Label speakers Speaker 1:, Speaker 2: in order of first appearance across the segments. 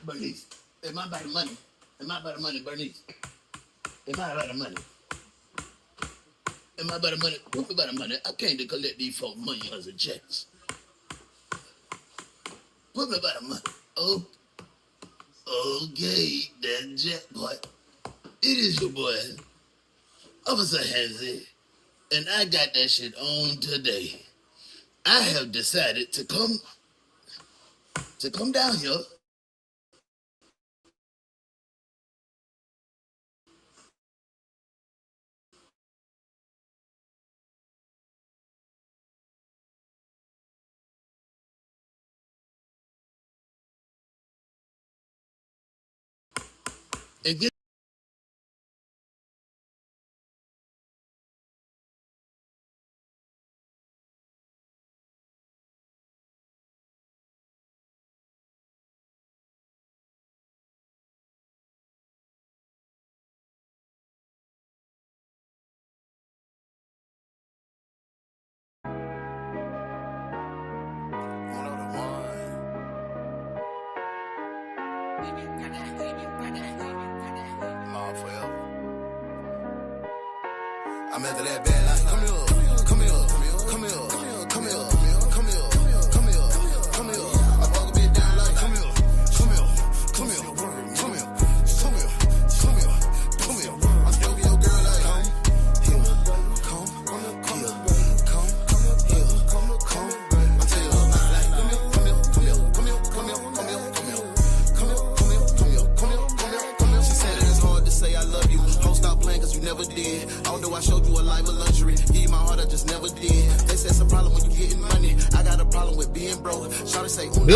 Speaker 1: Bernice, am I about the money? Am I about the money, Bernice? Am I about the money? Am I about the money? What about the money? I came to collect these folks' money as a checks. What about the money? Oh, okay, that jackpot. It is your boy, Officer Hansie, and I got that shit on today. I have decided to come down here and get I'm after that bad life. Come here, come here, come here, come here, come here, come here, come here. I walk a bit down like, come here, come here, come here, come here, come here, come here, come here. I'm stroking your girl like, come here, come here, come here, come. I tell you all like, come here, come here, come here, come here, come here, come here, come here, come here, come here, come here, come here, come here, come here. She said it is hard to say I love you. Don't stop playing 'cause you never did. Although I showed you a life of luxury, give you my heart, I just never did. They say it's a problem when you getting money. I got a problem with being broke. Shawty say, good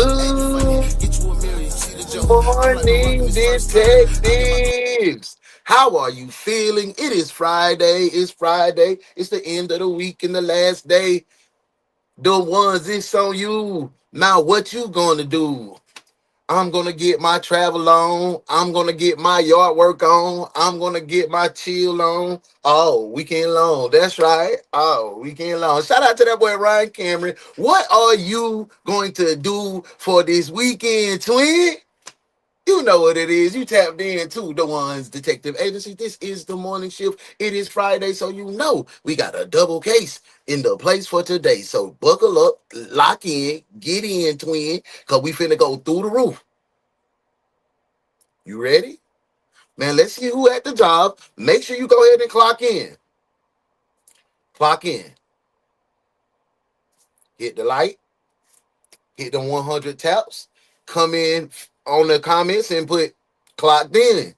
Speaker 1: get you a mirror, you see the joke. Morning, detectives. How are you feeling? It is Friday. It's Friday. It's the end of the week and the last day. The ones it's on you. Now, what you gonna do? I'm going to get my travel on. I'm going to get my yard work on. I'm going to get my chill on. Oh, weekend long. That's right. Oh, weekend long. Shout out to that boy, Ryan Cameron. What are you going to do for this weekend, twin? You know what it is. You tapped in to the Ones Detective Agency. This is the morning shift. It is Friday, so you know we got a double case in the place for today. So buckle up, lock in, get in, twin, because we finna go through the roof. You ready? Man, let's see who at the job. Make sure you go ahead and clock in. Clock in. Hit the light. Hit the 100 taps. Come in on the comments and put clocked in.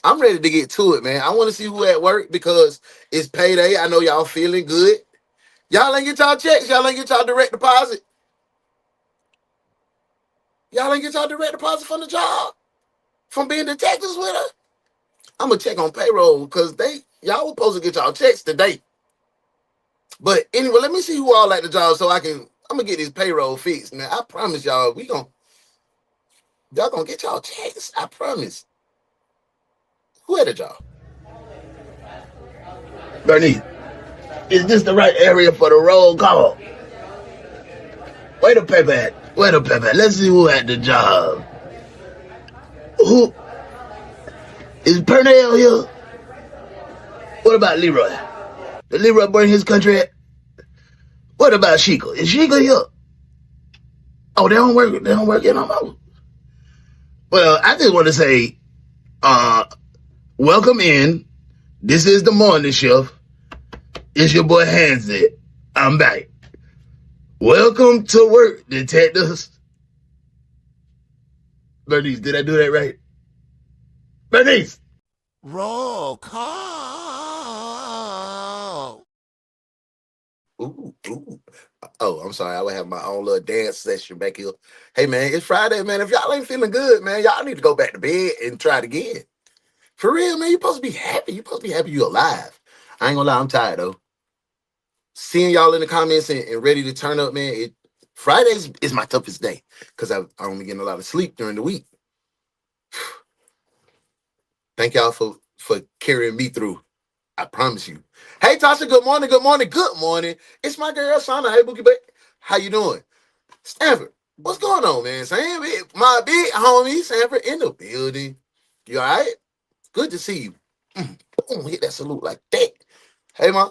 Speaker 1: I'm ready to get to it, man. I want to see who at work because it's payday. I know y'all feeling good. Y'all ain't get y'all checks. Y'all ain't get y'all direct deposit. Y'all ain't get y'all direct deposit from the job. From being detectives with her. I'm going to check on payroll because y'all were supposed to get y'all checks today. But anyway, let me see who all at the job so I'm going to get this payroll fixed, man. I promise y'all, y'all going to get y'all checks. I promise. Who at the job? Bernice, is this the right area for the roll call? Where the paper at? Where the paper at? Let's see who at the job. Who? Is Pernell here? What about Leroy? Did Leroy bring his country at? What about Sheikah? Is Sheikah here? Oh, they don't work in no more. Well, I just want to say, welcome in. This is the morning shift. It's your boy Hansie. I'm back. Welcome to work, detectives. Bernice, did I do that right? Bernice! Roll call. Ooh. Oh, I'm sorry. I would have my own little dance session back here. Hey, man, it's Friday, man. If y'all ain't feeling good, man, y'all need to go back to bed and try it again. For real, man, you're supposed to be happy. You're supposed to be happy you're alive. I ain't gonna lie, I'm tired, though. Seeing y'all in the comments and ready to turn up, man, Fridays is my toughest day because I'm only getting a lot of sleep during the week. Thank y'all for carrying me through. I promise you. Hey, Tasha, good morning, good morning, good morning. It's my girl, Shauna. Hey, Bookie Bay. How you doing? Stanford, What's going on, man? Sam, my big homie, Sanford in the building. You all right? Good to see you. Boom, hit that salute like that. Hey, mom.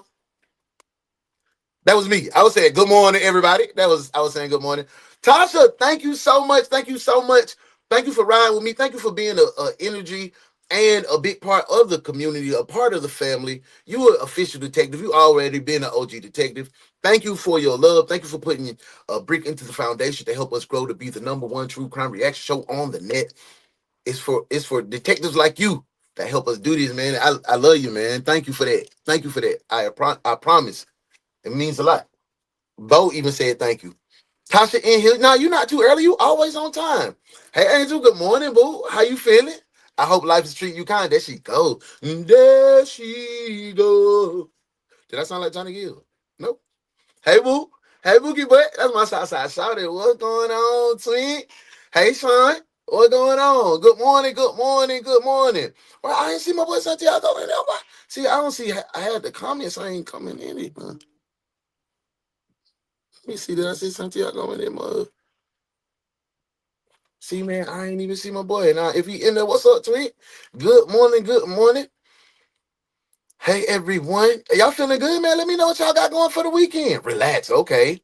Speaker 1: That was me. I was saying good morning, everybody. I was saying good morning. Tasha, thank you so much. Thank you so much. Thank you for riding with me. Thank you for being a energy and a big part of the community, a part of the family. You are official detective. You already been an OG detective. Thank you for your love. Thank you for putting a brick into the foundation to help us grow to be the number one true crime reaction show on the net. It's for detectives like you that help us do this, man. I love you, man. Thank you for that. Thank you for that. I promise. It means a lot. Bo even said thank you. Tasha in here. No, you're not too early. You always on time. Hey, Angel, good morning, boo. How you feeling? I hope life is treating you kind. There she go. There she go. Did I sound like Johnny Gill? Nope. Hey, boo. Hey, Boogie Butt. That's my Southside shouted. What's going on, twin? Hey, Sean. What's going on? Good morning, good morning, good morning. Well, I ain't see my boy Santiago in there. See, I don't see. I had the comments. I ain't coming in it. Let me see. Did I see Santiago in there, mother? See, man, I ain't even see my boy. Now, if he in there, what's up, tweet? Good morning, good morning. Hey, everyone. Y'all feeling good, man? Let me know what y'all got going for the weekend. Relax, okay.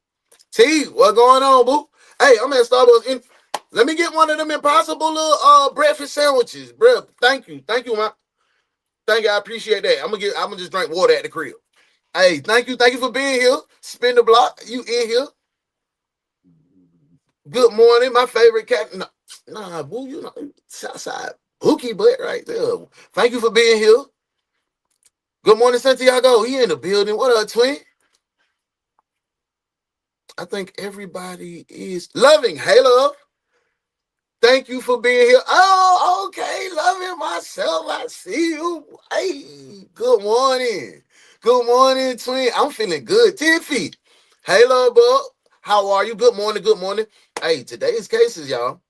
Speaker 1: See, what's going on, boo? Hey, I'm at Starbucks. Let me get one of them impossible little breakfast sandwiches, bro. Thank you, man. Thank you, I appreciate that. I'm gonna just drink water at the crib. Hey, thank you for being here. Spin the block. You in here? Good morning, my favorite cat. Nah, boo, you know, Southside Bookie Butt right there. Thank you for being here. Good morning, Santiago. He in the building. What up, twin? I think everybody is loving. Hey, love. Thank you for being here. Oh, okay. Loving myself. I see you. Hey, good morning. Good morning, twin. I'm feeling good. Tiffy. Hey, love, bub. How are you? Good morning. Good morning. Hey, today's cases, y'all.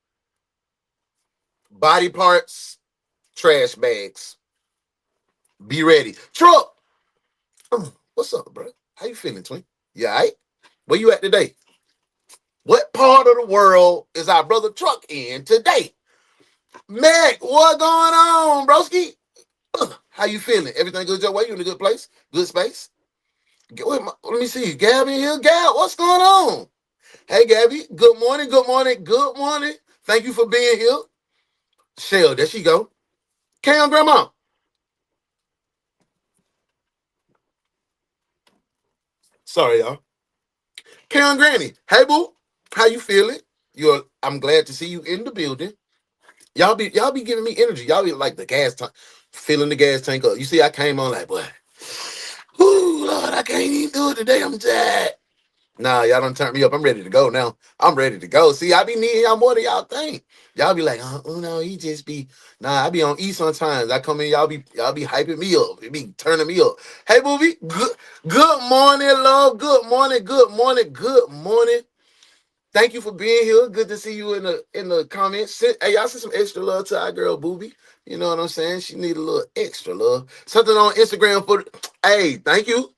Speaker 1: Body parts, trash bags. Be ready. Truck. What's up, bro? How you feeling, twin? You all right? Where you at today? What part of the world is our brother Truck in today? Mac, what going on, broski? How you feeling? Everything good your way? You in a good place? Good space? Let me see. Gabby here. Gab, what's going on? Hey, Gabby. Good morning. Good morning. Good morning. Thank you for being here. Shell, there she go. Cam, grandma. Sorry, y'all. Karen Granny. Hey, boo. How you feeling? I'm glad to see you in the building. Y'all be giving me energy. Y'all be like the gas tank, filling the gas tank up. You see, I came on like, boy, whoo, Lord, I can't even do it today. I'm tired. Nah, y'all don't turn me up. I'm ready to go now. I'm ready to go. See, I be needing y'all more than y'all think. Y'all be like, oh no, he just be I be on E sometimes. I come in, y'all be hyping me up. It be turning me up. Hey, movie, good morning, love. Good morning, good morning, good morning. Thank you for being here. Good to see you in the comments. Hey, y'all send some extra love to our girl Booby. You know what I'm saying? She need a little extra love. Something on Instagram for. Hey, thank you.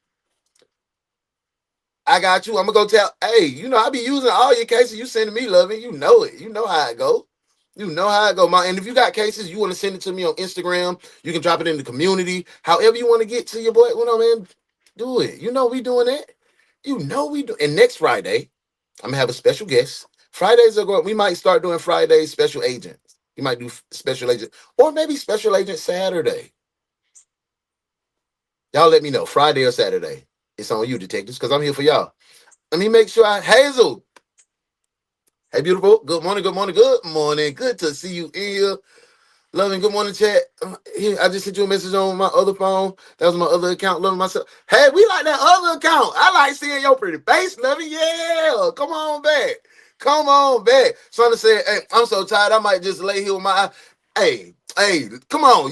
Speaker 1: I got you. I'm gonna go tell. Hey, I be using all your cases. You sending me loving. You know it. You know how it go. You know how it go, man. And if you got cases, you want to send it to me on Instagram. You can drop it in the community. However you want to get to your boy. Man, do it. You know we doing that. You know we do. And next Friday, I'm gonna have a special guest. Fridays are going. We might start doing Fridays special agents. You might do special agent, or maybe special agent Saturday. Y'all let me know Friday or Saturday. It's on you, detectives, because I'm here for y'all. Let me make sure Hazel. Hey, beautiful. Good morning. Good morning. Good morning. Good to see you in here. Loving, good morning, chat. Here, I just sent you a message on my other phone. That was my other account. Loving myself. Hey, we like that other account. I like seeing your pretty face, loving. Yeah, come on back. Come on back. Son said, hey, I'm so tired. I might just lay here with my eye. Hey, come on.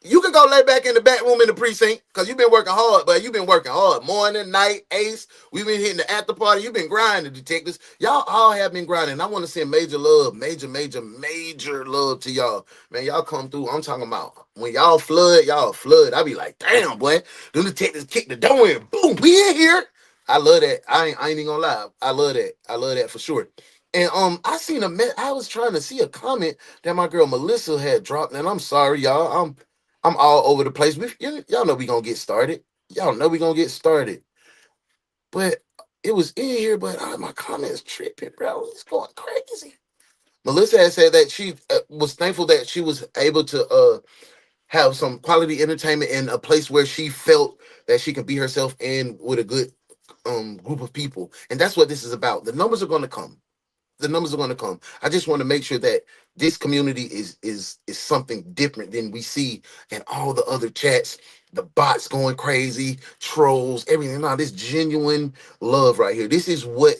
Speaker 1: You can go lay back in the back room in the precinct because you've been working hard, but you've been working hard. Morning, night, ace. We've been hitting the after party. You've been grinding, detectives. Y'all all have been grinding. I want to send major love, major love to y'all. Man, y'all come through. I'm talking about when y'all flood. I be like, damn, boy. Them detectives kick the door in. Boom, we in here. I love that. I ain't even gonna lie. I love that. I love that for sure. And I seen I was trying to see a comment that my girl Melissa had dropped, and I'm sorry, y'all. I'm all over the place. Y'all know we gonna get started. Y'all know we gonna get started. But it was in here, but my comments tripping, bro. It's going crazy. Melissa had said that she was thankful that she was able to have some quality entertainment in a place where she felt that she could be herself and with a good group of people. And that's what this is about. The numbers are going to come. The numbers are going to come. I just want to make sure that this community is something different than we see in all the other chats. The bots going crazy, trolls, everything. No, this genuine love right here. This is what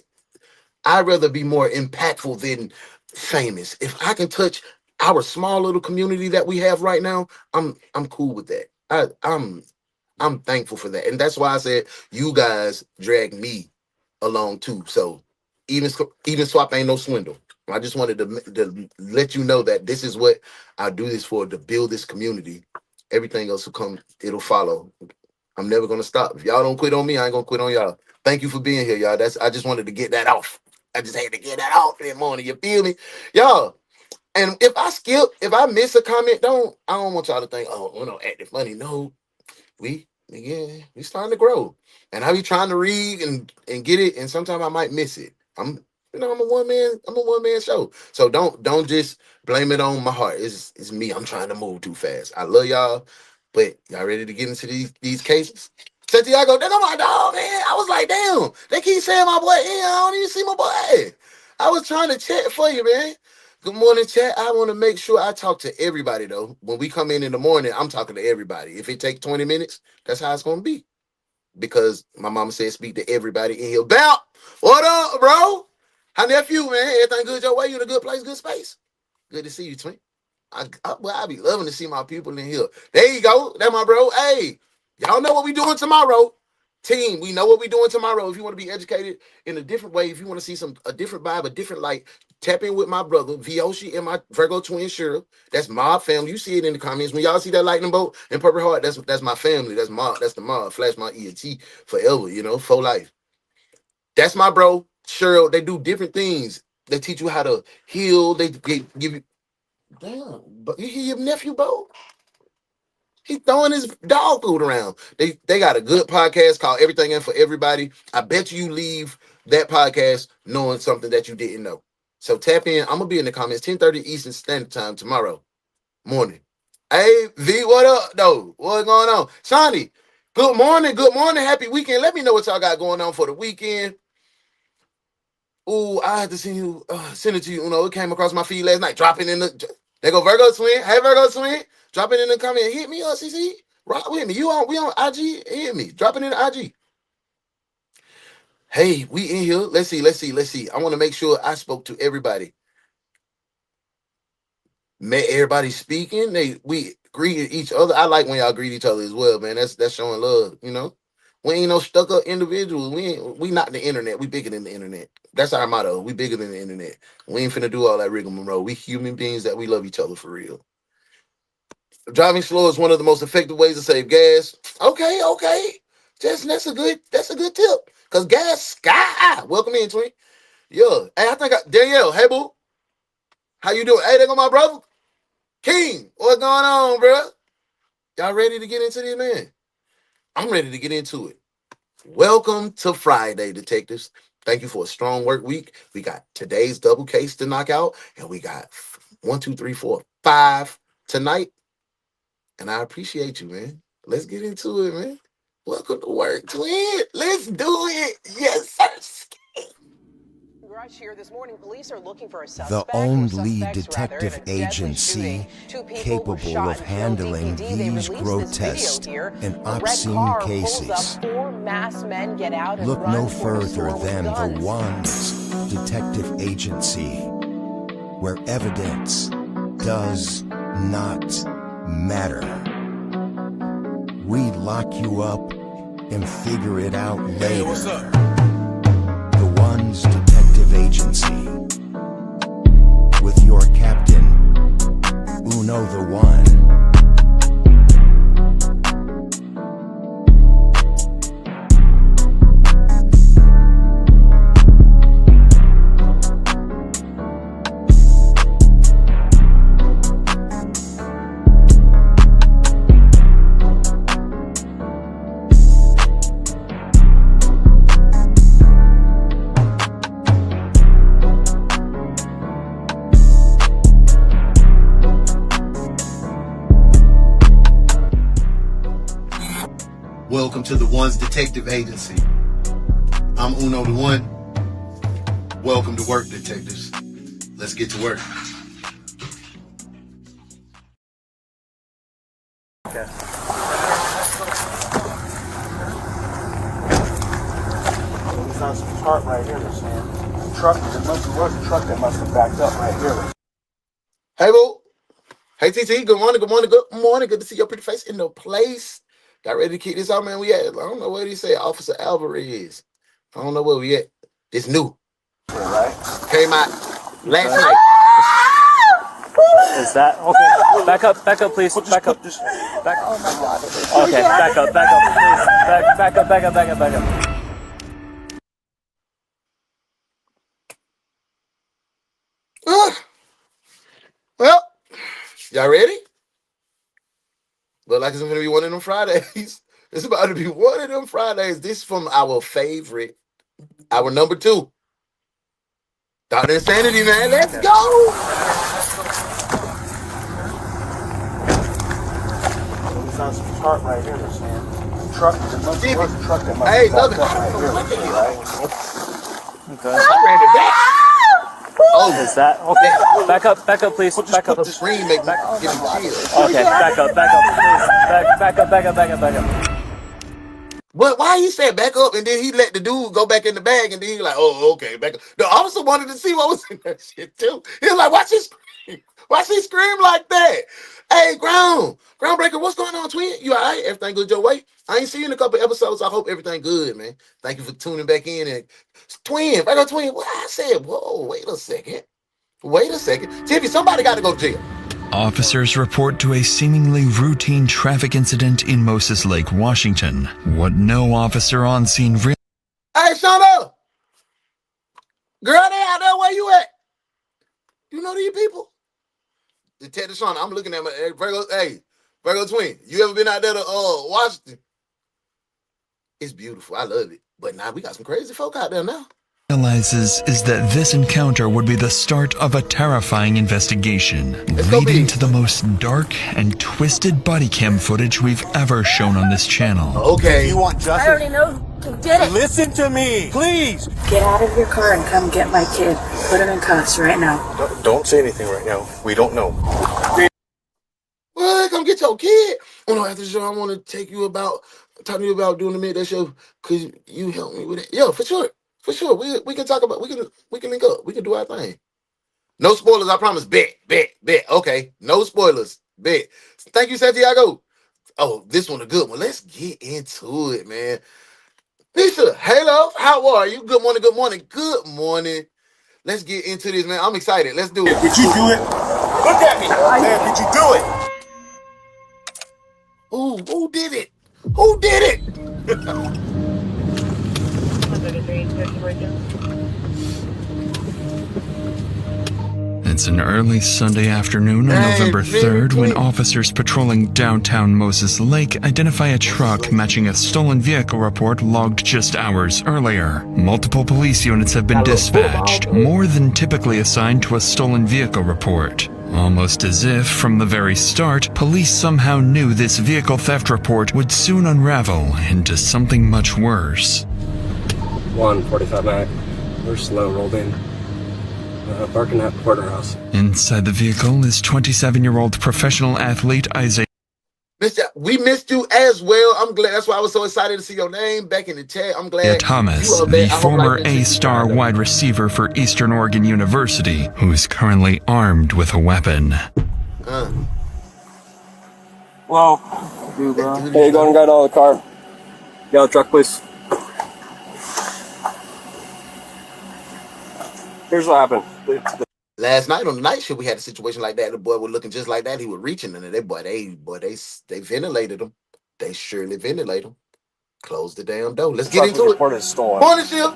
Speaker 1: I'd rather be more impactful than famous. If I can touch our small little community that we have right now, I'm cool with that. I'm thankful for that, and that's why I said you guys drag me along too. So even swap ain't no swindle. I just wanted to let you know that this is what I do this for, to build this community. Everything else will come, it'll follow. I'm never gonna stop. If y'all don't quit on me, I ain't gonna quit on y'all. Thank you for being here, y'all. I just wanted to get that off. I just had to get that off that morning. You feel me? Y'all. And if I miss a comment, I don't want y'all to think, oh, acting funny. No, we starting to grow. And I be trying to read and get it, and sometimes I might miss it. I'm a one man show. So don't just blame it on my heart. It's me. I'm trying to move too fast. I love y'all, but y'all ready to get into these cases? Santiago, that's my dog, man. I was like, damn, they keep saying my boy. Yeah, I don't even see my boy. I was trying to chat for you, man. Good morning, chat. I want to make sure I talk to everybody, though. When we come in the morning, I'm talking to everybody. If it takes 20 minutes, that's how it's going to be. Because my mama said speak to everybody in here. Bout, what up, bro? How nephew, man? Everything good your way? You in a good place, good space? Good to see you, twin. I be loving to see my people in here. There you go. That's my bro. Hey, y'all know what we doing tomorrow. Team, we know what we doing tomorrow. If you want to be educated in a different way, if you want to see a different vibe, a different light, tap in with my brother, Vyoshi, and my Virgo twin, Cheryl. That's my family. You see it in the comments. When y'all see that lightning bolt and purple heart, that's my family. That's the mob. Flash my ENT forever, for life. That's my bro, Cheryl. They do different things. They teach you how to heal. They give you. Damn, but you hear your nephew, bro? He's throwing his dog food around. They got a good podcast called Everything In For Everybody. I bet you leave that podcast knowing something that you didn't know. So tap in. I'm gonna be in the comments 10:30 Eastern Standard Time tomorrow morning. Hey V, what up though? What's going on? Shawnee, good morning, happy weekend. Let me know what y'all got going on for the weekend. Ooh, I had to send it to you. It came across my feed last night. Dropping in the there go Virgo Twin. Hey Virgo Twin. Drop it in the comment. Hit me up, CC. Rock with me. We on IG. Hit me. Drop it in the IG. Hey, we in here. Let's see. I want to make sure I spoke to everybody. Met everybody speaking. We greeted each other. I like when y'all greet each other as well, man. That's showing love, We ain't no stuck up individuals. We not the internet. We bigger than the internet. That's our motto. We bigger than the internet. We ain't finna do all that rigmarole. We human beings that we love each other for real. Driving slow is one of the most effective ways to save gas. Okay. That's a good tip. Cause gas sky. Welcome in, twin. Yeah. Hey, Danielle, hey boo. How you doing? Hey, there go my brother. King, what's going on, bro? Y'all ready to get into this, man? I'm ready to get into it. Welcome to Friday, Detectives. Thank you for a strong work week. We got today's double case to knock out, and we got 1, 2, 3, 4, 5 tonight. And I appreciate you, man. Let's get into it, man. Welcome to work, twin. Let's do it. Yes, sir.
Speaker 2: Here this morning, police are looking for a
Speaker 3: suspect, the only detective agency capable of handling these grotesque and obscene cases. Look no further than the One's Detective Agency, where evidence does not matter. We lock you up and figure it out later.
Speaker 4: Hey, what's up?
Speaker 3: The One's Detective Agency, with your captain, Uno the One.
Speaker 1: Welcome to the One's Detective Agency. I'm Uno the One. Welcome to work, detectives. Let's get to work.
Speaker 4: Okay. There's not some chart right here that's saying the truck, there was a truck that must have backed up right here.
Speaker 1: Hey, boo. Hey, TT. Good morning. Good morning. Good morning. Good to see your pretty face in the place. Got ready to kick this out, man. We at, I don't know what he said. Officer Alvarez. I don't know where we at. It's new.
Speaker 4: Yeah, right?
Speaker 1: Came out last night.
Speaker 5: Is that okay? Back up, please. Back up. Back up. Oh my God. Okay, back up, please. Back up.
Speaker 1: Well, y'all ready? Look like it's gonna be one of them Fridays. It's about to be one of them Fridays. This from our favorite, our number 2. Dr. Insanity, man. Let's go.
Speaker 4: There's not some chart right here that's saying the truck, there was a truck that must
Speaker 1: Hey,
Speaker 4: have
Speaker 1: love
Speaker 4: backed
Speaker 1: it.
Speaker 4: up right here. Right?
Speaker 5: Okay.
Speaker 1: I ran it back. Oh,
Speaker 5: Is that okay? Back up, please. Back up.
Speaker 1: the screen make me get chills.
Speaker 5: Okay, back up, please. Back up.
Speaker 1: But why he said back up and then he let the dude go back in the bag and then he like, oh, okay, back up. The officer wanted to see what was in that shit too. He was like, why she scream? Why she scream like that? Hey, Groundbreaker, what's going on, twin? You all right? Everything good your way? I ain't seen you in a couple episodes. I hope everything good, man. Thank you for tuning back in. And twin, back up, twin. What I said? Whoa, wait a second. Tiffy, somebody got to go to jail.
Speaker 6: Officers report to a seemingly routine traffic incident in Moses Lake, Washington. What no officer on scene
Speaker 1: Hey, Shauna! Girl, they out there, where you at? You know these people? Detective Shauna, I'm looking at my Virgo twin. You ever been out there to Washington? It's beautiful. I love it. But now we got some crazy folk out there now.
Speaker 6: realizes is that this encounter would be the start of a terrifying investigation,
Speaker 1: go
Speaker 6: leading
Speaker 1: big.
Speaker 6: to the most dark and twisted body cam footage we've ever shown on this channel.
Speaker 1: Okay.
Speaker 4: You want justice?
Speaker 7: I already know who did it.
Speaker 4: Listen to me, please.
Speaker 7: Get out of your car and come get my kid. Put him in cuffs right now.
Speaker 4: Don't say anything right now. We don't know.
Speaker 1: Well, come get your kid. Oh no, after the show, I want to talk to you about doing the midday show because you helped me with it. Yeah, for sure. We can talk about we can link up. We can do our thing. No spoilers, I promise. Bet. Okay. No spoilers. Bet. Thank you, Santiago. Oh, this one a good one. Let's get into it, man. Nisha, hey love, how are you? Good morning. Let's get into this, man. I'm excited. Let's do it.
Speaker 4: Did you do it? Look at me. Man, did you do it?
Speaker 1: Who did it? Who did it?
Speaker 6: It's an early Sunday afternoon on November 3rd when officers patrolling downtown Moses Lake identify a truck matching a stolen vehicle report logged just hours earlier. Multiple police units have been dispatched, more than typically assigned to a stolen vehicle report. Almost as if, from the very start, police somehow knew this vehicle theft report would soon unravel into something much worse.
Speaker 8: 145 Mac. We're slow rolled in. Parking at Porterhouse.
Speaker 6: Inside the vehicle is 27-year-old professional athlete Isaiah.
Speaker 1: We missed you as well. I'm glad. That's why I was so excited to see your name back in the chat. I'm glad.
Speaker 6: Thomas, the former A-star wide receiver for Eastern Oregon University, who's currently armed with a weapon.
Speaker 8: Whoa. Hey, go and get out of the car. Get out of the truck, please. Here's what happened.
Speaker 1: Last night on the night shift, we had a situation like that. The boy was looking just like that. He was reaching, and they ventilated him. They surely ventilated him. Close the damn door. Let's get into it.
Speaker 8: Report is stolen.
Speaker 1: Morning, Shield.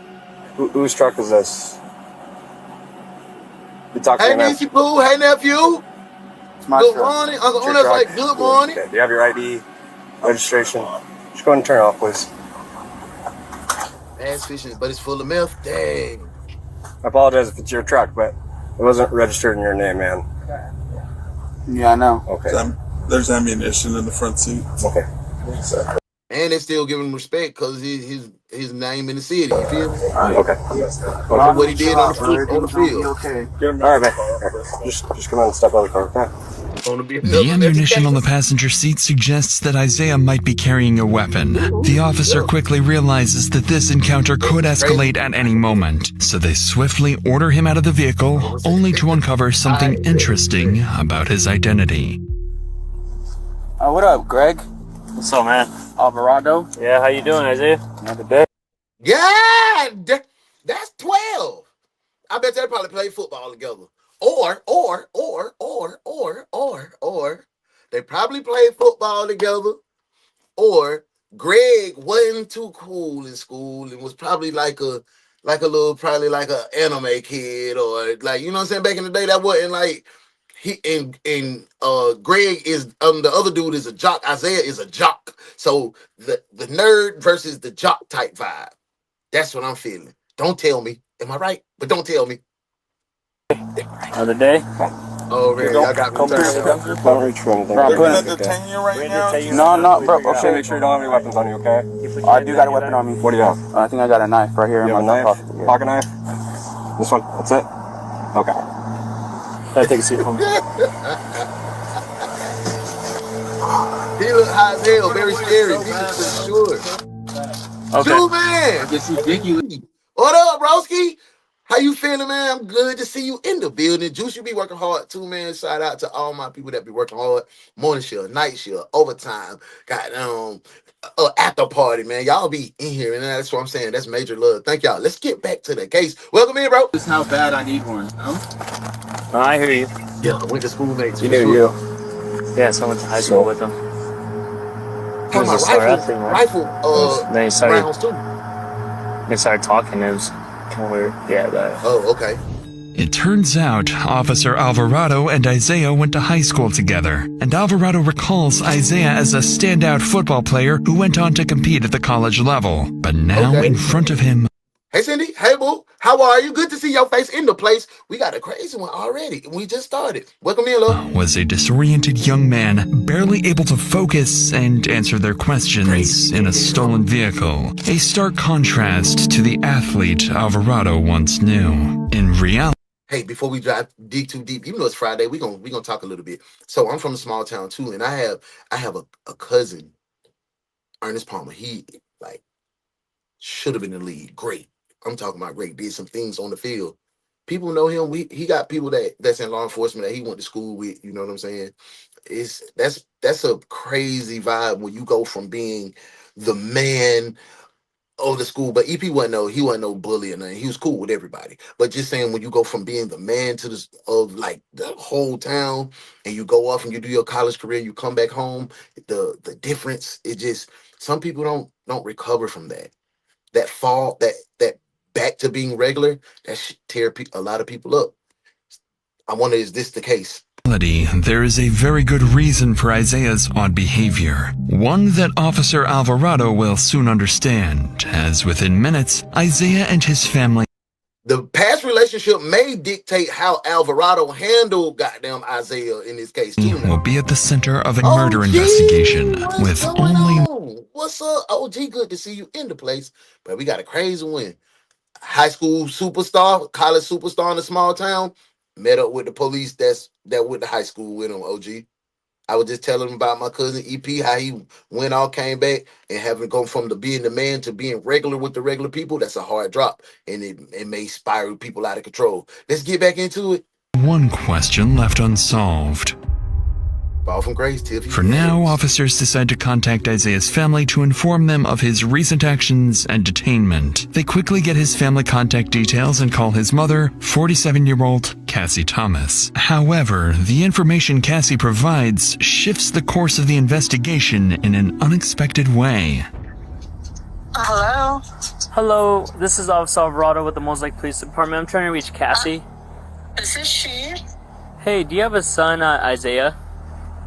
Speaker 8: Whose truck is this? You talk to
Speaker 1: Hey,
Speaker 8: me now.
Speaker 1: Nancy Pooh. Hey, nephew.
Speaker 4: It's my
Speaker 1: Good
Speaker 4: truck.
Speaker 1: morning. Uncle
Speaker 8: It's your
Speaker 1: Una's
Speaker 8: truck?
Speaker 1: like, good morning.
Speaker 8: Okay. Do you have your ID, registration? Just go ahead and turn it off, please.
Speaker 1: Ass fishing, but it's full of meth. Dang.
Speaker 8: I apologize if it's your truck, but it wasn't registered in your name, man.
Speaker 4: Yeah, I know.
Speaker 8: Okay.
Speaker 9: There's ammunition in the front seat.
Speaker 8: Okay.
Speaker 1: and they still give him respect because his name in the city. You feel me?
Speaker 8: Okay.
Speaker 1: For what he did on the field.
Speaker 4: Okay.
Speaker 8: All right, man. Just come out and step out of the car, okay?
Speaker 1: Gonna be
Speaker 6: The
Speaker 1: another
Speaker 6: ammunition on the
Speaker 1: Texas.
Speaker 6: passenger seat suggests that Isaiah might be carrying a weapon. The officer quickly realizes that this encounter could escalate at any moment, so they swiftly order him out of the vehicle, only to uncover something interesting about his identity.
Speaker 4: What up, Greg?
Speaker 5: What's up, man?
Speaker 4: Alvarado?
Speaker 5: Yeah, how you doing, Isaiah?
Speaker 4: Another day.
Speaker 1: Yeah, that's 12. I bet they probably played football together. Or they probably played football together. Or Greg wasn't too cool in school and was probably like a little, probably like an anime kid, or like, you know what I'm saying? Back in the day, that wasn't like he and Greg is the other dude is a jock. Isaiah is a jock. So the nerd versus the jock type vibe. That's what I'm feeling. Don't tell me. Am I right? But don't tell me.
Speaker 5: Another day?
Speaker 1: Oh, really? Y'all got me turned.
Speaker 8: Don't reach for anything.
Speaker 4: Bro, I'm putting
Speaker 8: Okay.
Speaker 4: detain you right
Speaker 5: We're
Speaker 4: now.
Speaker 5: detaining you.
Speaker 4: No, bro.
Speaker 8: Okay,
Speaker 4: Okay.
Speaker 8: make sure you don't have any weapons on you, okay?
Speaker 4: I do got a weapon on me.
Speaker 8: What do you have?
Speaker 4: I think I got a knife right here
Speaker 8: You
Speaker 4: in
Speaker 8: have a
Speaker 4: my
Speaker 8: knife?
Speaker 4: pocket.
Speaker 8: Pocket knife? This one? That's it? Okay.
Speaker 5: Gotta take a seat for me.
Speaker 1: He look high as hell, very scary. He for sure.
Speaker 5: Okay.
Speaker 1: Dude, man.
Speaker 4: It's ridiculous.
Speaker 1: What up, broski? How you feeling, man? I'm good to see you in the building. Juice, you be working hard too, man. Shout out to all my people that be working hard. Morning shift, night shift, overtime. Got after party, man. Y'all be in here, and that's what I'm saying. That's major love. Thank y'all. Let's get back to the case. Welcome in, bro.
Speaker 4: This is how bad I need one.
Speaker 5: I hear you.
Speaker 1: Yeah, I went to school mates.
Speaker 8: You do you.
Speaker 5: Yes, I went to high school with them. He was
Speaker 1: My
Speaker 5: a star
Speaker 1: rifle,
Speaker 5: athlete, man.
Speaker 1: rifle,
Speaker 5: Then he started,
Speaker 1: rounds too.
Speaker 5: talking. It was kind of weird. Yeah, but
Speaker 1: Oh, okay.
Speaker 6: It turns out Officer Alvarado and Isaiah went to high school together, and Alvarado recalls Isaiah as a standout football player who went on to compete at the college level. But now
Speaker 1: Okay.
Speaker 6: in front of him,
Speaker 1: Hey, Cindy. Hey, boo. How are you? Good to see your face in the place. We got a crazy one already. We just started. Welcome in, love.
Speaker 6: was a disoriented young man, barely able to focus and answer their questions in a stolen vehicle. A stark contrast to the athlete Alvarado once knew. In reality,
Speaker 1: Hey, before we dig too deep, even though it's Friday, we gonna talk a little bit. So I'm from a small town too, and I have a cousin, Ernest Palmer. He like should have been in the league. Great. I'm talking about great. Did some things on the field. People know him. He got people that's in law enforcement that he went to school with. You know what I'm saying? That's a crazy vibe when you go from being the man of the school. But EP he wasn't no bully or nothing. He was cool with everybody. But just saying, when you go from being the man to of like the whole town, and you go off and you do your college career, you come back home, the difference, it just, some people don't recover from that. That fall, that back to being regular, that should tear a lot of people up. I wonder, is this the case?
Speaker 6: there is a very good reason for Isaiah's odd behavior. One that Officer Alvarado will soon understand, as within minutes, Isaiah and his family
Speaker 1: The past relationship may dictate how Alvarado handled goddamn Isaiah in this case too.
Speaker 6: will be at the center of a murder investigation,
Speaker 1: what's
Speaker 6: with
Speaker 1: going
Speaker 6: only
Speaker 1: on? What's up, OG? Good to see you in the place. But we got a crazy one. High school superstar, college superstar in a small town, met up with the police that went to high school with him, OG. I was just telling him about my cousin EP, how he came back, and having gone from being the man to being regular with the regular people. That's a hard drop, and it may spiral people out of control. Let's get back into it.
Speaker 6: one question left unsolved.
Speaker 1: Fall from grace, Tiffy.
Speaker 6: For now, officers decide to contact Isaiah's family to inform them of his recent actions and detainment. They quickly get his family contact details and call his mother, 47-year-old Cassie Thomas. However, the information Cassie provides shifts the course of the investigation in an unexpected way.
Speaker 7: Hello?
Speaker 5: hello, this is Officer Alvarado with the Mosaic Police Department. I'm trying to reach Cassie.
Speaker 7: This is she?
Speaker 5: Hey, do you have a son, Isaiah?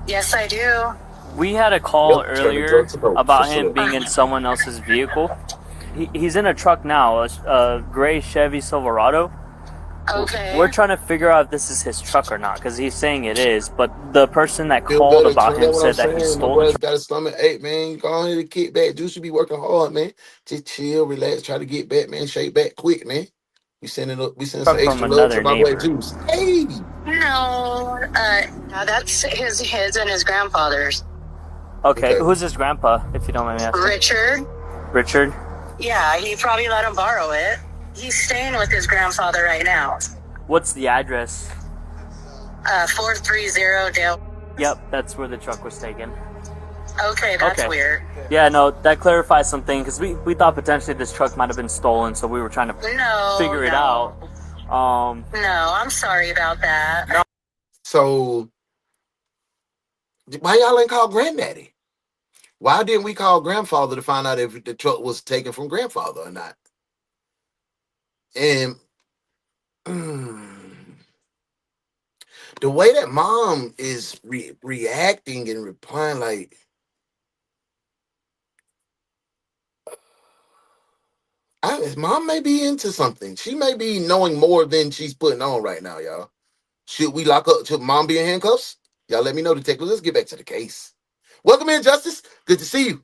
Speaker 7: Yes, I do.
Speaker 5: We had a call
Speaker 1: Yep,
Speaker 5: earlier
Speaker 1: Trevor,
Speaker 5: about
Speaker 1: for
Speaker 5: him
Speaker 1: sure.
Speaker 5: being in someone else's vehicle. He's in a truck now, a gray Chevy Silverado.
Speaker 7: Okay.
Speaker 5: We're trying to figure out if this is his truck or not, because he's saying it is, but the person that
Speaker 1: Feel
Speaker 5: called
Speaker 1: better,
Speaker 5: about
Speaker 1: twin.
Speaker 5: him
Speaker 1: That's what I'm
Speaker 5: said that he
Speaker 1: saying. My
Speaker 5: stole the
Speaker 1: brother's
Speaker 5: truck.
Speaker 1: got a stomach ache, man. Go ahead and kick back. Juice should be working hard, man. Just chill, relax, try to get back, man. Shake back quick, man. We sending some
Speaker 5: From
Speaker 1: extra love to
Speaker 5: another
Speaker 1: my boy
Speaker 5: neighbor.
Speaker 1: Juice. Hey.
Speaker 7: No, that's his and his grandfather's.
Speaker 5: Okay,
Speaker 1: Okay.
Speaker 5: who's his grandpa, if you don't mind me asking?
Speaker 7: Richard.
Speaker 5: Richard?
Speaker 7: Yeah, he probably let him borrow it. He's staying with his grandfather right now.
Speaker 5: What's the address?
Speaker 7: 430 Dale.
Speaker 5: Yep, that's where the truck was taken.
Speaker 7: Okay, that's
Speaker 5: Okay.
Speaker 7: weird.
Speaker 5: Yeah, no, that clarifies something, because we thought potentially this truck might have been stolen, so we were trying to figure it out.
Speaker 7: No, I'm sorry about that.
Speaker 1: So why y'all ain't call granddaddy? Why didn't we call grandfather to find out if the truck was taken from grandfather or not? And the way that mom is reacting and replying, like, mom may be into something. She may be knowing more than she's putting on right now, y'all. Should we lock up? Should mom be in handcuffs? Y'all let me know, detectives. Let's get back to the case. Welcome in, Justice. Good to see you.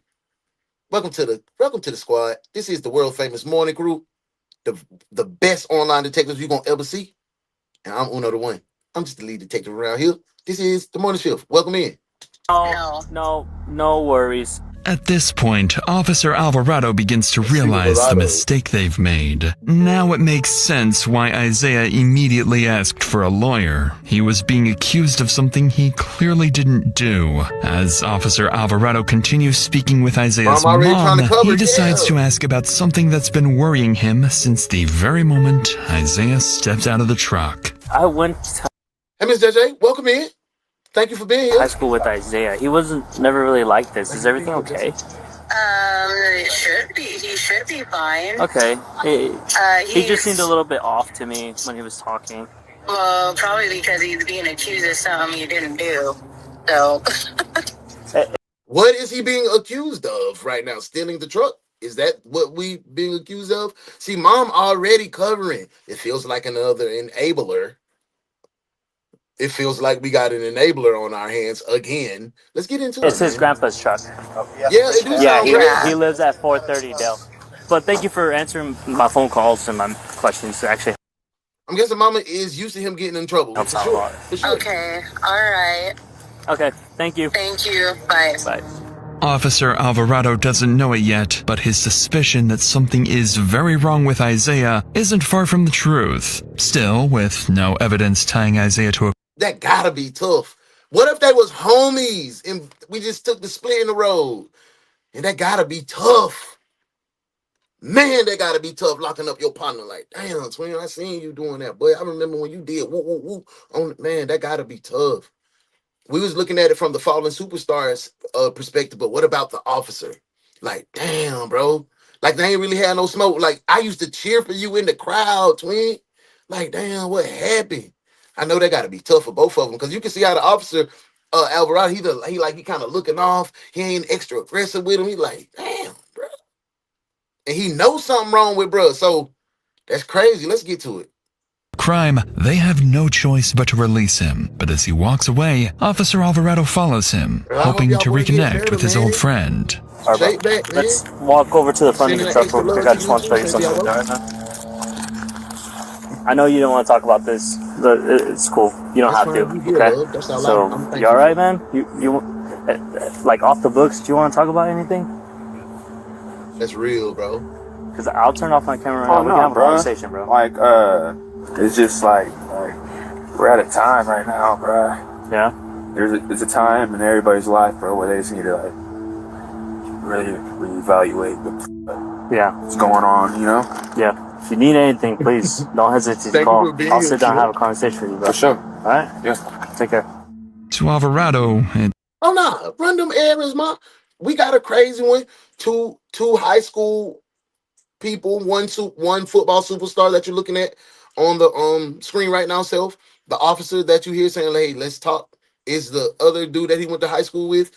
Speaker 1: Welcome to the squad. This is the world famous morning crew, the best online detectives you're gonna ever see. And I'm Uno the one. I'm just the lead detective around here. This is the morning shift. Welcome in.
Speaker 5: No worries.
Speaker 6: At this point, Officer Alvarado begins to realize the mistake they've made. Now it makes sense why Isaiah immediately asked for a lawyer. He was being accused of something he clearly didn't do. As Officer Alvarado continues speaking with Isaiah's mom, he decides to ask about something that's been worrying him since the very moment Isaiah stepped out of the truck.
Speaker 5: I went to
Speaker 1: Hey, Miss JJ, welcome in. Thank you for being here.
Speaker 5: high school with Isaiah. He wasn't never really like this. Is everything okay?
Speaker 7: It should be. He should be fine.
Speaker 5: Okay. He just seemed a little bit off to me when he was talking.
Speaker 7: Well, probably because he's being accused of something he didn't do. So.
Speaker 1: What is he being accused of right now? Stealing the truck? Is that what we being accused of? See, mom already covering. It feels like another enabler. It feels like we got an enabler on our hands again. Let's get into it.
Speaker 5: It's his grandpa's truck.
Speaker 1: Yeah, it do sound great.
Speaker 5: He lives at 430 Dale. But thank you for answering my phone calls and my questions. Actually,
Speaker 1: I'm guessing mama is used to him getting in trouble.
Speaker 5: helps out a lot.
Speaker 7: Okay. All right.
Speaker 5: Okay, thank you.
Speaker 7: Thank you. Bye.
Speaker 5: Bye.
Speaker 6: Officer Alvarado doesn't know it yet, but his suspicion that something is very wrong with Isaiah isn't far from the truth. Still, with no evidence tying Isaiah to a
Speaker 1: That gotta be tough. What if they was homies and we just took the split in the road? And that gotta be tough. Man, that gotta be tough locking up your partner. Like, damn, twin, I seen you doing that, boy. I remember when you did woo woo woo. Man, that gotta be tough. We was looking at it from the fallen superstars perspective, but what about the officer? Like, damn, bro. Like, they ain't really had no smoke. Like, I used to cheer for you in the crowd, twin. Like, damn, what happened? I know that got to be tough for both of them because you can see how the officer, Alvarado, he kind of looking off. He ain't extra aggressive with him. He like, damn, bro. And he knows something wrong with bro. So that's crazy. Let's get to it.
Speaker 6: crime, they have no choice but to release him. But as he walks away, Officer Alvarado follows him, hoping to reconnect with his old friend.
Speaker 5: All right, let's walk over to the front of the truck real quick. I just want to show you something right now. I know you don't want to talk about this, but it's cool. You don't have to. Okay. So you all right, man? You like off the books? Do you want to talk about anything?
Speaker 1: That's real, bro.
Speaker 5: Because I'll turn off my camera right now. We can have a conversation, bro.
Speaker 4: Like, it's just like we're at a time right now, bro.
Speaker 5: Yeah.
Speaker 4: It's a time in everybody's life, bro, where they just need to like really reevaluate what's going on, you know?
Speaker 5: Yeah. If you need anything, please don't hesitate to call. I'll sit down and have a conversation with you, bro.
Speaker 4: For sure.
Speaker 5: All right?
Speaker 4: Yeah.
Speaker 5: Take care.
Speaker 6: To Alvarado,
Speaker 1: Oh no, run them errands, ma. We got a crazy one. Two high school people, one football superstar that you're looking at on the screen right now, self. The officer that you hear saying, hey, let's talk, is the other dude that he went to high school with.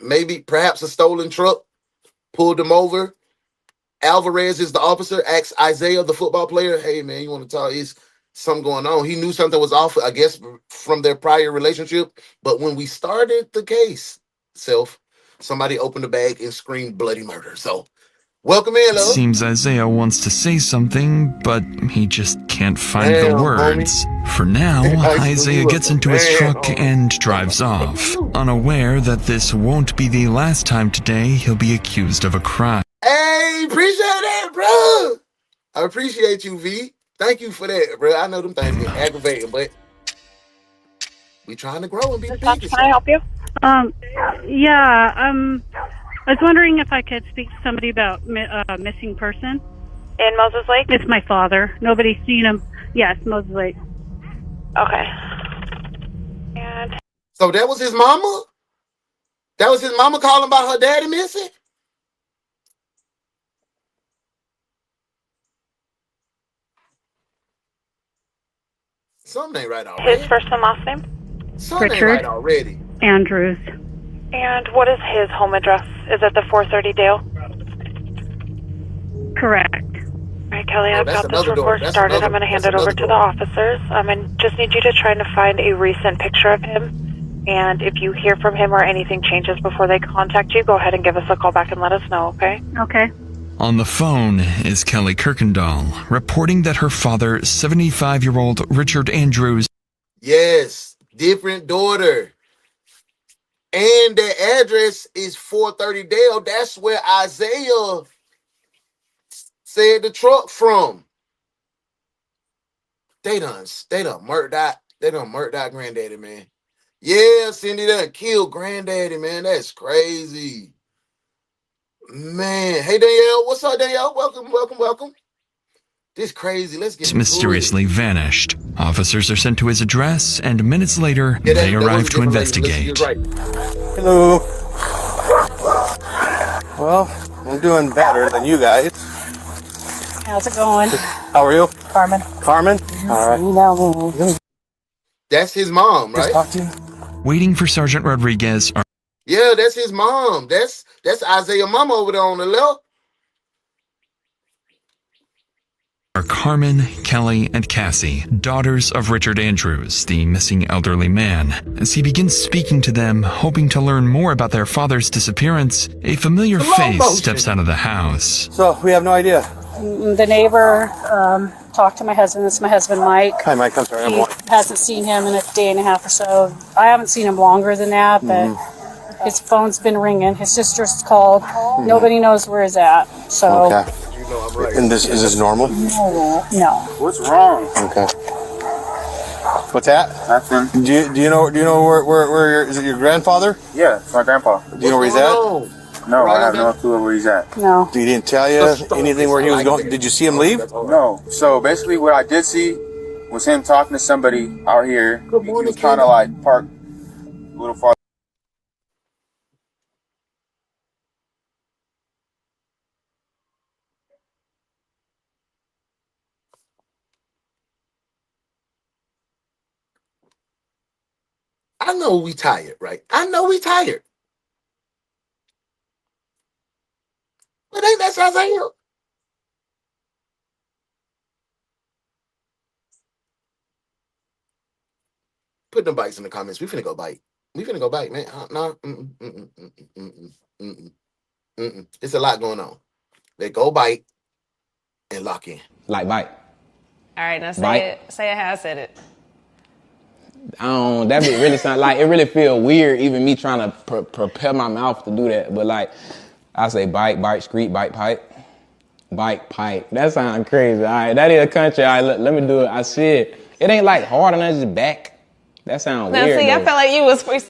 Speaker 1: Maybe perhaps a stolen truck pulled him over. Alvarez is the officer, asks Isaiah, the football player, hey, man, you want to talk? Is something going on? He knew something was off, I guess, from their prior relationship. But when we started the case, somebody opened the bag and screamed bloody murder. So, welcome in,
Speaker 6: It
Speaker 1: love.
Speaker 6: seems Isaiah wants to say something, but he just can't find
Speaker 1: Damn,
Speaker 6: the words. For now, Isaiah gets into his truck and drives off, unaware that this won't be the last time today he'll be accused of a crime.
Speaker 1: Hey, appreciate that, bro. I appreciate you, V. Thank you for that, bro. I know them things get aggravating, but we trying to grow and be big.
Speaker 9: Can I help you?
Speaker 10: Yeah, I was wondering if I could speak to somebody about missing person.
Speaker 9: In Moses Lake?
Speaker 10: It's my father. Nobody's seen him. Yes, Moses Lake.
Speaker 9: Okay. And
Speaker 1: So that was his mama? That was his mama calling about her daddy missing? Something ain't right already.
Speaker 9: his first and last name?
Speaker 1: Something ain't
Speaker 10: Richard.
Speaker 1: right already.
Speaker 10: Andrews.
Speaker 9: And what is his home address? Is it the 430 Dale?
Speaker 10: Correct.
Speaker 9: All right, Kelly, I've
Speaker 1: that's
Speaker 9: got this
Speaker 1: another door.
Speaker 9: report
Speaker 1: That's
Speaker 9: started.
Speaker 1: another-
Speaker 9: I'm going to hand
Speaker 1: that's
Speaker 9: it over
Speaker 1: another
Speaker 9: to the
Speaker 1: door.
Speaker 9: officers. And just need you to try to find a recent picture of him. And if you hear from him or anything changes before they contact you, go ahead and give us a call back and let us know, okay?
Speaker 10: Okay.
Speaker 6: On the phone is Kelly Kirkendall, reporting that her father, 75-year-old Richard Andrews,
Speaker 1: Yes, different daughter. And the address is 430 Dale. That's where Isaiah said the truck from. They done murdered that granddaddy, man. Yeah, Cindy done killed granddaddy, man. That's crazy. Man. Hey, Danielle. What's up, Danielle? Welcome. This crazy. Let's get
Speaker 6: mysteriously vanished. Officers are sent to his address, and minutes later,
Speaker 1: Yeah,
Speaker 6: they
Speaker 1: that
Speaker 6: arrive
Speaker 1: was a
Speaker 6: to
Speaker 1: different lady.
Speaker 6: investigate.
Speaker 1: Right.
Speaker 8: Hello. Well, I'm doing better than you guys.
Speaker 9: How's it going?
Speaker 8: How are you?
Speaker 9: Carmen.
Speaker 8: Carmen? All right.
Speaker 9: You know me.
Speaker 1: That's his mom, right?
Speaker 8: Talk to you.
Speaker 6: Waiting for Sergeant Rodriguez are
Speaker 1: Yeah, that's his mom. That's Isaiah mama over there on the left.
Speaker 6: Carmen, Kelly, and Cassie, daughters of Richard Andrews, the missing elderly man. As he begins speaking to them, hoping to learn more about their father's disappearance, a familiar
Speaker 1: Slow
Speaker 6: face
Speaker 1: motion.
Speaker 6: steps out of the house.
Speaker 8: So, we have no idea.
Speaker 9: The neighbor talked to my husband. It's my husband, Mike.
Speaker 8: Hi, Mike. I'm sorry.
Speaker 9: He hasn't seen him in a day and a half or so. I haven't seen him longer than that, but his phone's been ringing. His sister's called. Nobody knows where he's at. So,
Speaker 8: Okay. And is this normal?
Speaker 9: no.
Speaker 4: What's wrong?
Speaker 8: Okay. What's that?
Speaker 4: Nothing.
Speaker 8: Do you know where is it your grandfather?
Speaker 4: Yeah, it's my grandpa.
Speaker 8: Do you know where he's at?
Speaker 4: No, I have no clue where he's at.
Speaker 9: No.
Speaker 8: He didn't tell you anything where he was going? Did you see him leave?
Speaker 4: No. So basically, what I did see was him talking to somebody out here.
Speaker 1: Good
Speaker 4: He
Speaker 1: morning,
Speaker 4: was kind of like parked a little far.
Speaker 1: I know we tired, right? I know we tired. But ain't that Isaiah? Put them bites in the comments. We finna go bite. We finna go bite, man. No. It's a lot going on. They go bite and lock in.
Speaker 11: Like bite.
Speaker 2: All right, now
Speaker 11: Bite.
Speaker 2: say it how I said it.
Speaker 11: That be really sound like it really feel weird even me trying to prepare my mouth to do that. But like I say bite, screet, bite, pipe. Bite, pipe. That sounds crazy. All right, that is a country. All right, let me do it. I said it ain't like hard and that's just back. That sounds
Speaker 2: Now
Speaker 11: weird.
Speaker 2: see, I
Speaker 11: though.
Speaker 2: felt like you was free.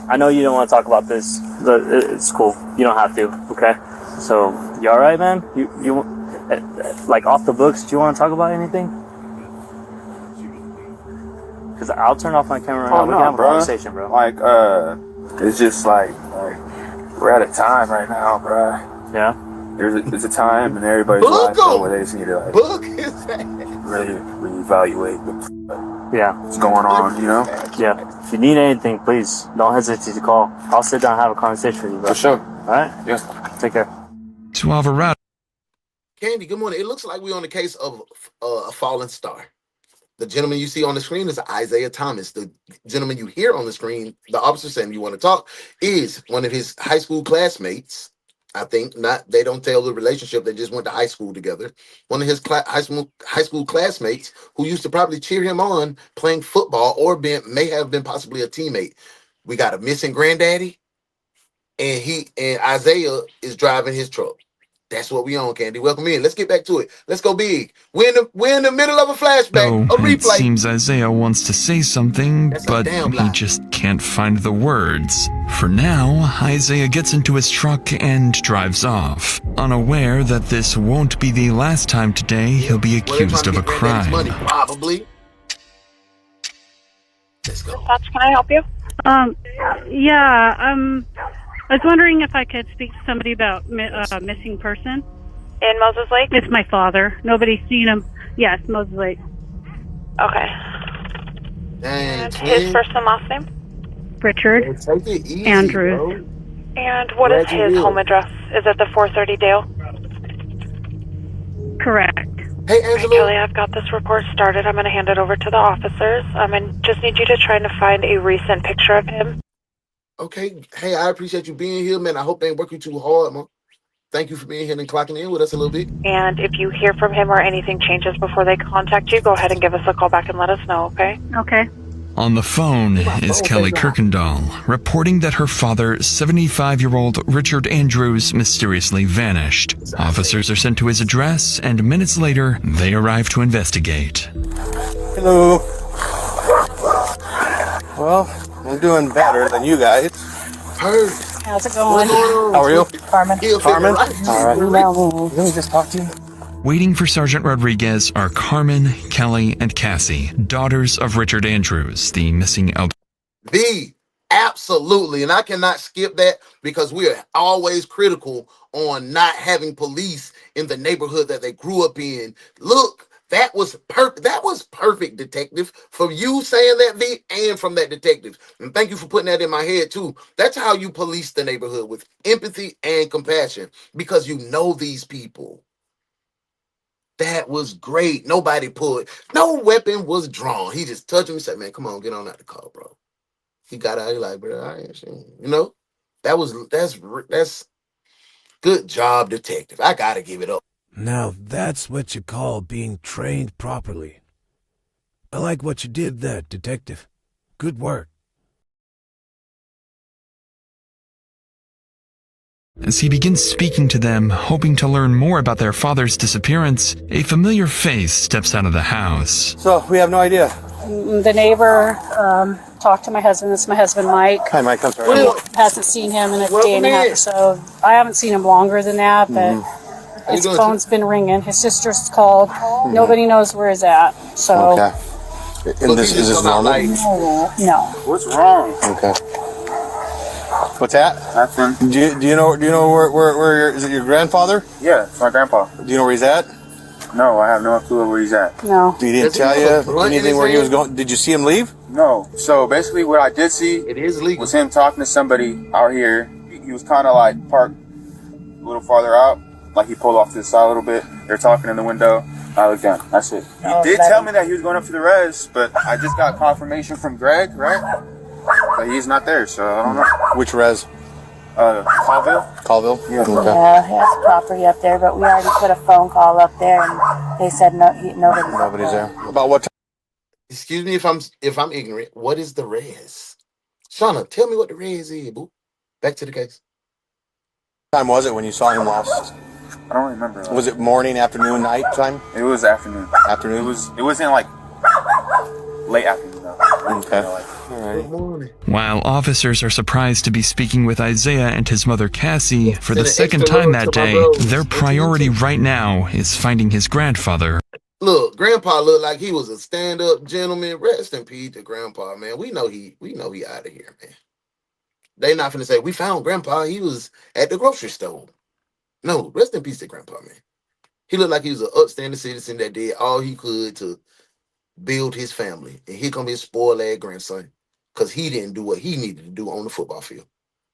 Speaker 5: I know you don't want to talk about this. It's cool. You don't have to. Okay. So you all right, man? You like off the books? Do you want to talk about anything? Because I'll turn off my camera right now. We can have a conversation, bro.
Speaker 4: Like, it's just like we're at a time right now, bro.
Speaker 5: Yeah.
Speaker 4: There's a time in everybody's life where they just need to like
Speaker 1: Book is that?
Speaker 4: really reevaluate
Speaker 5: Yeah.
Speaker 4: What's going on, you know?
Speaker 5: Yeah. If you need anything, please don't hesitate to call. I'll sit down and have a conversation with you, bro.
Speaker 4: For sure.
Speaker 5: All right?
Speaker 4: Yeah.
Speaker 5: Take care.
Speaker 6: To Alvarado.
Speaker 1: Candy, good morning. It looks like we're on the case of a fallen star. The gentleman you see on the screen is Isaiah Thomas. The gentleman you hear on the screen, the officer saying you want to talk, is one of his high school classmates. I think not. They don't tell the relationship. They just went to high school together. One of his high school classmates who used to probably cheer him on playing football or may have been possibly a teammate. We got a missing granddaddy, and Isaiah is driving his truck. That's what we on, Candy. Welcome in. Let's get back to it. Let's go big. We're in the middle of a flashback,
Speaker 6: So
Speaker 1: a
Speaker 6: it
Speaker 1: replay.
Speaker 6: seems Isaiah wants to say something,
Speaker 1: That's a
Speaker 6: but
Speaker 1: damn
Speaker 6: he
Speaker 1: lie.
Speaker 6: just can't find the words. For now, Isaiah gets into his truck and drives off, unaware that this won't be the last time today he'll be
Speaker 1: Well, they're trying
Speaker 6: accused
Speaker 1: to
Speaker 6: of a
Speaker 1: get granddaddy's
Speaker 6: crime.
Speaker 1: money, probably. Let's go.
Speaker 10: Can I help you? Yeah. I was wondering if I could speak to somebody about missing person.
Speaker 12: In Moses Lake?
Speaker 10: It's my father. Nobody's seen him. Yes, Moses Lake.
Speaker 12: Okay.
Speaker 1: Dang,
Speaker 12: His first and last name?
Speaker 10: Richard
Speaker 1: take it easy,
Speaker 10: Andrews.
Speaker 1: bro.
Speaker 12: And what is his home address? Is it the 430 Dale?
Speaker 10: Correct.
Speaker 1: Hey,
Speaker 12: Angela. Right, Kelly, I've got this report started. I'm going to hand it over to the officers. And just need you to try to find a recent picture of him.
Speaker 1: Okay. Hey, I appreciate you being here, man. I hope they ain't working too hard, man. Thank you for being here and clocking in with us a little bit.
Speaker 12: And if you hear from him or anything changes before they contact you, go ahead and give us a call back and let us know, okay?
Speaker 10: Okay.
Speaker 6: On the phone is Kelly Kirkendall, reporting that her father, 75-year-old Richard Andrews, mysteriously vanished. Officers are sent to his address, and minutes later, they arrive to investigate.
Speaker 13: Hello. Well, I'm doing better than you guys.
Speaker 1: Heard.
Speaker 9: How's it going?
Speaker 13: How are you?
Speaker 9: Carmen.
Speaker 13: Carmen? All right. Let me just talk to you.
Speaker 6: Waiting for Sergeant Rodriguez are Carmen, Kelly, and Cassie, daughters of Richard Andrews, the missing elder.
Speaker 1: Absolutely. And I cannot skip that because we are always critical on not having police in the neighborhood that they grew up in. Look, that was perfect. That was perfect, detective, from you saying that, V, and from that detective. And thank you for putting that in my head, too. That's how you police the neighborhood, with empathy and compassion, because you know these people. That was great. Nobody pulled. No weapon was drawn. He just touched him and said, man, come on, get on out the car, bro. He got out. He like, bro, I ain't seen. You know, that's good job, detective. I gotta give it up.
Speaker 14: Now that's what you call being trained properly. I like what you did there, detective. Good work.
Speaker 6: As he begins speaking to them, hoping to learn more about their father's disappearance, a familiar face steps out of the house.
Speaker 13: So, we have no idea.
Speaker 9: The neighbor talked to my husband. It's my husband, Mike.
Speaker 13: Hi, Mike. I'm sorry.
Speaker 9: Hasn't seen him in a day and a half or so. I haven't seen him longer than that, but his phone's been ringing. His sister's called. Nobody knows where he's at. So.
Speaker 13: Okay. And is this normal?
Speaker 9: No.
Speaker 4: What's wrong?
Speaker 13: Okay. What's that?
Speaker 4: Nothing.
Speaker 13: Do you know where is it your grandfather?
Speaker 4: Yeah, it's my grandpa.
Speaker 13: Do you know where he's at?
Speaker 4: No, I have no clue where he's at.
Speaker 9: No.
Speaker 13: He didn't tell you anything where he was going? Did you see him leave?
Speaker 4: No. So basically what I did see was him talking to somebody out here. He was kind of like parked a little farther out. Like he pulled off to the side a little bit. They're talking in the window. I looked down. That's it. He did tell me that he was going up to the res, but I just got confirmation from Greg, right? But he's not there, so I don't know.
Speaker 13: Which res?
Speaker 4: Colville.
Speaker 13: Colville?
Speaker 4: Yeah.
Speaker 13: Okay.
Speaker 12: Yeah, he has property up there, but we already put a phone call up there, and they said
Speaker 13: Nobody's there. About what time?
Speaker 1: Excuse me if I'm ignorant. What is the res? Shauna, tell me what the res is, boo. Back to the case.
Speaker 13: What time was it when you saw him last?
Speaker 4: I don't remember.
Speaker 13: Was it morning, afternoon, night time?
Speaker 4: It was afternoon.
Speaker 13: Afternoon?
Speaker 4: It wasn't like late afternoon though.
Speaker 13: Okay. All right.
Speaker 6: While officers are surprised to be speaking with Isaiah and his mother Cassie for the second time that day, their priority right now is finding his grandfather.
Speaker 1: Look, Grandpa looked like he was a stand-up gentleman. Rest in peace to Grandpa, man. We know he out of here, man. They not finna say we found Grandpa. He was at the grocery store. No, rest in peace to Grandpa, man. He looked like he was an upstanding citizen that did all he could to build his family. And here come his spoiled ass grandson. Because he didn't do what he needed to do on the football field.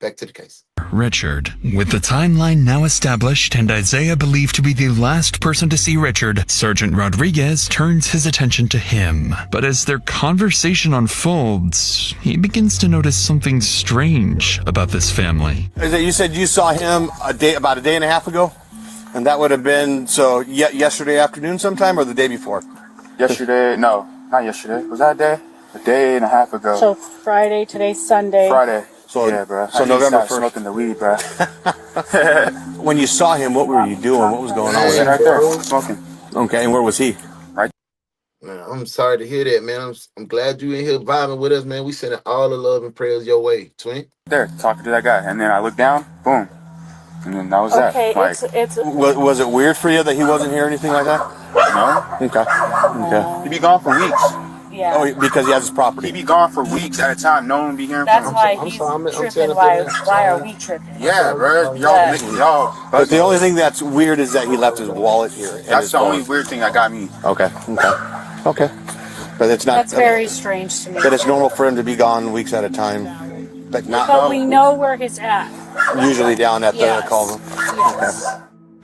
Speaker 1: Back to the case.
Speaker 6: Richard. With the timeline now established and Isaiah believed to be the last person to see Richard, Sergeant Rodriguez turns his attention to him. But as their conversation unfolds, he begins to notice something strange about this family.
Speaker 13: You said you saw him about a day and a half ago? And that would have been, yesterday afternoon sometime or the day before?
Speaker 4: Yesterday, no, not yesterday. Was that a day? A day and a half ago.
Speaker 9: So Friday, today's Sunday.
Speaker 4: Friday. So, yeah, bro.
Speaker 13: So November 1st.
Speaker 4: Smoking the weed, bro.
Speaker 13: When you saw him, what were you doing? What was going on?
Speaker 4: Right there, smoking.
Speaker 13: Okay, and where was he?
Speaker 4: Right.
Speaker 1: Man, I'm sorry to hear that, man. I'm glad you in here vibing with us, man. We sending all the love and prayers your way, twin.
Speaker 4: There, talking to that guy, and then I looked down, boom, and then that was that.
Speaker 9: Okay,
Speaker 4: Like,
Speaker 13: Was it weird for you that he wasn't here or anything like that?
Speaker 4: no.
Speaker 13: Okay.
Speaker 4: He'd be gone for weeks.
Speaker 9: Yeah.
Speaker 13: Oh, because he has his property.
Speaker 4: He'd be gone for weeks at a time. No one would be hearing
Speaker 9: That's
Speaker 4: from him.
Speaker 9: why he's tripping. Why are we tripping?
Speaker 4: Yeah, bro. Y'all.
Speaker 13: But the only thing that's weird is that he left his wallet here.
Speaker 4: That's the only weird thing that got me.
Speaker 13: Okay. But it's not.
Speaker 9: That's very strange to me.
Speaker 13: But it's normal for him to be gone weeks at a time. But not
Speaker 9: But we know where he's at.
Speaker 13: usually down at the
Speaker 9: Yes.
Speaker 13: call.
Speaker 9: Yes.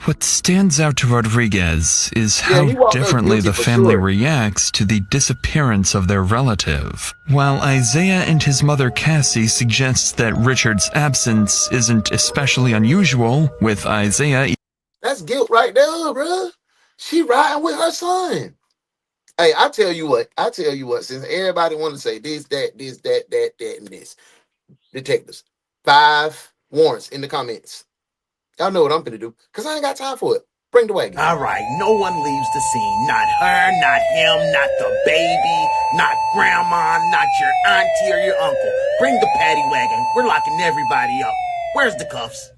Speaker 6: What stands out to Rodriguez is
Speaker 1: he
Speaker 6: how
Speaker 1: walked up
Speaker 6: differently
Speaker 1: guilty
Speaker 6: the
Speaker 1: for
Speaker 6: family
Speaker 1: sure.
Speaker 6: reacts to the disappearance of their relative. While Isaiah and his mother Cassie suggests that Richard's absence isn't especially unusual, with Isaiah
Speaker 1: That's guilt right there, bro. She riding with her son. Hey, I tell you what. Since everybody want to say this, that, and this, detectives, 5 warrants in the comments. Y'all know what I'm gonna do, because I ain't got time for it. Bring the wagon.
Speaker 15: All right, no one leaves the scene. Not her, not him, not the baby, not grandma, not your auntie or your uncle. Bring the paddy wagon. We're locking everybody up. Where's the cuffs?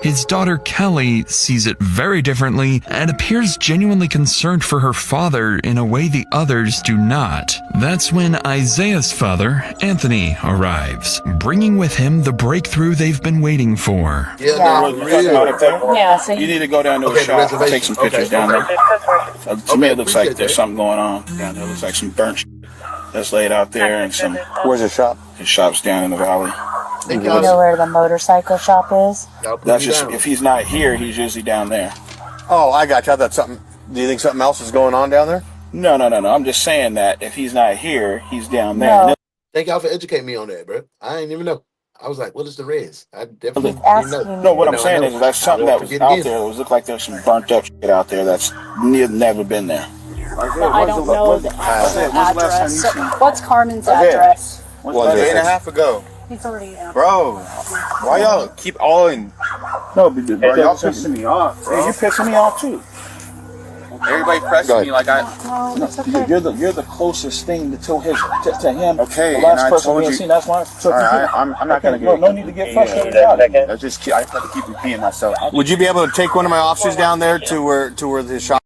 Speaker 6: His daughter Kelly sees it very differently and appears genuinely concerned for her father in a way the others do not. That's when Isaiah's father, Anthony, arrives, bringing with him the breakthrough they've been waiting for.
Speaker 9: Yeah, so
Speaker 16: You need to go down to a shop and take some pictures down there. To me, it looks like there's something going on down there. It looks like some burnt shit that's laid out there and some.
Speaker 13: Where's his shop?
Speaker 16: His shop's down in the valley.
Speaker 9: you know where the motorcycle shop is?
Speaker 16: That's just if he's not here, he's usually down there.
Speaker 13: Oh, I got you. I thought something. Do you think something else is going on down there?
Speaker 16: No. I'm just saying that if he's not here, he's down there.
Speaker 9: No.
Speaker 1: Thank y'all for educating me on that, bro. I didn't even know. I was like, what is the res? I definitely didn't know.
Speaker 16: No, what I'm saying is that's something that was out there. It looked like there's some burnt up shit out there that's never been there.
Speaker 9: I don't know the actual address. So, what's Carmen's address?
Speaker 4: A day and a half ago.
Speaker 9: He's already out.
Speaker 4: Bro, why y'all keep all in?
Speaker 16: No, but
Speaker 4: Bro, y'all pissing me off,
Speaker 16: Hey,
Speaker 4: bro.
Speaker 16: you're pissing me off too.
Speaker 4: Everybody pressing me like I.
Speaker 9: No, it's okay.
Speaker 16: You're the closest thing to him.
Speaker 4: Okay,
Speaker 16: the
Speaker 4: and
Speaker 16: last
Speaker 4: I
Speaker 16: person
Speaker 4: told
Speaker 16: we
Speaker 4: you.
Speaker 16: seen. That's why. So
Speaker 4: All right, I'm not gonna get.
Speaker 16: No need to get frustrated about it.
Speaker 4: I just I have to keep repeating myself.
Speaker 13: Would you be able to take one of my officers down there to where his shop?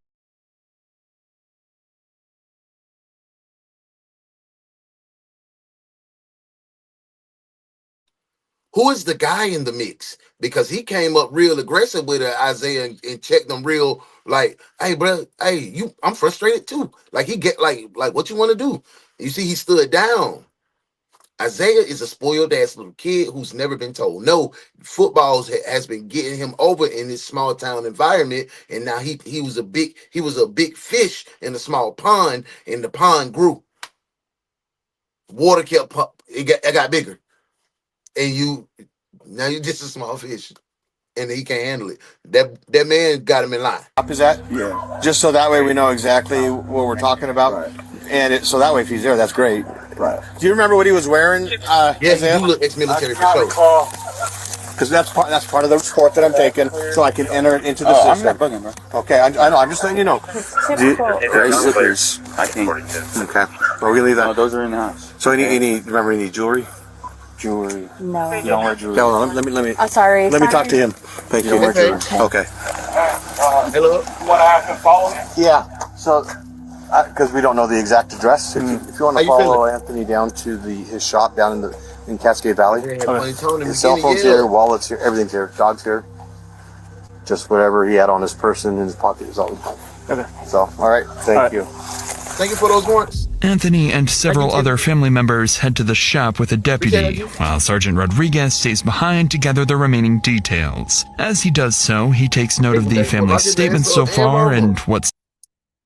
Speaker 1: Who is the guy in the mix? Because he came up real aggressive with Isaiah and checked them real like, hey, bro, hey, I'm frustrated too. Like he get like what you want to do? You see, he stood down. Isaiah is a spoiled ass little kid who's never been told no. Football has been getting him over in this small town environment, and now he was a big fish in a small pond, and the pond grew. Water kept it got bigger, and now you're just a small fish, and he can't handle it. That man got him in line.
Speaker 13: Is that?
Speaker 16: Yeah.
Speaker 13: Just so that way we know exactly what we're talking about,
Speaker 16: Right.
Speaker 13: and so that way if he's there, that's great.
Speaker 16: Right.
Speaker 13: Do you remember what he was wearing?
Speaker 1: Yes, you look ex-military for sure.
Speaker 13: Because that's part of the report that I'm taking, so I can enter it into the
Speaker 4: I'm
Speaker 13: system.
Speaker 4: not bugging, bro.
Speaker 13: Okay, I know. I'm just letting you know.
Speaker 4: There's slippers. I think.
Speaker 13: Okay, well, we leave that.
Speaker 4: No, those are in the house.
Speaker 13: So remember any jewelry?
Speaker 4: Jewelry.
Speaker 9: No.
Speaker 4: You don't wear jewelry.
Speaker 13: Hold on, let me.
Speaker 9: I'm sorry.
Speaker 13: Let me talk to him. Thank you.
Speaker 1: Okay.
Speaker 13: Okay.
Speaker 1: Hello.
Speaker 16: What I have to follow?
Speaker 13: Yeah. So, because we don't know the exact address, if you want
Speaker 1: How
Speaker 13: to
Speaker 1: you
Speaker 13: follow
Speaker 1: feeling?
Speaker 13: Anthony down to his shop down in Cascade Valley,
Speaker 1: Tony,
Speaker 13: his cell phone's here, wallet's here, everything's here, dog's here. just whatever he had on his person in his pocket is all we have.
Speaker 5: Okay.
Speaker 13: So, all right. Thank you.
Speaker 1: Thank you for those warrants.
Speaker 6: Anthony and several other family members head to the shop with a deputy, while Sergeant Rodriguez stays behind to gather the remaining details. As he does so, he takes note of the family's statements so far, and what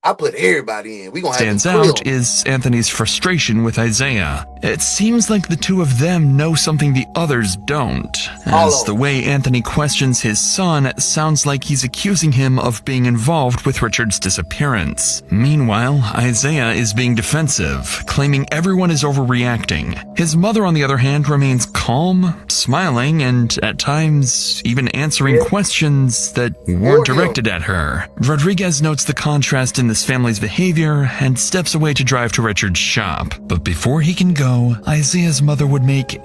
Speaker 1: I put everybody in. We gonna
Speaker 6: stands
Speaker 1: have
Speaker 6: out is Anthony's frustration with Isaiah. It seems like the two of them know something the others don't, as the way Anthony questions his son sounds like he's accusing him of being involved with Richard's disappearance. Meanwhile, Isaiah is being defensive, claiming everyone is overreacting. His mother, on the other hand, remains calm, smiling, and at times even answering questions that weren't directed at her. Rodriguez notes the contrast in this family's behavior and steps away to drive to Richard's shop. But before he can go, Isaiah's mother would make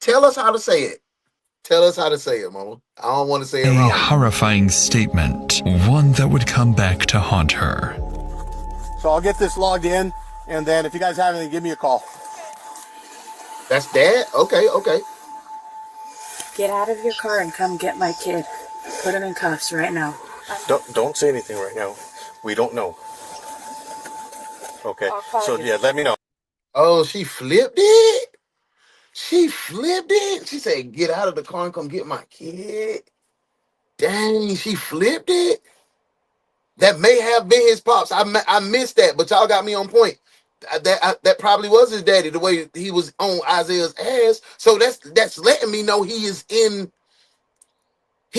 Speaker 1: Tell us how to say it. Tell us how to say it, Mama. I don't want to say it
Speaker 6: a
Speaker 1: wrong.
Speaker 6: horrifying statement, one that would come back to haunt her.
Speaker 13: So I'll get this logged in, and then if you guys have anything, give me a call.
Speaker 1: That's Dad? Okay.
Speaker 17: Get out of your car and come get my kid. Put him in cuffs right now.
Speaker 13: Don't say anything right now. We don't know. Okay. So yeah, let me know.
Speaker 1: Oh, she flipped it? She flipped it? She said, get out of the car and come get my kid. Dang, she flipped it? That may have been his pops. I missed that, but y'all got me on point. That probably was his daddy, the way he was on Isaiah's ass. So that's letting me know he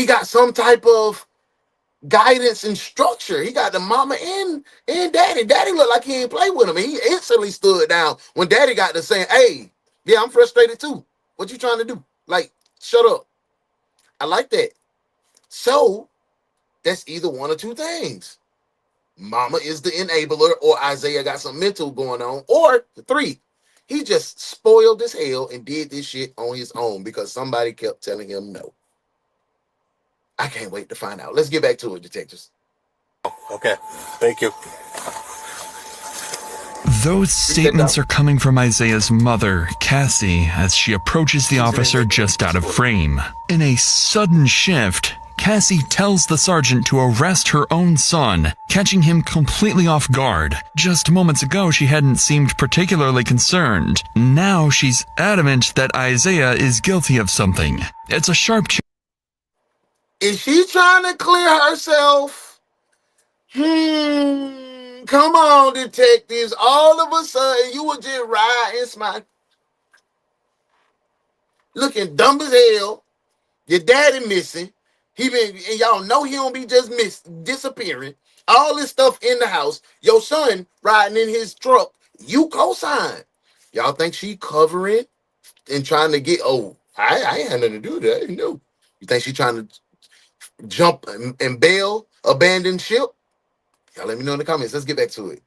Speaker 1: got some type of guidance and structure. He got the mama and daddy. Daddy looked like he ain't play with him. He instantly stood down when daddy got to saying, hey, yeah, I'm frustrated too. What you trying to do? Like, shut up. I like that. So that's either one or two things. Mama is the enabler, or Isaiah got some mental going on, or three, he just spoiled as hell and did this shit on his own because somebody kept telling him no. I can't wait to find out. Let's get back to it, detectives.
Speaker 13: Okay. Thank you.
Speaker 6: Those statements are coming from Isaiah's mother, Cassie, as she approaches the officer just out of frame. In a sudden shift, Cassie tells the sergeant to arrest her own son, catching him completely off guard. Just moments ago, she hadn't seemed particularly concerned. Now she's adamant that Isaiah is guilty of something. It's a sharp change.
Speaker 1: Is she trying to clear herself? Come on, detectives. All of a sudden, you were just riding, smile, looking dumb as hell. Your daddy missing. And y'all know he don't be just disappearing. All this stuff in the house. Your son riding in his truck. You co-sign. Y'all think she covering and trying to get? Oh, I ain't had nothing to do with that. I didn't know. You think she trying to jump and bail, abandon ship? Y'all let me know in the comments. Let's get back to it.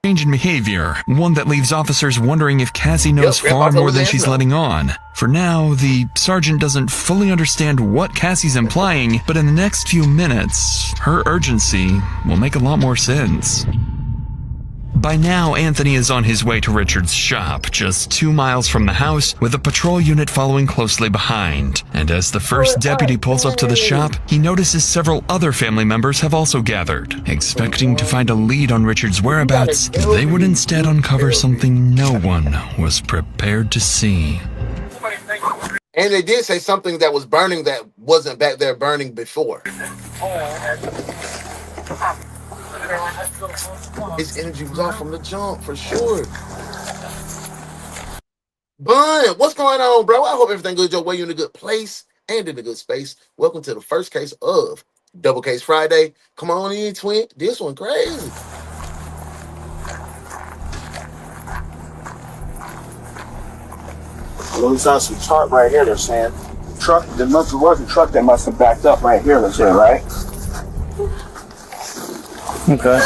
Speaker 6: Change in behavior, one that leaves officers wondering if Cassie knows far more than she's letting on. For now, the sergeant doesn't fully understand what Cassie's implying, but in the next few minutes, her urgency will make a lot more sense. By now, Anthony is on his way to Richard's shop, just 2 miles from the house, with a patrol unit following closely behind. And as the first deputy pulls up to the shop, he notices several other family members have also gathered. Expecting to find a lead on Richard's whereabouts, they would instead uncover something no one was prepared to see.
Speaker 1: And they did say something that was burning that wasn't back there burning before. His energy was off from the jump, for sure. Bun, what's going on, bro? I hope everything good your way. You're in a good place and in a good space. Welcome to the first case of Double Case Friday. Come on in, twin. This one crazy.
Speaker 16: Lose out some chart right here, they're saying. Truck, there was a truck that must have backed up right here, they're saying, right?
Speaker 5: Okay.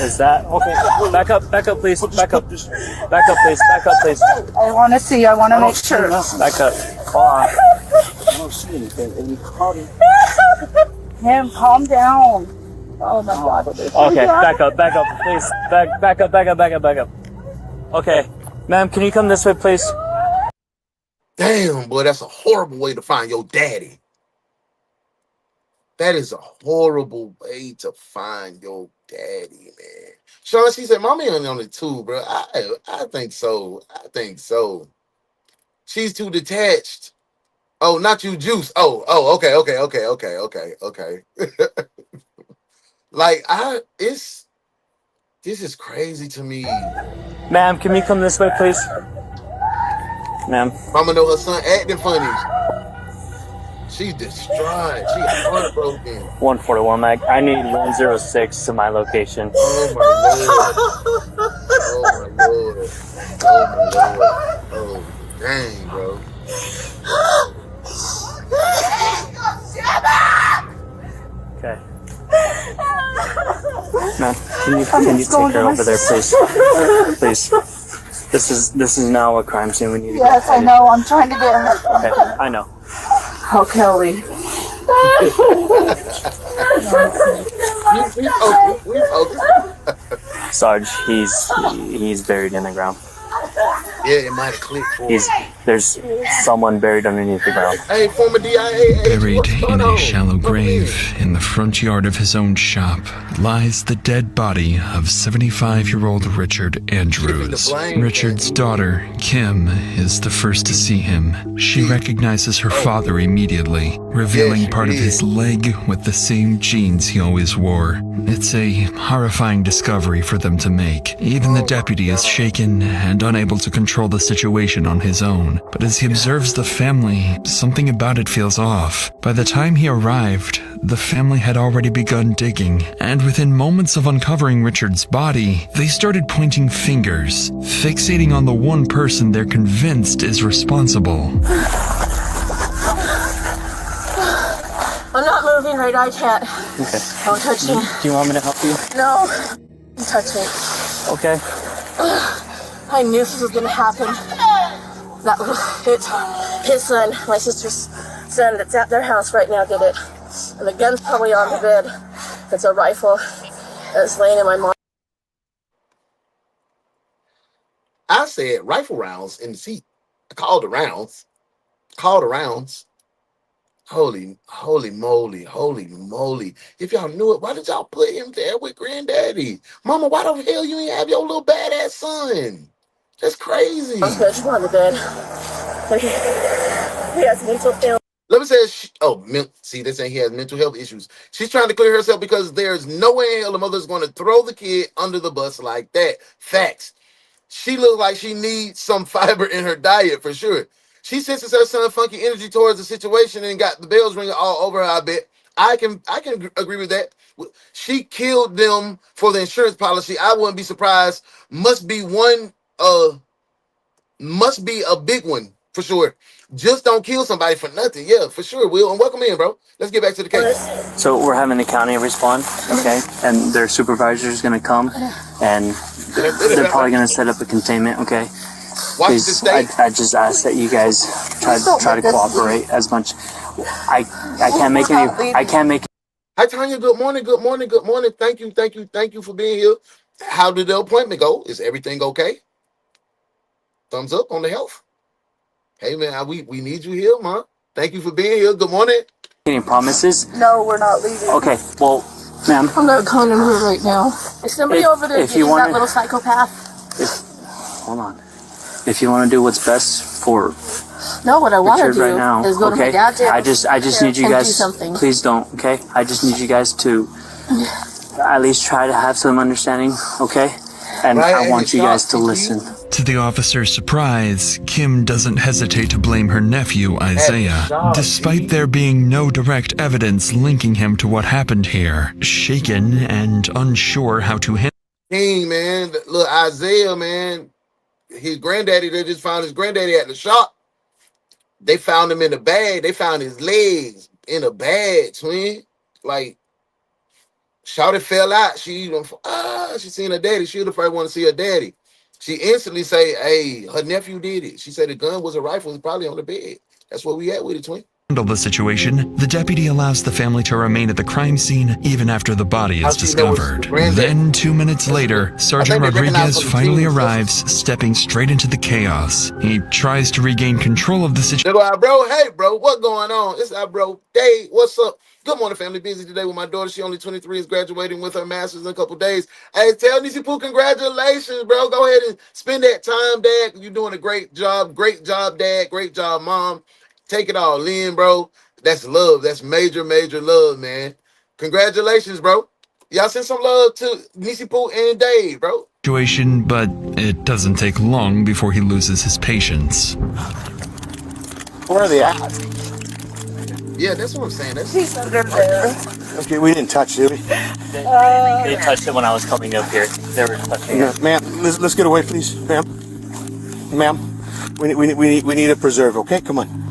Speaker 5: Is that okay? Back up, please. Back up, please. Back up, please.
Speaker 17: I want to see. I want to make sure.
Speaker 5: Back up. Hold on.
Speaker 16: I don't see anything.
Speaker 17: Him, calm down. Oh my God.
Speaker 5: Okay, back up, please. Back up. Okay, ma'am, can you come this way, please?
Speaker 1: Damn, boy, that's a horrible way to find your daddy. That is a horrible way to find your daddy, man. Sean, she said, "Mommy on it too, bro." I think so. I think so. She's too detached. Oh, not you, Juice. Okay. Like this is crazy to me.
Speaker 5: Ma'am, can you come this way, please? Ma'am.
Speaker 1: Mama know her son acting funny. She's distraught. She heartbroken.
Speaker 5: 141, Mag. I need 106 to my location.
Speaker 1: Oh my lord. Oh my lord. Oh my lord. Oh dang, bro.
Speaker 5: Okay. Ma'am, can you take her over there, please? Please. This is now a crime scene. We need to
Speaker 18: Yes, I know. I'm trying to get her.
Speaker 5: Okay, I know.
Speaker 18: Oh, Kelly.
Speaker 5: Sarge, he's buried in the ground.
Speaker 1: Yeah, it might have clicked for
Speaker 5: There's someone buried underneath the ground.
Speaker 1: Hey, former DIA.
Speaker 6: Buried in a shallow grave in the front yard of his own shop lies the dead body of 75-year-old Richard Andrews. Richard's daughter, Kim, is the first to see him. She recognizes her father immediately, revealing part of his leg with the same jeans he always wore. It's a horrifying discovery for them to make. Even the deputy is shaken and unable to control the situation on his own. But as he observes the family, something about it feels off. By the time he arrived, the family had already begun digging, and within moments of uncovering Richard's body, they started pointing fingers, fixating on the one person they're convinced is responsible.
Speaker 18: I'm not moving right. I can't.
Speaker 5: Okay.
Speaker 18: Don't touch me.
Speaker 5: Do you want me to help you?
Speaker 18: No. Don't touch me.
Speaker 5: Okay.
Speaker 18: I knew this was going to happen. That was his son, my sister's son that's at their house right now did it. And the gun's probably on the bed. It's a rifle that's laying in my mom.
Speaker 1: I said rifle rounds in the seat. I called the rounds. Called the rounds. Holy moly. If y'all knew it, why did y'all put him there with granddaddy? Mama, why the hell you ain't have your little badass son? That's crazy.
Speaker 18: I was going to on the bed. He has mental illness.
Speaker 1: Let me say, see, this ain't he has mental health issues. She's trying to clear herself because there's no way in hell the mother's going to throw the kid under the bus like that. Facts. She looks like she needs some fiber in her diet for sure. She senses her son's funky energy towards the situation and got the bells ringing all over her, I bet. I can agree with that. She killed them for the insurance policy. I wouldn't be surprised. Must be a big one for sure. Just don't kill somebody for nothing. Yeah, for sure, Will. And welcome in, bro. Let's get back to the case.
Speaker 5: So we're having the county respond, okay? And their supervisor is going to come, and they're probably going to set up a containment, okay? Please, I just ask that you guys try to cooperate as much. I can't make any.
Speaker 1: Hi, Tanya. Good morning. Thank you for being here. How did the appointment go? Is everything okay? Thumbs up on the health. Hey, man, we need you here, man. Thank you for being here. Good morning.
Speaker 5: Any promises?
Speaker 18: No, we're not leaving.
Speaker 5: Okay, well, ma'am.
Speaker 18: I'm not calling him here right now. Is somebody over there getting that little psychopath?
Speaker 5: Hold on. If you want to do what's best for
Speaker 18: no, what I want to do
Speaker 5: right now,
Speaker 18: is go to my dad's house.
Speaker 5: I just need you guys.
Speaker 18: Do something.
Speaker 5: Please don't, okay? I just need you guys to at least try to have some understanding, okay? And I want you guys to listen.
Speaker 6: To the officer's surprise, Kim doesn't hesitate to blame her nephew, Isaiah, despite there being no direct evidence linking him to what happened here. Shaken and unsure how to handle.
Speaker 1: King, man, look, Isaiah, man, his granddaddy, they just found his granddaddy at the shop. They found him in a bag. They found his legs in a bag, twin. Like, Shawty fell out. She seen her daddy. She was the first one to see her daddy. She instantly say, hey, her nephew did it. She said the gun was a rifle. It was probably on the bed. That's where we at with it, twin.
Speaker 6: handle the situation, the deputy allows the family to remain at the crime scene even after the body is discovered. Then, 2 minutes later, Sergeant Rodriguez finally arrives, stepping straight into the chaos. He tries to regain control of the situation.
Speaker 1: Bro, hey, bro, what going on? It's our bro, Dave. What's up? Good morning, family. Busy today with my daughter. She only 23, is graduating with her master's in a couple days. Hey, tell Nisi Poo, congratulations, bro. Go ahead and spend that time, Dad. You're doing a great job. Great job, Dad. Great job, Mom. Take it all in, bro. That's love. That's major, major love, man. Congratulations, bro. Y'all send some love to Nisi Poo and Dave, bro.
Speaker 6: But it doesn't take long before he loses his patience.
Speaker 13: Where are they at?
Speaker 1: Yeah, that's what I'm saying.
Speaker 18: He's under there.
Speaker 13: Okay, we didn't touch it, did we?
Speaker 5: They touched it when I was coming up here. They were touching it.
Speaker 13: Ma'am, let's get away, please, ma'am. Ma'am, we need a preserve, okay? Come on.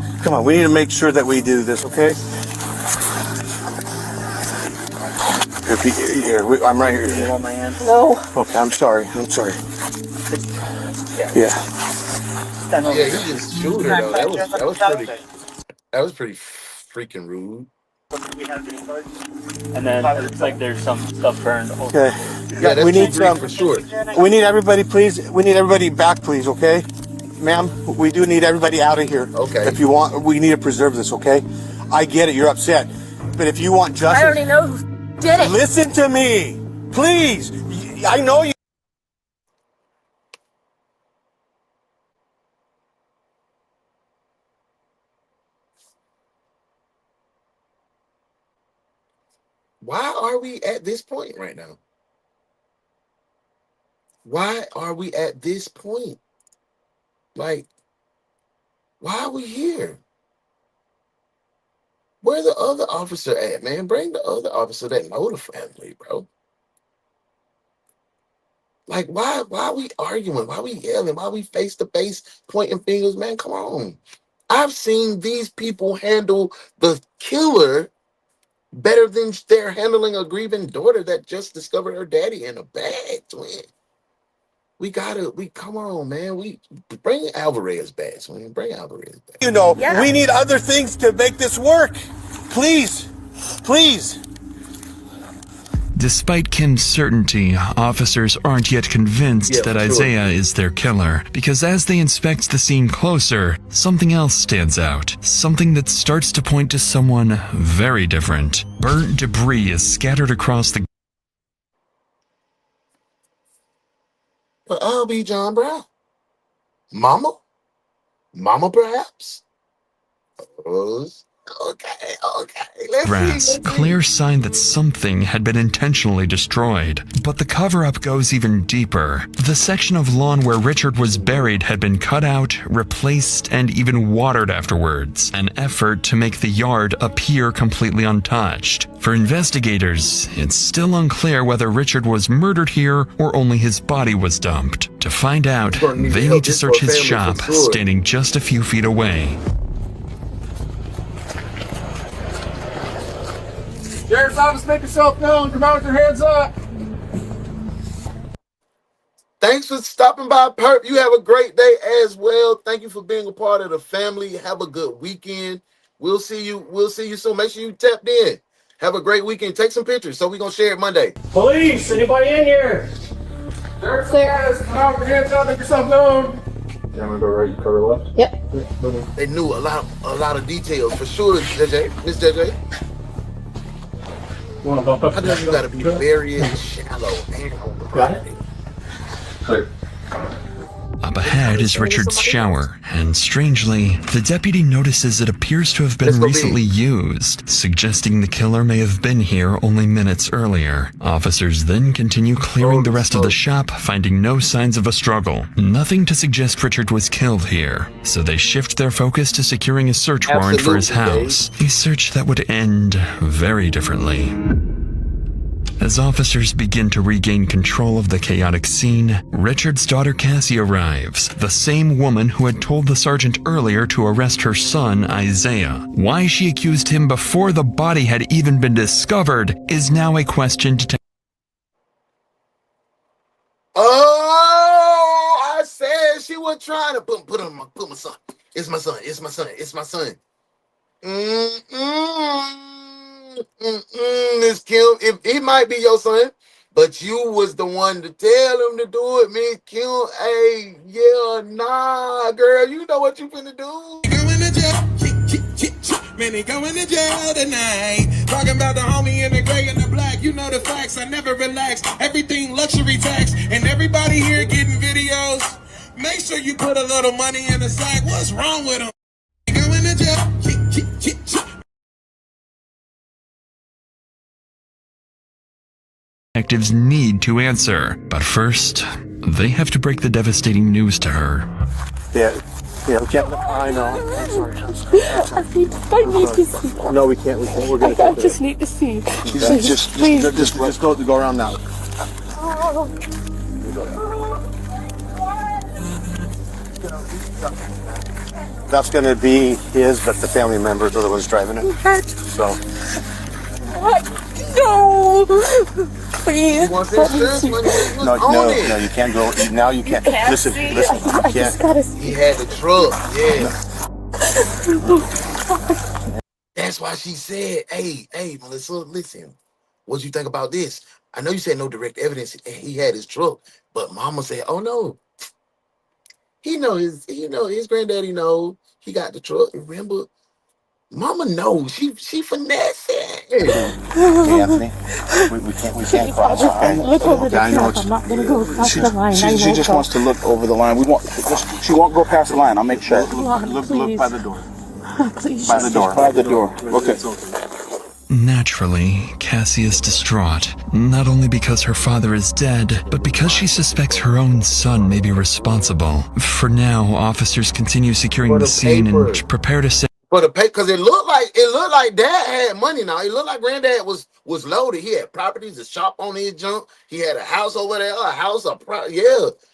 Speaker 13: We need to make sure that we do this, okay? Here, I'm right here.
Speaker 5: You want my hand?
Speaker 18: No.
Speaker 13: Okay, I'm sorry. Yeah.
Speaker 1: Yeah, he just shoot her though. That was pretty freaking rude.
Speaker 5: And then it looks like there's some stuff burned.
Speaker 13: Okay.
Speaker 1: Yeah,
Speaker 13: we need some
Speaker 1: for sure.
Speaker 13: We need everybody, please. We need everybody back, please. Okay, ma'am. We do need everybody out of here.
Speaker 1: Okay.
Speaker 13: If you want, we need to preserve this. Okay. I get it. You're upset, but if you want justice,
Speaker 18: I already know who did it.
Speaker 13: listen to me, please. I know you.
Speaker 1: Why are we at this point right now? Why are we at this point? Like, why are we here? Where's the other officer at, man? Bring the other officer that know the family, bro. Like, why are we arguing? Why are we yelling? Why are we face to face pointing fingers, man? Come on. I've seen these people handle the killer better than they're handling a grieving daughter that just discovered her daddy in a bag, twin. Come on, man. We bring Alvarez back, twin. Bring Alvarez back.
Speaker 13: You know, we need other things to make this work. Please.
Speaker 6: Despite Kim's certainty, officers aren't yet convinced that Isaiah is their killer, because as they inspect the scene closer, something else stands out. Something that starts to point to someone very different. Burnt debris is scattered across the...
Speaker 1: But I'll be John Brown. Mama, perhaps? Okay.
Speaker 6: grass, clear sign that something had been intentionally destroyed. But the cover-up goes even deeper. The section of lawn where Richard was buried had been cut out, replaced, and even watered afterwards, an effort to make the yard appear completely untouched. For investigators, it's still unclear whether Richard was murdered here or only his body was dumped. To find out, they need to search his shop, standing just a few feet away.
Speaker 4: Sheriff's office, make yourself known. Come out with your hands up.
Speaker 1: Thanks for stopping by, Perp. You have a great day as well. Thank you for being a part of the family. Have a good weekend. We'll see you soon. Make sure you tapped in. Have a great weekend. Take some pictures. So we're going to share it Monday.
Speaker 8: Police, anybody in here?
Speaker 4: Sheriff's office, come out with your hands up. Make yourself known. Yeah, I'm gonna go right. You cover left.
Speaker 18: Yep.
Speaker 1: They knew a lot of details for sure, JJ. Miss JJ. I know you gotta be very shallow and on the property.
Speaker 4: Clear.
Speaker 6: Up ahead is Richard's shower, and strangely, the deputy notices it appears to have been recently used, suggesting the killer may have been here only minutes earlier. Officers then continue clearing the rest of the shop, finding no signs of a struggle. Nothing to suggest Richard was killed here, so they shift their focus to securing a search warrant for his house, a search that would end very differently. As officers begin to regain control of the chaotic scene, Richard's daughter Cassie arrives, the same woman who had told the sergeant earlier to arrest her son, Isaiah. Why she accused him before the body had even been discovered is now a question to
Speaker 1: Oh, I said she was trying to put my son. It's my son. Miss Kim, if it might be your son, but you was the one to tell him to do it, Miss Kim. Hey, yeah, nah, girl, you know what you finna do.
Speaker 19: Man, he going to jail tonight. Talking about the homie in the gray and the black. You know the facts, I never relax. Everything luxury tax. And everybody here getting videos. Make sure you put a little money in the sack. What's wrong with him? Going to jail.
Speaker 6: Detectives need to answer, but first, they have to break the devastating news to her.
Speaker 13: Yeah, we can't. I know. I'm sorry.
Speaker 18: I need to see.
Speaker 13: No, we can't. We're gonna.
Speaker 18: I just need to see.
Speaker 13: Just go around now. That's gonna be his, but the family members are the ones driving it. So.
Speaker 18: No, please.
Speaker 13: No, you can't go. Now you can't. Listen, you can't.
Speaker 1: He had the truck, yeah. That's why she said, hey, Melissa, listen, what you think about this? I know you said no direct evidence. He had his truck, but Mama said, oh no, he his granddaddy know he got the truck. Remember, Mama knows she finessing.
Speaker 13: Hey, Anthony, we can't cross. Okay?
Speaker 18: Look over the
Speaker 13: I know
Speaker 18: top. I'm not gonna go across the line.
Speaker 16: She just wants to look over the line. She won't go past the line. I'll make sure.
Speaker 13: Look by the door.
Speaker 18: Please.
Speaker 13: By the door.
Speaker 16: By the door. Okay.
Speaker 6: Naturally, Cassie is distraught, not only because her father is dead, but because she suspects her own son may be responsible. For now, officers continue securing the scene and prepare to say
Speaker 1: For the pay, because it looked like Dad had money now. It looked like Granddad was loaded. He had properties, a shop on his junk. He had a house over there,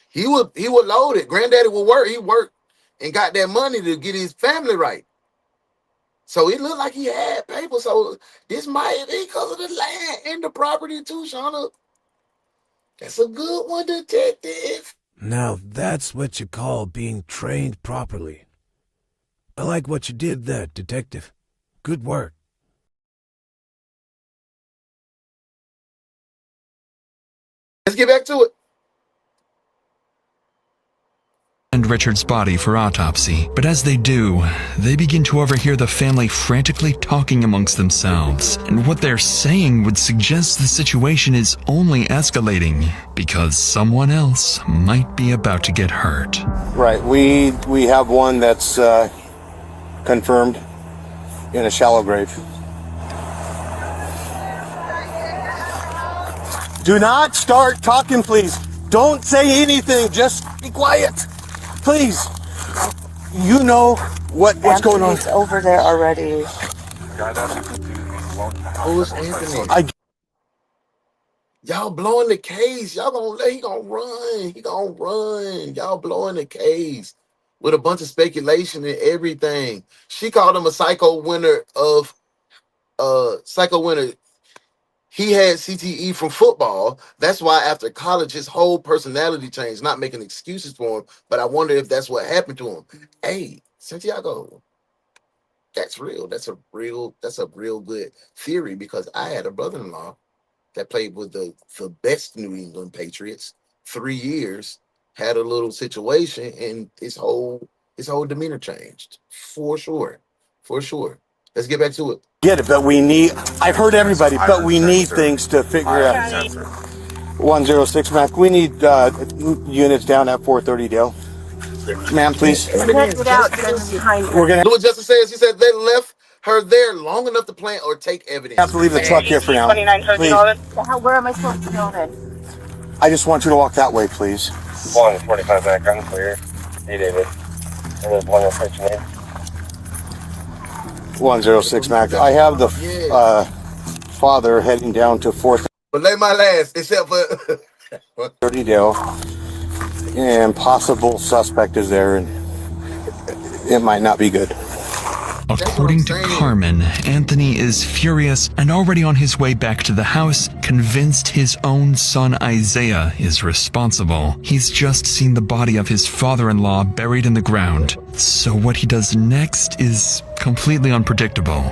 Speaker 1: he was loaded. Granddaddy would work. He worked and got that money to get his family right. So it looked like he had paper. So this might be because of the land and the property too, Shauna. That's a good one, detective.
Speaker 14: Now that's what you call being trained properly. I like what you did there, detective. Good work.
Speaker 1: Let's get back to it.
Speaker 6: and Richard's body for autopsy. But as they do, they begin to overhear the family frantically talking amongst themselves. And what they're saying would suggest the situation is only escalating because someone else might be about to get hurt.
Speaker 13: Right. We have one that's confirmed in a shallow grave. Do not start talking, please. Don't say anything. Just be quiet. Please. You know what's going on.
Speaker 17: Anthony's over there already.
Speaker 1: Who's Anthony? Y'all blowing the case. He gonna run. He gonna run. Y'all blowing the case with a bunch of speculation and everything. She called him a psycho winner of He had CTE from football. That's why after college, his whole personality changed. Not making excuses for him, but I wonder if that's what happened to him. Hey, Santiago, that's real. That's a real good theory, because I had a brother-in-law that played with the best New England Patriots 3 years, had a little situation, and his whole demeanor changed. For sure. Let's get back to it.
Speaker 13: Get it, but I've heard everybody, but we need things to figure out. 106 Mac, we need units down at 430 Dale. Ma'am, please.
Speaker 18: Get out, behind
Speaker 13: We're gonna
Speaker 1: do what Justice says. She said they left her there long enough to plant or take evidence.
Speaker 13: have to leave the truck here for now. Please.
Speaker 18: Where am I supposed to go then?
Speaker 13: I just want you to walk that way, please.
Speaker 8: 145 background clear. Hey, David. And there's 106 name.
Speaker 13: 106 Mac. I have the father heading down to 430
Speaker 1: But lay my last, except for
Speaker 13: Dale, and possible suspect is there, and it might not be good.
Speaker 6: According to Carmen, Anthony is furious and already on his way back to the house, convinced his own son Isaiah is responsible. He's just seen the body of his father-in-law buried in the ground. So what he does next is completely unpredictable.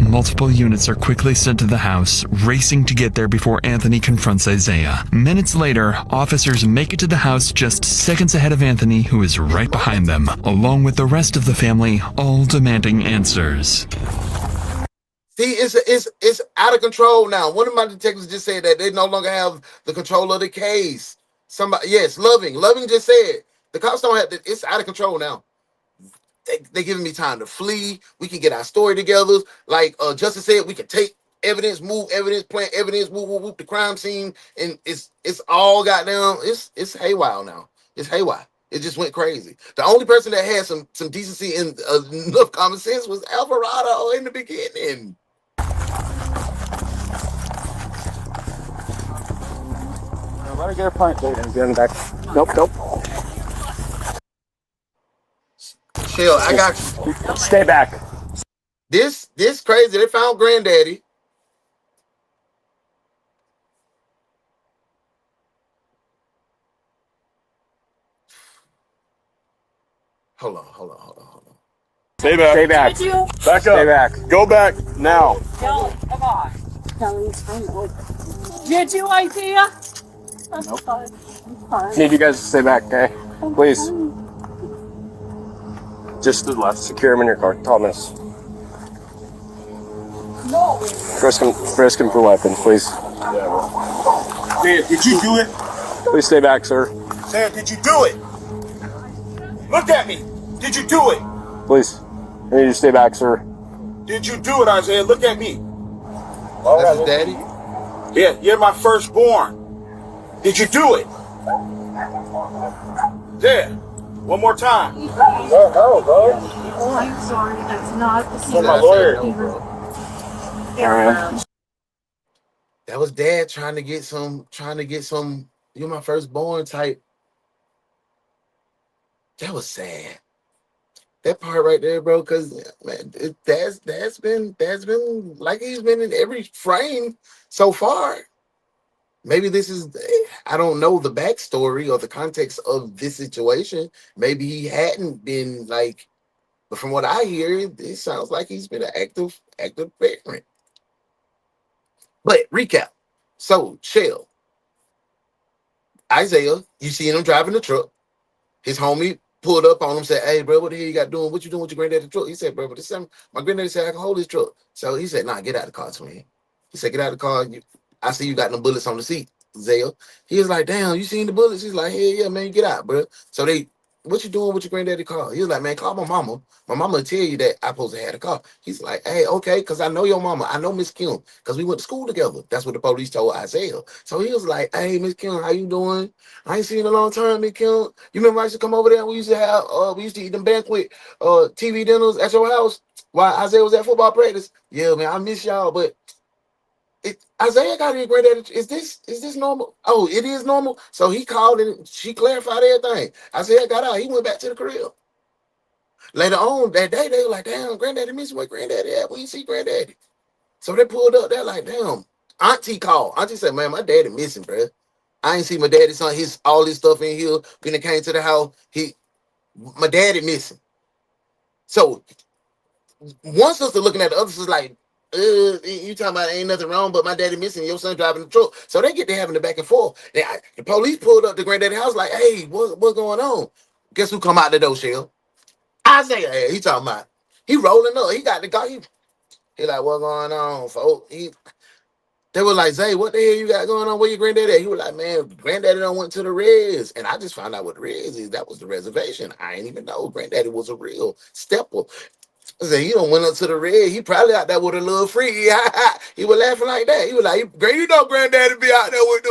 Speaker 6: Multiple units are quickly sent to the house, racing to get there before Anthony confronts Isaiah. Minutes later, officers make it to the house just seconds ahead of Anthony, who is right behind them, along with the rest of the family, all demanding answers.
Speaker 1: See, it's out of control now. One of my detectives just said that they no longer have the control of the case. Somebody, yes, Loving just said the cops don't have. It's out of control now. They giving me time to flee. We can get our story together. Like Justice said, we can take evidence, move evidence, plant evidence, move the crime scene, and it's all goddamn. It's haywire now. It's haywire. It just went crazy. The only person that had some decency and enough common sense was Alvarado in the beginning.
Speaker 8: Let her get her pint and get in the back. Nope.
Speaker 1: Chill, I got you.
Speaker 8: Stay back.
Speaker 1: This crazy. They found Granddaddy. Hold on.
Speaker 8: Stay back. Stay back.
Speaker 9: Did you?
Speaker 8: Back up. Stay back. Go back now.
Speaker 9: Kelly, come on. Did you, Isaiah?
Speaker 8: Nope.
Speaker 9: I'm fine.
Speaker 8: Need you guys to stay back, okay? Please. Just to the left. Secure him in your car. Thomas.
Speaker 9: No.
Speaker 8: Frisk him for weapons, please.
Speaker 13: Sam, did you do it?
Speaker 8: Please stay back, sir.
Speaker 13: Sam, did you do it? Look at me. Did you do it?
Speaker 8: Please. I need you to stay back, sir.
Speaker 13: Did you do it, Isaiah? Look at me.
Speaker 1: That's his daddy?
Speaker 13: Yeah, you're my firstborn. Did you do it? There. One more time.
Speaker 8: No, bro.
Speaker 9: Oh, I'm sorry. That's not the
Speaker 8: That's my lawyer.
Speaker 1: That was dad trying to get some, you're my firstborn type. That was sad. That part right there, bro, because man, that's been like he's been in every frame so far. Maybe this is, I don't know the backstory or the context of this situation. Maybe he hadn't been like, but from what I hear, it sounds like he's been an active parent. But recap. So, Shell, Isaiah, you seen him driving the truck. His homie pulled up on him, said, "Hey, bro, what the hell you got doing? What you doing with your granddad's truck?" He said, "Bro, but this my granddaddy said I can hold his truck." So he said, "Nah, get out of the car, twin." He said, "Get out of the car. I see you got no bullets on the seat, Zale." He was like, "Damn, you seen the bullets?" He's like, "Hell yeah, man, you get out, bro." So what you doing with your granddaddy car? He was like, "Man, call my mama. My mama will tell you that I supposed to have a car." He's like, "Hey, okay, because I know your mama. I know Miss Kim, because we went to school together." That's what the police told Isaiah. So he was like, "Hey, Miss Kim, how you doing? I ain't seen you in a long time, Miss Kim. You remember I used to come over there? We used to have, we used to eat them banquet TV dinners at your house while Isaiah was at football practice. Yeah, man, I miss y'all, but Isaiah got his granddaddy. Is this normal? Oh, it is normal. So he called and she clarified everything. Isaiah got out. He went back to the crib. Later on that day, they were like, "Damn, granddaddy missing where granddaddy at. We didn't see granddaddy." So they pulled up. They're like, "Damn." Auntie called. Auntie said, "Man, my daddy missing, bro. I ain't see my daddy son. All his stuff in here. When it came to the house, my daddy missing." So one sister looking at the other sister like, you talking about ain't nothing wrong, but my daddy missing, your son driving the truck. So they get to having the back and forth. The police pulled up to granddaddy house like, "Hey, what's going on?" Guess who come out the door, Shell? Isaiah. Hey, he talking about, he rolling up. He got the car. He like, "What's going on, folks?" They were like, "Zay, what the hell you got going on? Where your granddaddy at?" He was like, "Man, granddaddy done went to the res." And I just found out what the res is. That was the reservation. I ain't even know granddaddy was a real stepper. I said, he done went up to the red. He probably out there with a little free. He was laughing like that. He was like, you know granddaddy be out there with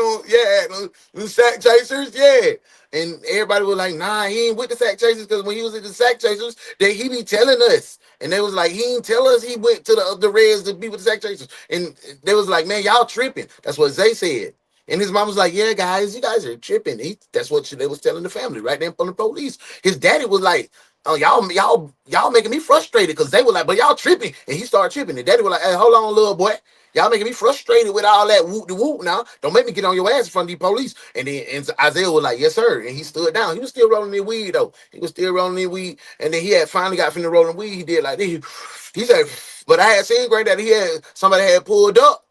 Speaker 1: them sack chasers, yeah. And everybody was like, "Nah, he ain't with the sack chasers," because when he was at the sack chasers, he be telling us. And they was like, he ain't tell us he went to the Reds to be with the sack chasers. And they was like, "Man, y'all tripping." That's what Zay said. And his mom was like, "Yeah, guys, you guys are tripping." That's what they was telling the family right there from the police. His daddy was like, "Oh, y'all making me frustrated," because they were like, "But y'all tripping." And he started tripping. And daddy was like, "Hey, hold on, little boy." Y'all making me frustrated with all that whoop de whoop now. Don't make me get on your ass in front of these police. And then Isaiah was like, yes, sir. And he stood down. He was still rolling his weed, though. He was still rolling his weed. And then he had finally got finished rolling weed. He did like this. He said, but I had seen Granddaddy. Somebody had pulled up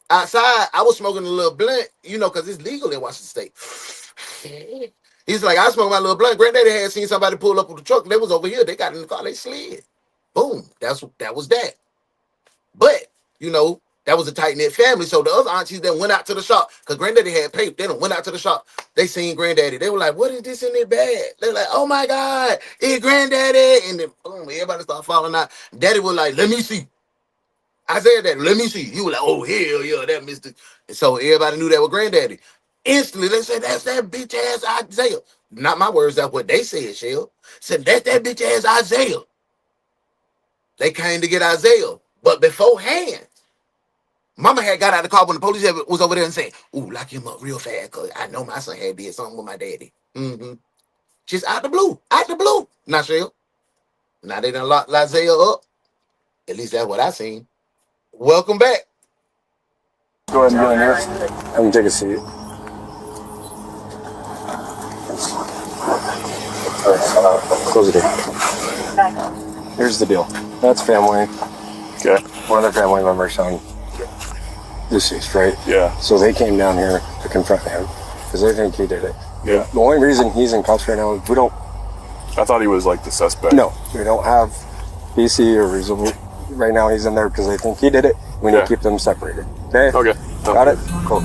Speaker 1: outside. I was smoking a little blunt, because it's legal in Washington State. He's like, I smoked my little blunt. Granddaddy had seen somebody pull up with the truck. They was over here. They got in the car. They slid. Boom. That was that. But, that was a tight-knit family. So the other aunties that went out to the shop, because Granddaddy had paper, they done went out to the shop. They seen Granddaddy. They were like, what is this in their bag? They're like, oh, my God, it's Granddaddy. And then, boom, everybody started falling out. Daddy was like, let me see. I said that, let me see. He was like, oh, hell yeah, that Mr. And so everybody knew that was Granddaddy. Instantly, they said, that's that bitch-ass Isaiah. Not my words, that's what they said, Shell. Said, that's that bitch-ass Isaiah. They came to get Isaiah. But beforehand, Mama had got out of the car when the police was over there and said, ooh, lock him up real fast, because I know my son had did something with my daddy. Just out the blue. Not Shell. Now they done locked Isaiah up. At least that's what I seen. Welcome back.
Speaker 8: Go ahead and get in there. Have him take a seat. All right, close the door. Here's the deal. That's family. Okay. One of their family members on deceased, right? Yeah. So they came down here to confront him because they think he did it. Yeah. The only reason he's in cuffs right now is we don't.
Speaker 20: I thought he was like the suspect.
Speaker 8: No, we don't have PC or reasonable. Right now he's in there because they think he did it. We need to keep them separated. Okay? Okay. Got it? Cool.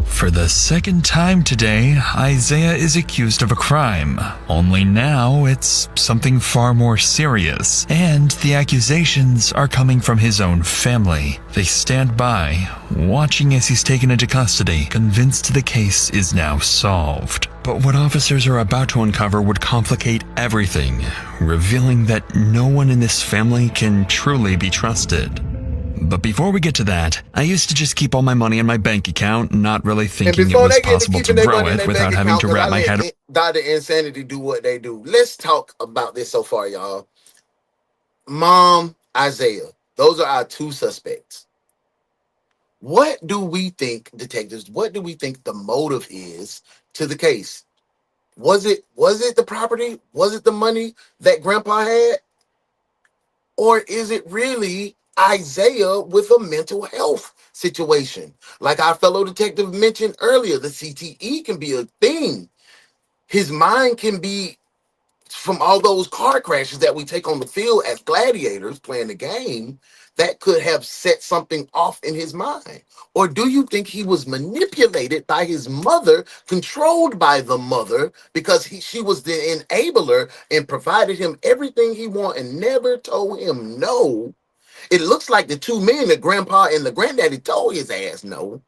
Speaker 6: For the second time today, Isaiah is accused of a crime. Only now it's something far more serious, and the accusations are coming from his own family. They stand by, watching as he's taken into custody, convinced the case is now solved. But what officers are about to uncover would complicate everything, revealing that no one in this family can truly be trusted. But before we get to that, I used to just keep all my money in my bank account, not really thinking it was possible to grow it without having to wrap my head.
Speaker 1: Dr. Insanity do what they do. Let's talk about this so far, y'all. Mom, Isaiah. Those are our two suspects. What do we think, detectives, what do we think the motive is to the case? Was it the property? Was it the money that Grandpa had? Or is it really Isaiah with a mental health situation? Like our fellow detective mentioned earlier, the CTE can be a thing. His mind can be from all those car crashes that we take on the field as gladiators playing the game, that could have set something off in his mind. Or do you think he was manipulated by his mother, controlled by the mother, because she was the enabler and provided him everything he wanted and never told him no? It looks like the two men, the grandpa and the granddaddy, told his ass no.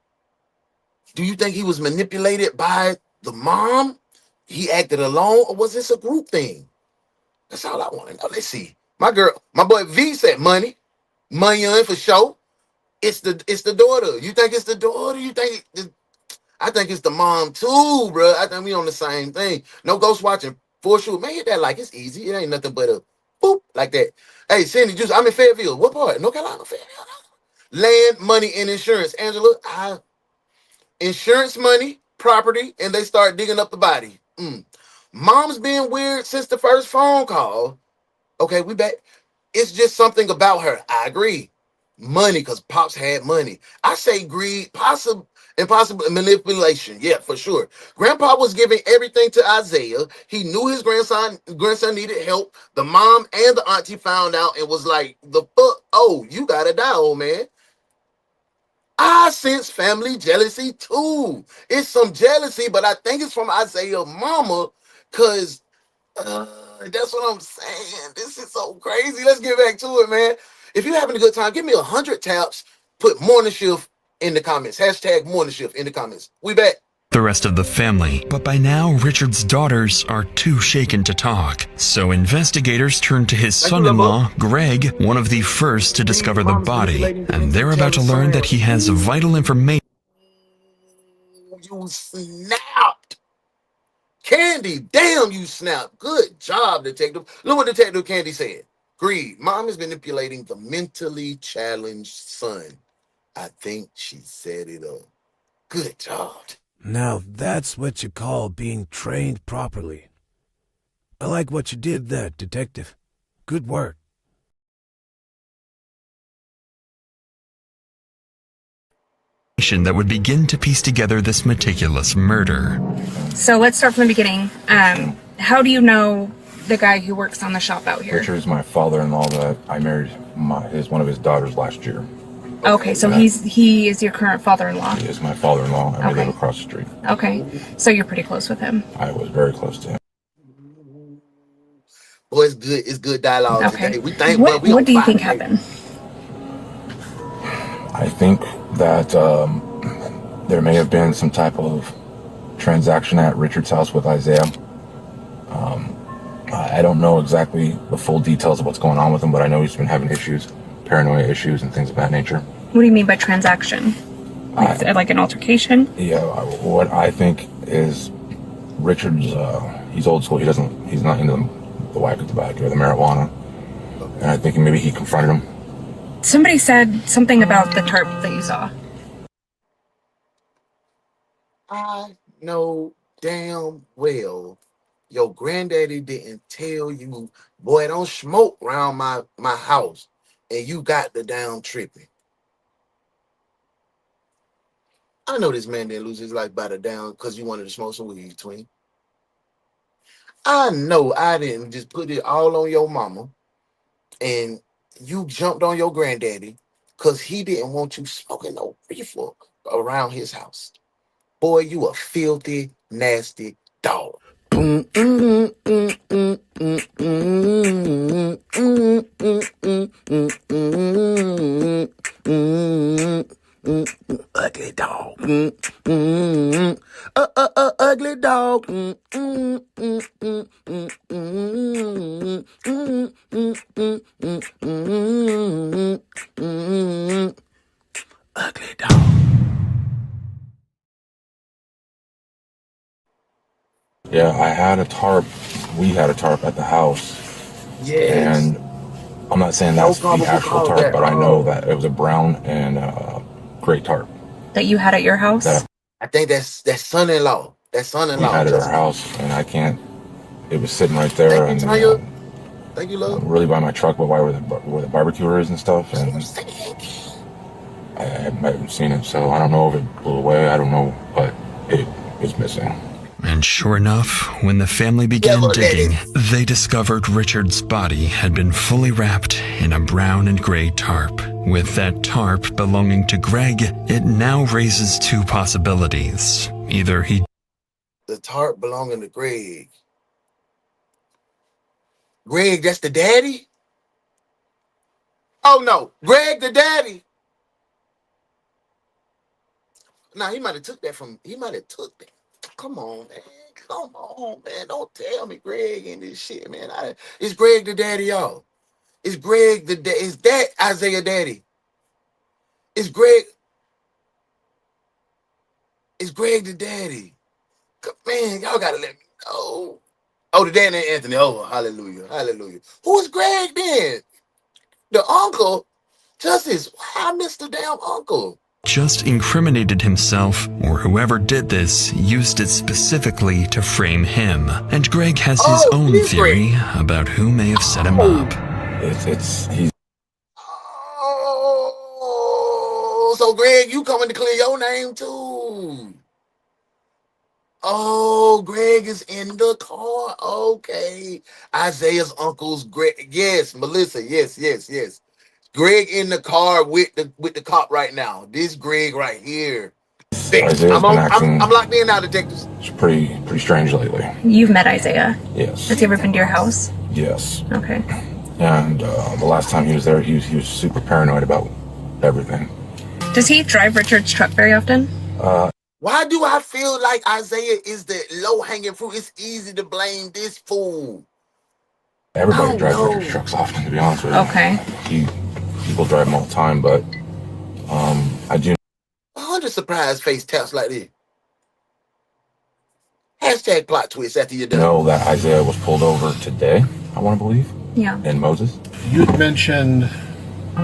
Speaker 1: Do you think he was manipulated by the mom? He acted alone, or was this a group thing? That's all I want to know. Let's see. My boy V said money in for sure. It's the daughter. You think it's the daughter? I think it's the mom too, bro. I think we on the same thing. No ghost watching for sure. Man, hit that like it's easy. It ain't nothing but a boop like that. Hey, Cindy Juice, I'm in Fayetteville. What part? North Carolina, Fayetteville. Land, money, and insurance. Angela, insurance money, property, and they start digging up the body. Mom's being weird since the first phone call. Okay, we back. It's just something about her. I agree. Money, because Pops had money. I say greed, possible manipulation. Yeah, for sure. Grandpa was giving everything to Isaiah. He knew his grandson needed help. The mom and the auntie found out and was like, the fuck? Oh, you gotta die, old man. I sense family jealousy too. It's some jealousy, but I think it's from Isaiah's mama, because that's what I'm saying. This is so crazy. Let's get back to it, man. If you're having a good time, give me 100 taps. Put morning shift in the comments. Hashtag morning shift in the comments. We back.
Speaker 6: The rest of the family, but by now Richard's daughters are too shaken to talk. So investigators turn to his son-in-law, Greg, one of the first to discover the body, and they're about to learn that he has vital information.
Speaker 1: You snapped. Candy, damn, you snapped. Good job, detective. Look what Detective Candy said. Greed. Mom is manipulating the mentally challenged son. I think she set it up. Good job.
Speaker 14: Now that's what you call being trained properly. I like what you did there, Detective. Good work.
Speaker 6: That would begin to piece together this meticulous murder.
Speaker 21: So let's start from the beginning. How do you know the guy who works on the shop out here?
Speaker 8: Richard is my father-in-law that I married one of his daughters last year.
Speaker 21: Okay, so he is your current father-in-law.
Speaker 8: He is my father-in-law, and we
Speaker 21: Okay.
Speaker 8: live across the street.
Speaker 21: Okay, so you're pretty close with him.
Speaker 8: I was very close to him.
Speaker 1: Boy, it's good. It's good dialogue
Speaker 21: Okay.
Speaker 1: today. We think,
Speaker 21: What do you think happened?
Speaker 8: I think that there may have been some type of transaction at Richard's house with Isaiah. I don't know exactly the full details of what's going on with him, but I know he's been having issues, paranoia issues, and things of that nature.
Speaker 21: What do you mean by transaction? Like an altercation?
Speaker 8: Yeah, what I think is Richard's, he's old school. He's not into the whack of tobacco or the marijuana. And I think maybe he confronted him.
Speaker 21: Somebody said something about the tarp that you saw.
Speaker 1: I know damn well your granddaddy didn't tell you, boy, don't smoke around my house, and you got the down tripping. I know this man didn't lose his life by the down because you wanted to smoke some weed, twin. I know I didn't just put it all on your mama, and you jumped on your granddaddy because he didn't want you smoking no reefer around his house. Boy, you a filthy, nasty dog.
Speaker 14: Ugly dog. Ugly dog. Ugly dog.
Speaker 8: Yeah, I had a tarp. We had a tarp at the house.
Speaker 1: Yes.
Speaker 8: And I'm not saying that's the actual tarp, but I know that it was a brown and gray tarp.
Speaker 21: That you had at your house?
Speaker 1: I think that's son-in-law. That's son-in-law.
Speaker 8: We had it at our house, and I can't. It was sitting right there, and
Speaker 1: Thank you, love.
Speaker 8: really by my truck, but where the barbecue is and stuff. And I haven't seen it, so I don't know if it blew away. I don't know, but it is missing.
Speaker 6: And sure enough, when the family began digging, they discovered Richard's body had been fully wrapped in a brown and gray tarp. With that tarp belonging to Greg, it now raises two possibilities. Either
Speaker 1: The tarp belonging to Greg. Greg, that's the daddy? Oh, no. Greg, the daddy. Nah, he might have took that. Come on, man. Come on, man. Don't tell me Greg and this shit, man. It's Greg the daddy, y'all. It's Greg the daddy. Is that Isaiah daddy? It's Greg the daddy. Man, y'all gotta let me know. Oh, the daddy ain't Anthony. Oh, hallelujah. Hallelujah. Who's Greg then? The uncle? Justice, why I missed the damn uncle?
Speaker 6: just incriminated himself, or whoever did this used it specifically to frame him. And Greg has his own theory about who may have set him up.
Speaker 1: Oh, so Greg, you coming to clear your name too? Oh, Greg is in the car. Okay. Isaiah's uncle's Greg. Yes, Melissa. Yes. Greg in the car with the cop right now. This Greg right here. I'm locked in now, detectives.
Speaker 8: It's pretty strange lately.
Speaker 21: You've met Isaiah?
Speaker 8: Yes.
Speaker 21: Has he ever been to your house?
Speaker 8: Yes.
Speaker 21: Okay.
Speaker 8: And the last time he was there, he was super paranoid about everything.
Speaker 21: Does he drive Richard's truck very often?
Speaker 1: Why do I feel like Isaiah is the low-hanging fruit? It's easy to blame this fool.
Speaker 8: Everybody drives Richard's trucks often, to be honest with you.
Speaker 21: Okay.
Speaker 8: People drive them all the time, but I do.
Speaker 1: 100 surprise face taps like this. Hashtag plot twist after you're done.
Speaker 8: Know that Isaiah was pulled over today, I want to believe.
Speaker 21: Yeah.
Speaker 8: In Moses.
Speaker 22: You had mentioned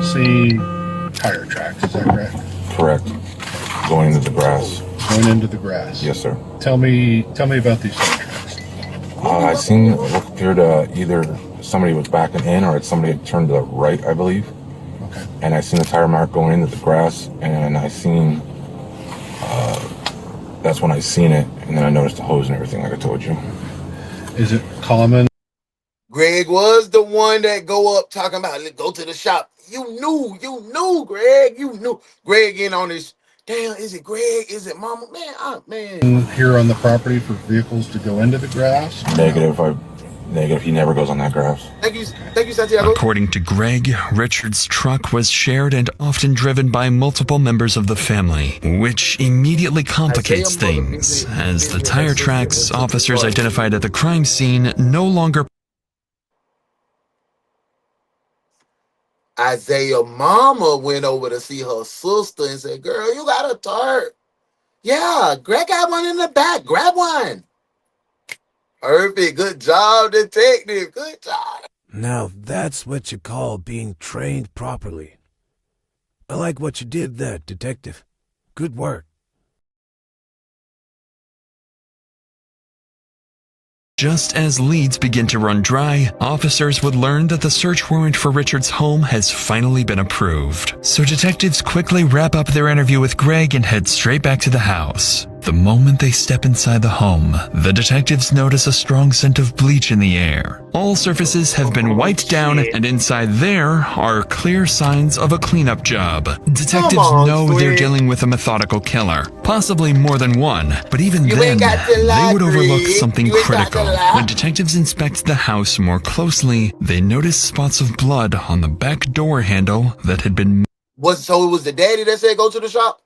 Speaker 22: seeing tire tracks, is that correct?
Speaker 3: Correct. Going into the grass.
Speaker 22: Going into the grass.
Speaker 3: Yes, sir.
Speaker 22: Tell me about these truck tracks.
Speaker 3: I seen what appeared either somebody was backing in or somebody had turned to the right, I believe.
Speaker 22: Okay.
Speaker 3: And I seen the tire mark going into the grass, and I seen, that's when I seen it, and then I noticed the hose and everything, like I told you.
Speaker 22: Is it common?
Speaker 1: Greg was the one that go up talking about, let's go to the shop. You knew, Greg. You knew. Greg in on this. Damn, is it Greg? Is it Mama? Man.
Speaker 22: Here on the property for vehicles to go into the grass?
Speaker 3: Negative. Negative. He never goes on that grass.
Speaker 1: Thank you, Santiago.
Speaker 6: According to Greg, Richard's truck was shared and often driven by multiple members of the family, which immediately complicates things, as the tire tracks officers identified at the crime scene no longer.
Speaker 1: Isaiah mama went over to see her sister and said, girl, you got a tart. Yeah, Greg got one in the back. Grab one. Perfect. Good job, detective. Good job.
Speaker 14: Now that's what you call being trained properly. I like what you did there, detective. Good work.
Speaker 6: Just as leads begin to run dry, officers would learn that the search warrant for Richard's home has finally been approved. So detectives quickly wrap up their interview with Greg and head straight back to the house. The moment they step inside the home, the detectives notice a strong scent of bleach in the air. All surfaces have been wiped down, and inside there are clear signs of a cleanup job. Detectives know they're dealing with a methodical killer, possibly more than one, but even then, they would overlook something critical. When detectives inspect the house more closely, they notice spots of blood on the back door handle that had been
Speaker 1: So it was the daddy that said go to the shop?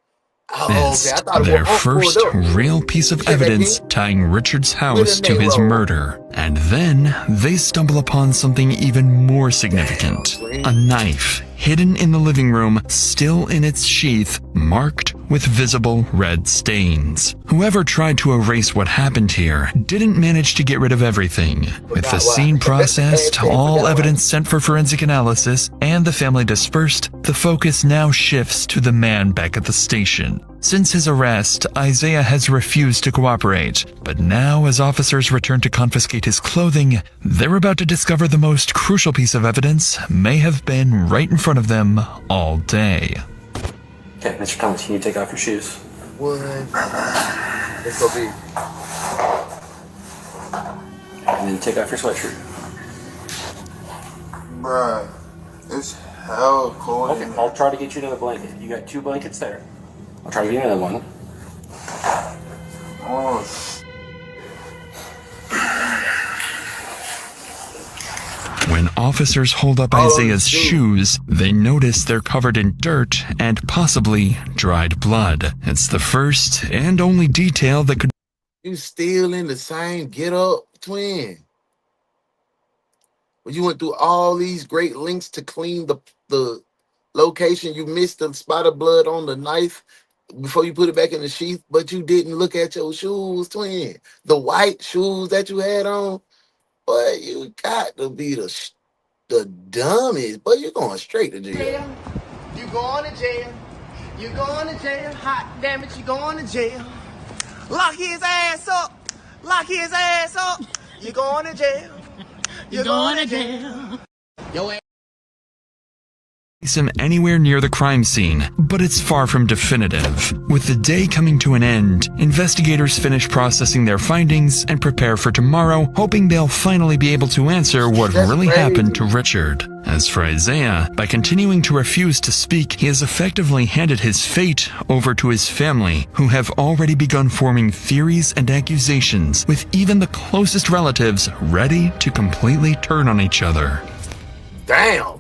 Speaker 6: missed. Their first real piece of evidence tying Richard's house to his murder. And then they stumble upon something even more significant. A knife hidden in the living room, still in its sheath, marked with visible red stains. Whoever tried to erase what happened here didn't manage to get rid of everything. With the scene processed, all evidence sent for forensic analysis, and the family dispersed, the focus now shifts to the man back at the station. Since his arrest, Isaiah has refused to cooperate, but now as officers return to confiscate his clothing, they're about to discover the most crucial piece of evidence may have been right in front of them all day.
Speaker 5: Okay, Mr. Thomas, can you take off your shoes?
Speaker 1: What? Let's go be.
Speaker 5: And then take off your sweatshirt.
Speaker 4: Bruh, it's hell cold.
Speaker 5: Okay, I'll try to get you another blanket. You got 2 blankets there. I'll try to get you another one.
Speaker 4: Oh,
Speaker 6: When officers hold up Isaiah's shoes, they notice they're covered in dirt and possibly dried blood. It's the first and only detail that could.
Speaker 1: You still in the same get up, twin. But you went through all these great lengths to clean the location. You missed the spot of blood on the knife before you put it back in the sheath, but you didn't look at your shoes, twin. The white shoes that you had on. But you got to be the dumbest. But you're going straight to jail.
Speaker 15: You going to jail. You going to jail. Hot damn it, you going to jail. Lock his ass up. Lock his ass up. You going to jail. You going to jail. Yo,
Speaker 6: Him anywhere near the crime scene, but it's far from definitive. With the day coming to an end, investigators finish processing their findings and prepare for tomorrow, hoping they'll finally be able to answer what really happened to Richard. As for Isaiah, by continuing to refuse to speak, he has effectively handed his fate over to his family, who have already begun forming theories and accusations, with even the closest relatives ready to completely turn on each other.
Speaker 1: Damn.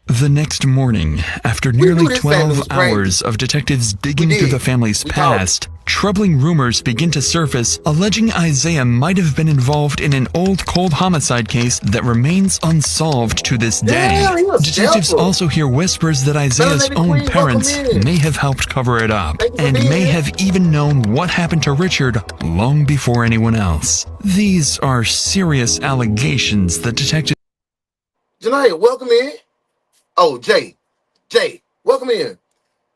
Speaker 6: The next morning, after nearly 12 hours of detectives digging through the family's past, troubling rumors begin to surface alleging Isaiah might have been involved in an old cold homicide case that remains unsolved to this day. Detectives also hear whispers that Isaiah's own parents may have helped cover it up, and may have even known what happened to Richard long before anyone else. These are serious allegations that detectives...
Speaker 1: Janaya, welcome in. Oh, Jay, welcome in.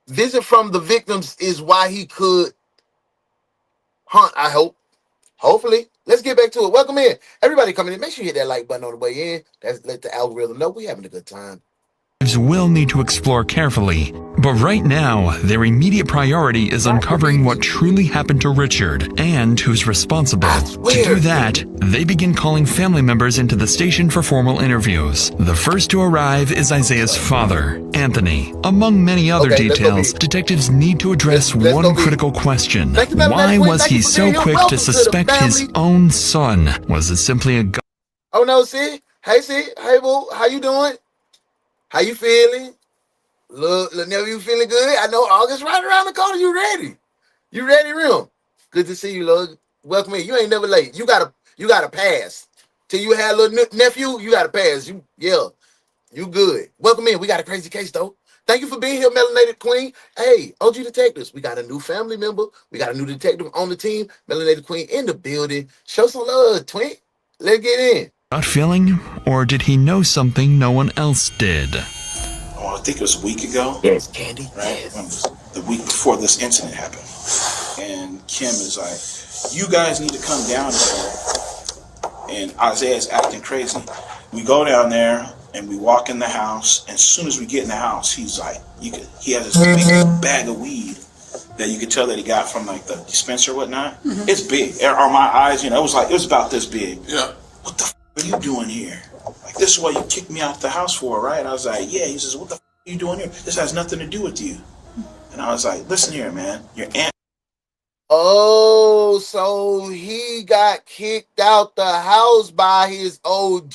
Speaker 1: Visit from the victims is why he could hunt, I hope. Hopefully. Let's get back to it. Welcome in. Everybody coming in. Make sure you hit that like button on the way in. That's let the algorithm know we're having a good time.
Speaker 6: Will need to explore carefully, but right now, their immediate priority is uncovering what truly happened to Richard and who's responsible. To do that, they begin calling family members into the station for formal interviews. The first to arrive is Isaiah's father, Anthony. Among many other details, detectives need to address one critical question. Why was he so quick to suspect his own son? Was it simply a
Speaker 1: Oh no, see? Hey boo, how you doing? How you feeling? Look, Never, you feeling good? I know August right around the corner. You ready? You ready, real? Good to see you, look. Welcome in. You ain't never late. You gotta pass. Till you had a little nephew, you gotta pass. You good. Welcome in. We got a crazy case though. Thank you for being here, Melanated Queen. Hey, OG Detectives, we got a new family member. We got a new detective on the team. Melanated Queen in the building. Show some love, twin. Let's get in.
Speaker 6: gut feeling, or did he know something no one else did?
Speaker 16: Oh, I think it was a week ago.
Speaker 1: Yes, Candy.
Speaker 16: Right? Yes. The week before this incident happened. And Kim is like, you guys need to come down here. And Isaiah's acting crazy. We go down there and we walk in the house. And as soon as we get in the house, he's like, he has this big bag of weed that you could tell that he got from like the dispenser or whatnot. Mm-hmm. It's big. On my eyes, it was about this big. Yeah. What the f are you doing here? Like, this is what you kicked me out the house for, right? I was like, yeah. He says, what the f are you doing here? This has nothing to do with you. And I was like, listen here, man. Your aunt.
Speaker 1: Oh, so he got kicked out the house by his OG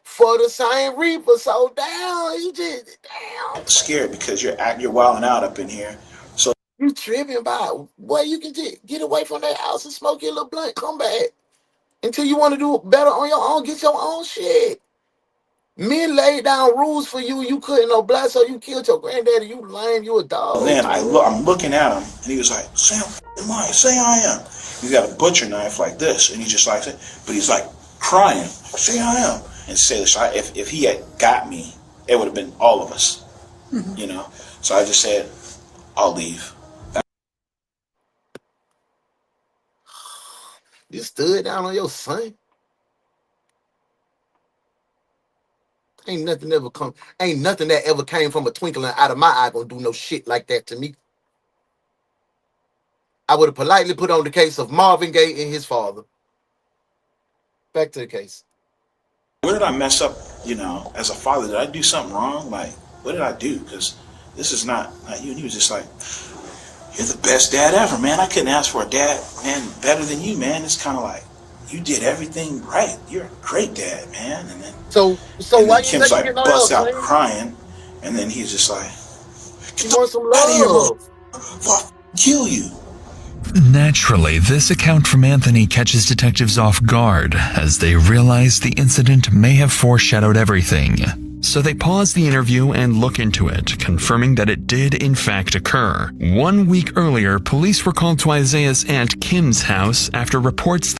Speaker 1: for the same reaper. So damn.
Speaker 16: Scared because you're wilding out up in here. So
Speaker 1: you tripping about what you can get away from that house and smoke your little blunt. Come back until you want to do better on your own. Get your own shit. Men laid down rules for you. You couldn't no black, so you killed your granddaddy. You lame. You a dog.
Speaker 16: Then I'm looking at him, and he was like, "Say I'm lying. Say I am." He's got a butcher knife like this, and he's just like, but he's like crying. Say I am, and say this. If he had got me, it would have been all of us, So I just said, "I'll leave."
Speaker 1: You stood down on your son. Ain't nothing that ever came from a twinkling out of my eye gonna do no shit like that to me. I would have politely put on the case of Marvin Gaye and his father. Back to the case.
Speaker 16: Where did I mess up, as a father? Did I do something wrong? Like, what did I do? Because this is not you. And he was just like, you're the best dad ever, man. I couldn't ask for a dad, man, better than you, man. It's kind of like, you did everything right. You're a great dad, man. And then
Speaker 1: why
Speaker 16: Kim's like bust out crying, and then he's just like,
Speaker 1: "You want some love?
Speaker 16: I'll kill you."
Speaker 6: Naturally, this account from Anthony catches detectives off guard as they realize the incident may have foreshadowed everything. So they pause the interview and look into it, confirming that it did in fact occur. 1 week earlier, police were called to Isaiah's aunt Kim's house after reports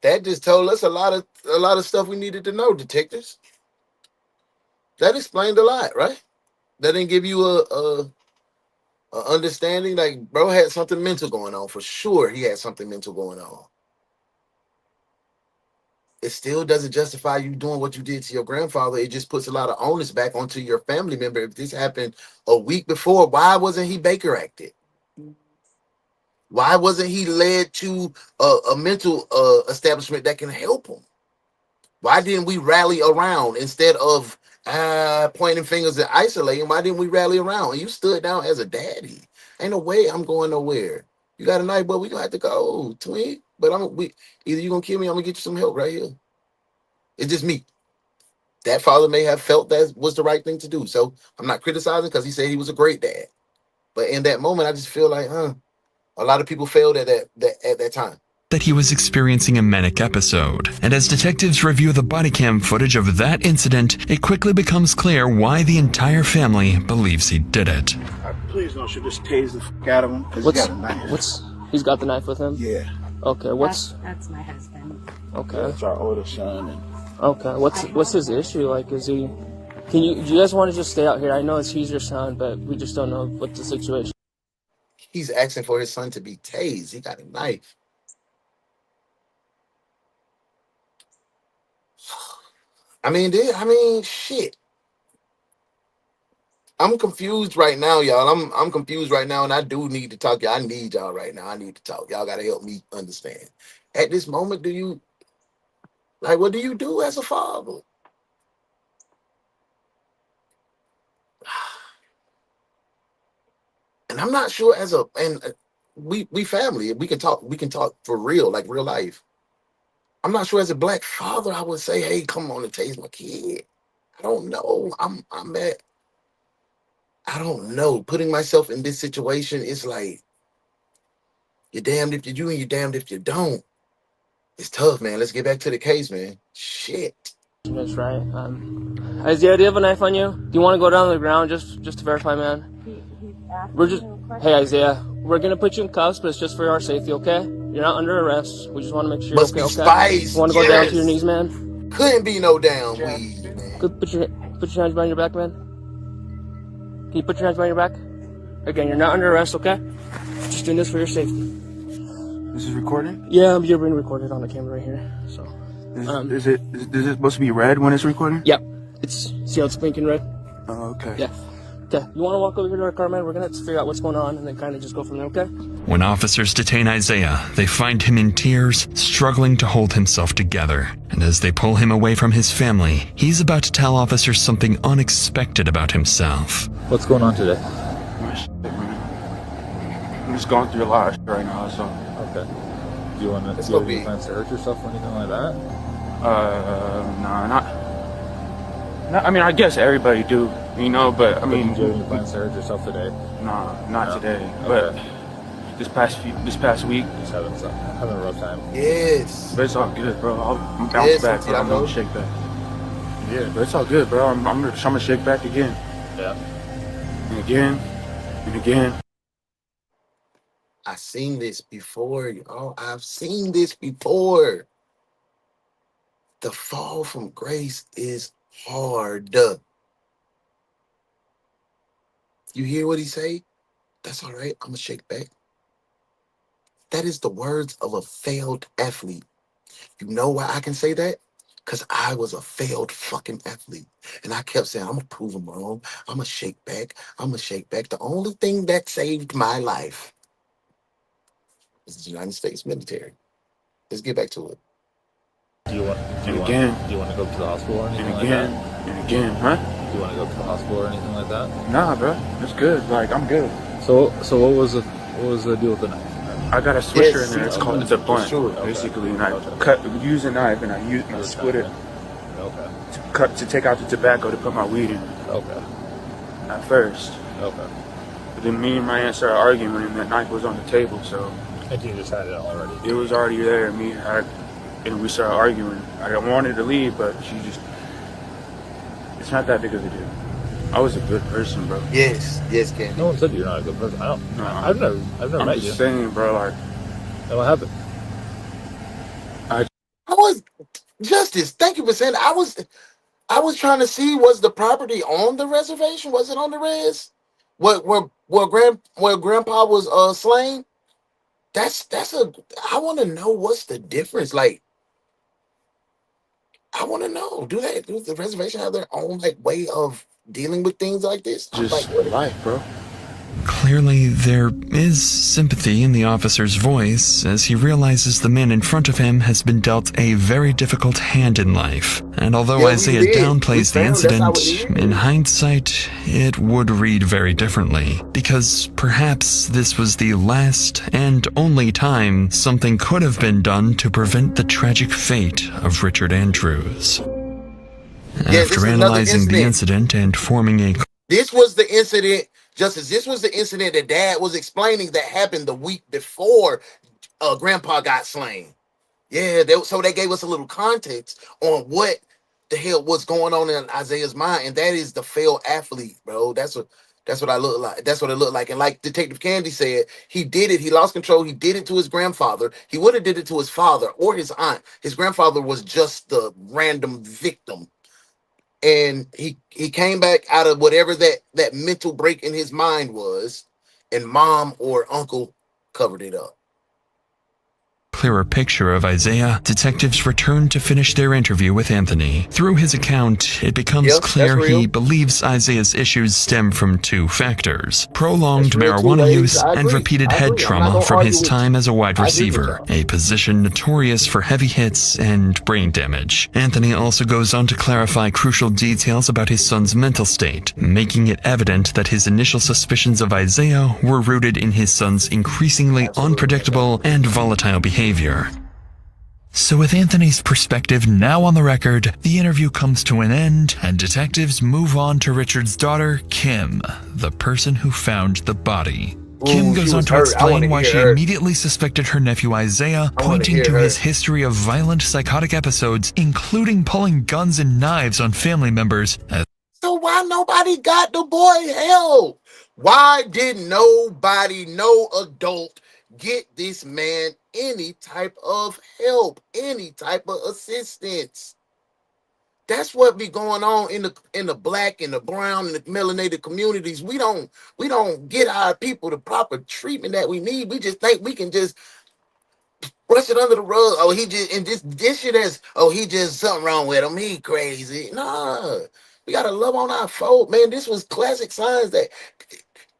Speaker 1: that just told us a lot of stuff we needed to know, detectives. That explained a lot, right? That didn't give you a understanding. Like, bro had something mental going on. For sure, he had something mental going on. It still doesn't justify you doing what you did to your grandfather. It just puts a lot of onus back onto your family member. If this happened a week before, why wasn't he Baker acted? Why wasn't he led to a mental establishment that can help him? Why didn't we rally around instead of pointing fingers and isolating? Why didn't we rally around? And you stood down as a daddy. Ain't no way I'm going nowhere. You got a knife, but we gonna have to go, twin. But either you gonna kill me, I'm gonna get you some help right here. It's just me. That father may have felt that was the right thing to do. So I'm not criticizing because he said he was a great dad. But in that moment, I just feel like, a lot of people failed at that time.
Speaker 6: That he was experiencing a manic episode. And as detectives review the body cam footage of that incident, it quickly becomes clear why the entire family believes he did it.
Speaker 16: Please don't shoot this tase the fuck out of him. He's got a knife.
Speaker 5: He's got the knife with him?
Speaker 16: Yeah.
Speaker 5: Okay,
Speaker 17: That's my husband.
Speaker 5: Okay.
Speaker 16: That's our oldest son.
Speaker 5: Okay, what's his issue? Like, is he...
Speaker 7: Do you guys want to just stay out here? I know he's your son, but we just don't know what the situation.
Speaker 1: He's asking for his son to be tased. He got a knife. Shit. I'm confused right now, y'all. I'm confused right now, and I do need to talk. I need y'all right now. I need to talk. Y'all gotta help me understand. At this moment, what do you do as a father? And I'm not sure we family. We can talk. We can talk for real, like real life. I'm not sure as a black father, I would say, hey, come on and tase my kid. I don't know. I don't know. Putting myself in this situation is like you're damned if you do and you're damned if you don't. It's tough, man. Let's get back to the case, man. Shit.
Speaker 7: That's right. Isaiah, do you have a knife on you? Do you want to go down to the ground just to verify, man? Hey, Isaiah, we're gonna put you in cuffs, but it's just for our safety, okay? You're not under arrest. We just want to make sure you're
Speaker 1: Must
Speaker 7: okay.
Speaker 1: be
Speaker 7: Okay?
Speaker 1: spice.
Speaker 7: You want to go down to your knees, man?
Speaker 1: Couldn't be no damn weed, man.
Speaker 7: Put your hands behind your back, man. Can you put your hands behind your back? Again, you're not under arrest, okay? Just doing this for your safety.
Speaker 4: This is recording?
Speaker 7: Yeah, you're being recorded on the camera right here. So,
Speaker 4: is it supposed to be red when it's recording?
Speaker 7: Yep. See how it's blinking red?
Speaker 4: Oh, okay.
Speaker 7: Yeah. Okay. You want to walk over here to our car, man? We're gonna have to figure out what's going on and then kind of just go from there, okay?
Speaker 6: When officers detain Isaiah, they find him in tears, struggling to hold himself together. And as they pull him away from his family, he's about to tell officers something unexpected about himself.
Speaker 3: What's going on today?
Speaker 4: I'm just going through a lot of shit right now, so.
Speaker 3: Okay. Do you have any plans to hurt yourself or anything like that?
Speaker 4: Nah, not. I mean, I guess everybody do, you know, but I mean.
Speaker 3: Do you have any plans to hurt yourself today?
Speaker 4: Nah, not today. Okay. But this past week.
Speaker 3: Just having a rough time.
Speaker 1: Yes.
Speaker 4: But it's all good, bro. I'm bounce back, bro. I'm gonna shake back. Yeah, but it's all good, bro. I'm gonna shake back again.
Speaker 3: Yeah.
Speaker 4: And again. And again.
Speaker 1: I've seen this before, y'all. I've seen this before. The fall from grace is hard. You hear what he say? That's all right. I'm gonna shake back. That is the words of a failed athlete. You know why I can say that? Because I was a failed fucking athlete. And I kept saying, I'm going to prove him wrong. I'm going to shake back. I'm going to shake back. The only thing that saved my life is the United States military. Let's get back to it.
Speaker 3: Do you want to go to the hospital or anything like that?
Speaker 4: And again, huh?
Speaker 3: Do you want to go to the hospital or anything like that?
Speaker 4: Nah, bro. It's good. Like, I'm good.
Speaker 3: So what was the deal with the knife?
Speaker 4: I got a swisher in there. It's a blunt, basically. And I use a knife and I split it to take out the tobacco to put my weed in.
Speaker 3: Okay.
Speaker 4: At first.
Speaker 3: Okay.
Speaker 4: But then me and my aunt started arguing and that knife was on the table, so.
Speaker 3: And you just had it already?
Speaker 4: It was already there. And we started arguing. I wanted to leave, but it's not that big of a deal. I was a good person, bro.
Speaker 1: Yes, Candy.
Speaker 3: No one said you're not a good person. I've never met you.
Speaker 4: I'm just saying, bro, like.
Speaker 3: And what happened?
Speaker 1: I was Justice. Thank you for saying that. I was trying to see, was the property on the reservation? Was it on the res? Where Grandpa was slain? I want to know what's the difference. Like, I want to know. Do the reservation have their own way of dealing with things like this?
Speaker 4: Just life, bro.
Speaker 6: Clearly, there is sympathy in the officer's voice as he realizes the man in front of him has been dealt a very difficult hand in life. And although Isaiah downplays the incident, in hindsight, it would read very differently. Because perhaps this was the last and only time something could have been done to prevent the tragic fate of Richard Andrews. After analyzing the incident and forming a...
Speaker 1: This was the incident... Justice, this was the incident that Dad was explaining that happened the week before Grandpa got slain. Yeah, so they gave us a little context on what the hell was going on in Isaiah's mind, and that is the failed athlete, bro. That's what I look like. That's what it looked like. And like Detective Candy said, he did it. He lost control. He did it to his grandfather. He would have did it to his father or his aunt. His grandfather was just the random victim. and he came back out of whatever that mental break in his mind was, and mom or uncle covered it up.
Speaker 6: Clearer picture of Isaiah, detectives return to finish their interview with Anthony. Through his account, it becomes clear he believes Isaiah's issues stem from two factors: prolonged marijuana use and repeated head trauma from his time as a wide receiver, a position notorious for heavy hits and brain damage. Anthony also goes on to clarify crucial details about his son's mental state, making it evident that his initial suspicions of Isaiah were rooted in his son's increasingly unpredictable and volatile behavior. So with Anthony's perspective now on the record, the interview comes to an end, and detectives move on to Richard's daughter, Kim, the person who found the body. Kim goes on to explain why she immediately suspected her nephew Isaiah, pointing to his history of violent psychotic episodes, including pulling guns and knives on family members.
Speaker 1: So why nobody got the boy help? Why did nobody, no adult, get this man any type of help, any type of assistance? That's what be going on in the black and the brown and the melanated communities. We don't get our people the proper treatment that we need. We just think we can just brush it under the rug. Oh, he just, and this shit is, oh, he just something wrong with him. He crazy. Nah, we gotta love on our folk, man. This was classic signs that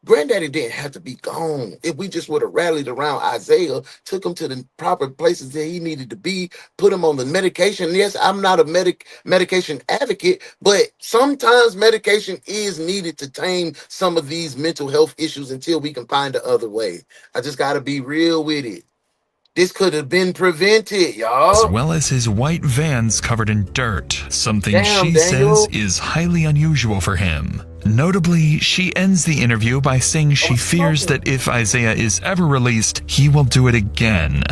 Speaker 1: Granddaddy didn't have to be gone. If we just would have rallied around Isaiah, took him to the proper places that he needed to be, put him on the medication. Yes, I'm not a medication advocate, but sometimes medication is needed to tame some of these mental health issues until we can find the other way. I just got to be real with it. This could have been prevented, y'all.
Speaker 6: As well as his white vans covered in dirt, something she says is highly unusual for him. Notably, she ends the interview by saying she fears that if Isaiah is ever released, he will do it again.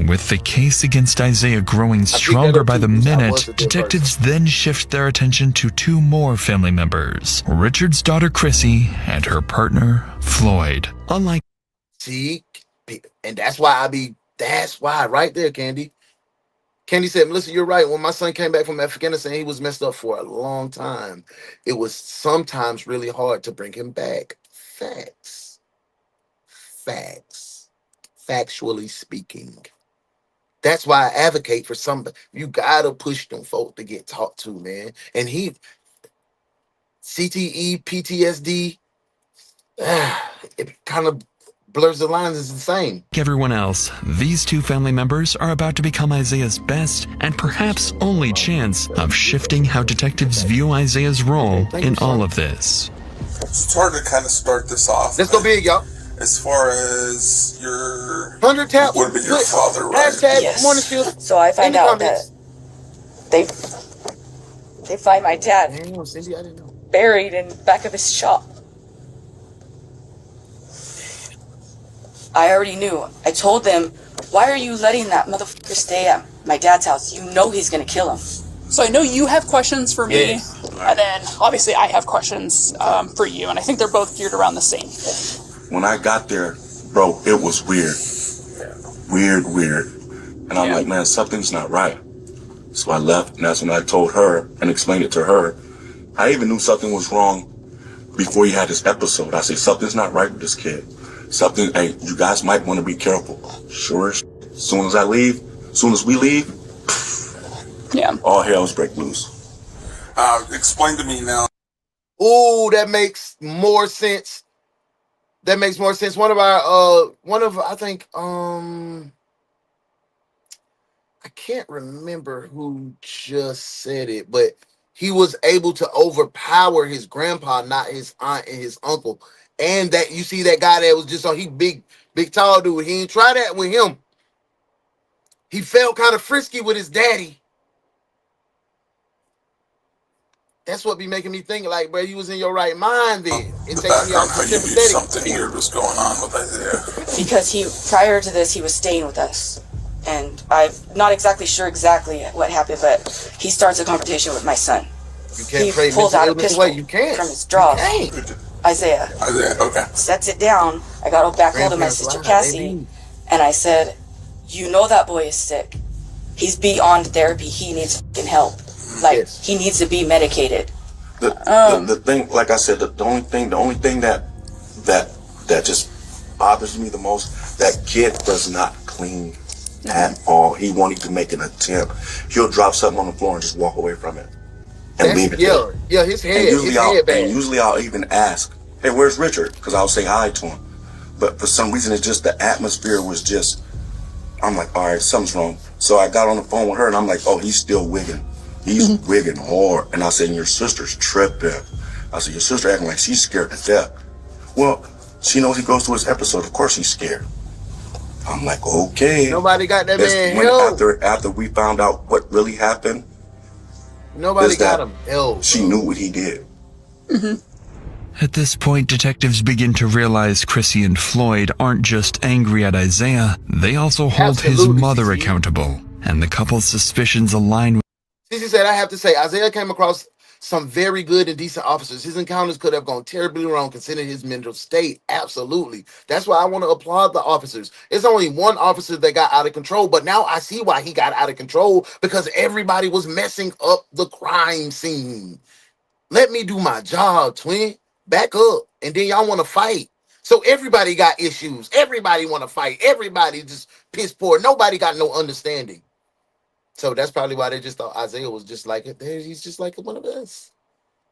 Speaker 6: With the case against Isaiah growing stronger by the minute, detectives then shift their attention to two more family members, Richard's daughter Chrissy and her partner Floyd. Unlike
Speaker 1: and that's why right there, Candy. Candy said, Melissa, you're right. When my son came back from Afghanistan, he was messed up for a long time. It was sometimes really hard to bring him back. Facts. Factually speaking. That's why I advocate for somebody. You gotta push them folk to get talked to, man. And he, CTE, PTSD, it kind of blurs the lines. Is the same.
Speaker 6: Like everyone else, these two family members are about to become Isaiah's best and perhaps only chance of shifting how detectives view Isaiah's role in all of this.
Speaker 2: It's hard to kind of start this off.
Speaker 1: Let's go big, y'all.
Speaker 2: As far as your
Speaker 1: 100 tap
Speaker 2: would have been your father, right?
Speaker 1: Hashtag morning shield.
Speaker 11: So I find out that they find my dad buried in the back of his shop. I already knew. I told them, why are you letting that motherfucker stay at my dad's house? You know he's gonna kill him.
Speaker 23: So I know you have questions for me, and then obviously I have questions for you, and I think they're both geared around the same thing.
Speaker 24: When I got there, bro, it was weird. Weird. And I'm like, man, something's not right. So I left, and that's when I told her and explained it to her. I even knew something was wrong before he had this episode. I said, something's not right with this kid. Something, hey, you guys might want to be careful. Sure as soon as we leave, all hell's break loose.
Speaker 2: Explain to me now.
Speaker 1: Ooh, that makes more sense. I think, I can't remember who just said it, but he was able to overpower his grandpa, not his aunt and his uncle. And that, you see that guy that was just on, he big tall dude. He ain't try that with him. He felt kind of frisky with his daddy. That's what be making me think, like, bro, you was in your right mind then. It takes me off the sympathetic.
Speaker 2: Something weird was going on with Isaiah.
Speaker 11: Because prior to this, he was staying with us. And I'm not exactly sure what happened, but he starts a confrontation with my son.
Speaker 1: You can't
Speaker 11: he pulls out a pistol
Speaker 1: you can't.
Speaker 11: from his drawers. Isaiah,
Speaker 2: okay.
Speaker 11: Sets it down. I got a back hold of my sister Cassie, and I said, you know that boy is sick. He's beyond therapy. He needs fucking help. Like he needs to be medicated.
Speaker 24: The thing, like I said, the only thing that just bothers me the most, that kid does not clean at all. He won't even make an attempt. He'll drop something on the floor and just walk away from it and leave it there.
Speaker 1: Yeah, his head.
Speaker 24: And usually I'll even ask, "Hey, where's Richard?" Because I'll say hi to him. But for some reason, it's just the atmosphere was just. I'm like, all right, something's wrong. So I got on the phone with her, and I'm like, oh, he's still wigging. He's wigging hard. And I said, your sister's tripping. I said, your sister acting like she's scared to death. Well, she knows he goes to his episode. Of course she's scared. I'm like, okay.
Speaker 1: Nobody got that man help.
Speaker 24: After we found out what really happened.
Speaker 1: Nobody got him help.
Speaker 24: She knew what he did.
Speaker 6: At this point, detectives begin to realize Chrissy and Floyd aren't just angry at Isaiah, they also hold his mother accountable, and the couple's suspicions align with...
Speaker 1: Cici said, I have to say, Isaiah came across some very good and decent officers. His encounters could have gone terribly wrong considering his mental state. Absolutely. That's why I want to applaud the officers. It's only one officer that got out of control, but now I see why he got out of control, because everybody was messing up the crime scene. Let me do my job, twin. Back up, and then y'all want to fight. So everybody got issues. Everybody want to fight. Everybody just piss poor. Nobody got no understanding. So that's probably why they just thought Isaiah was just like it. He's just like one of us.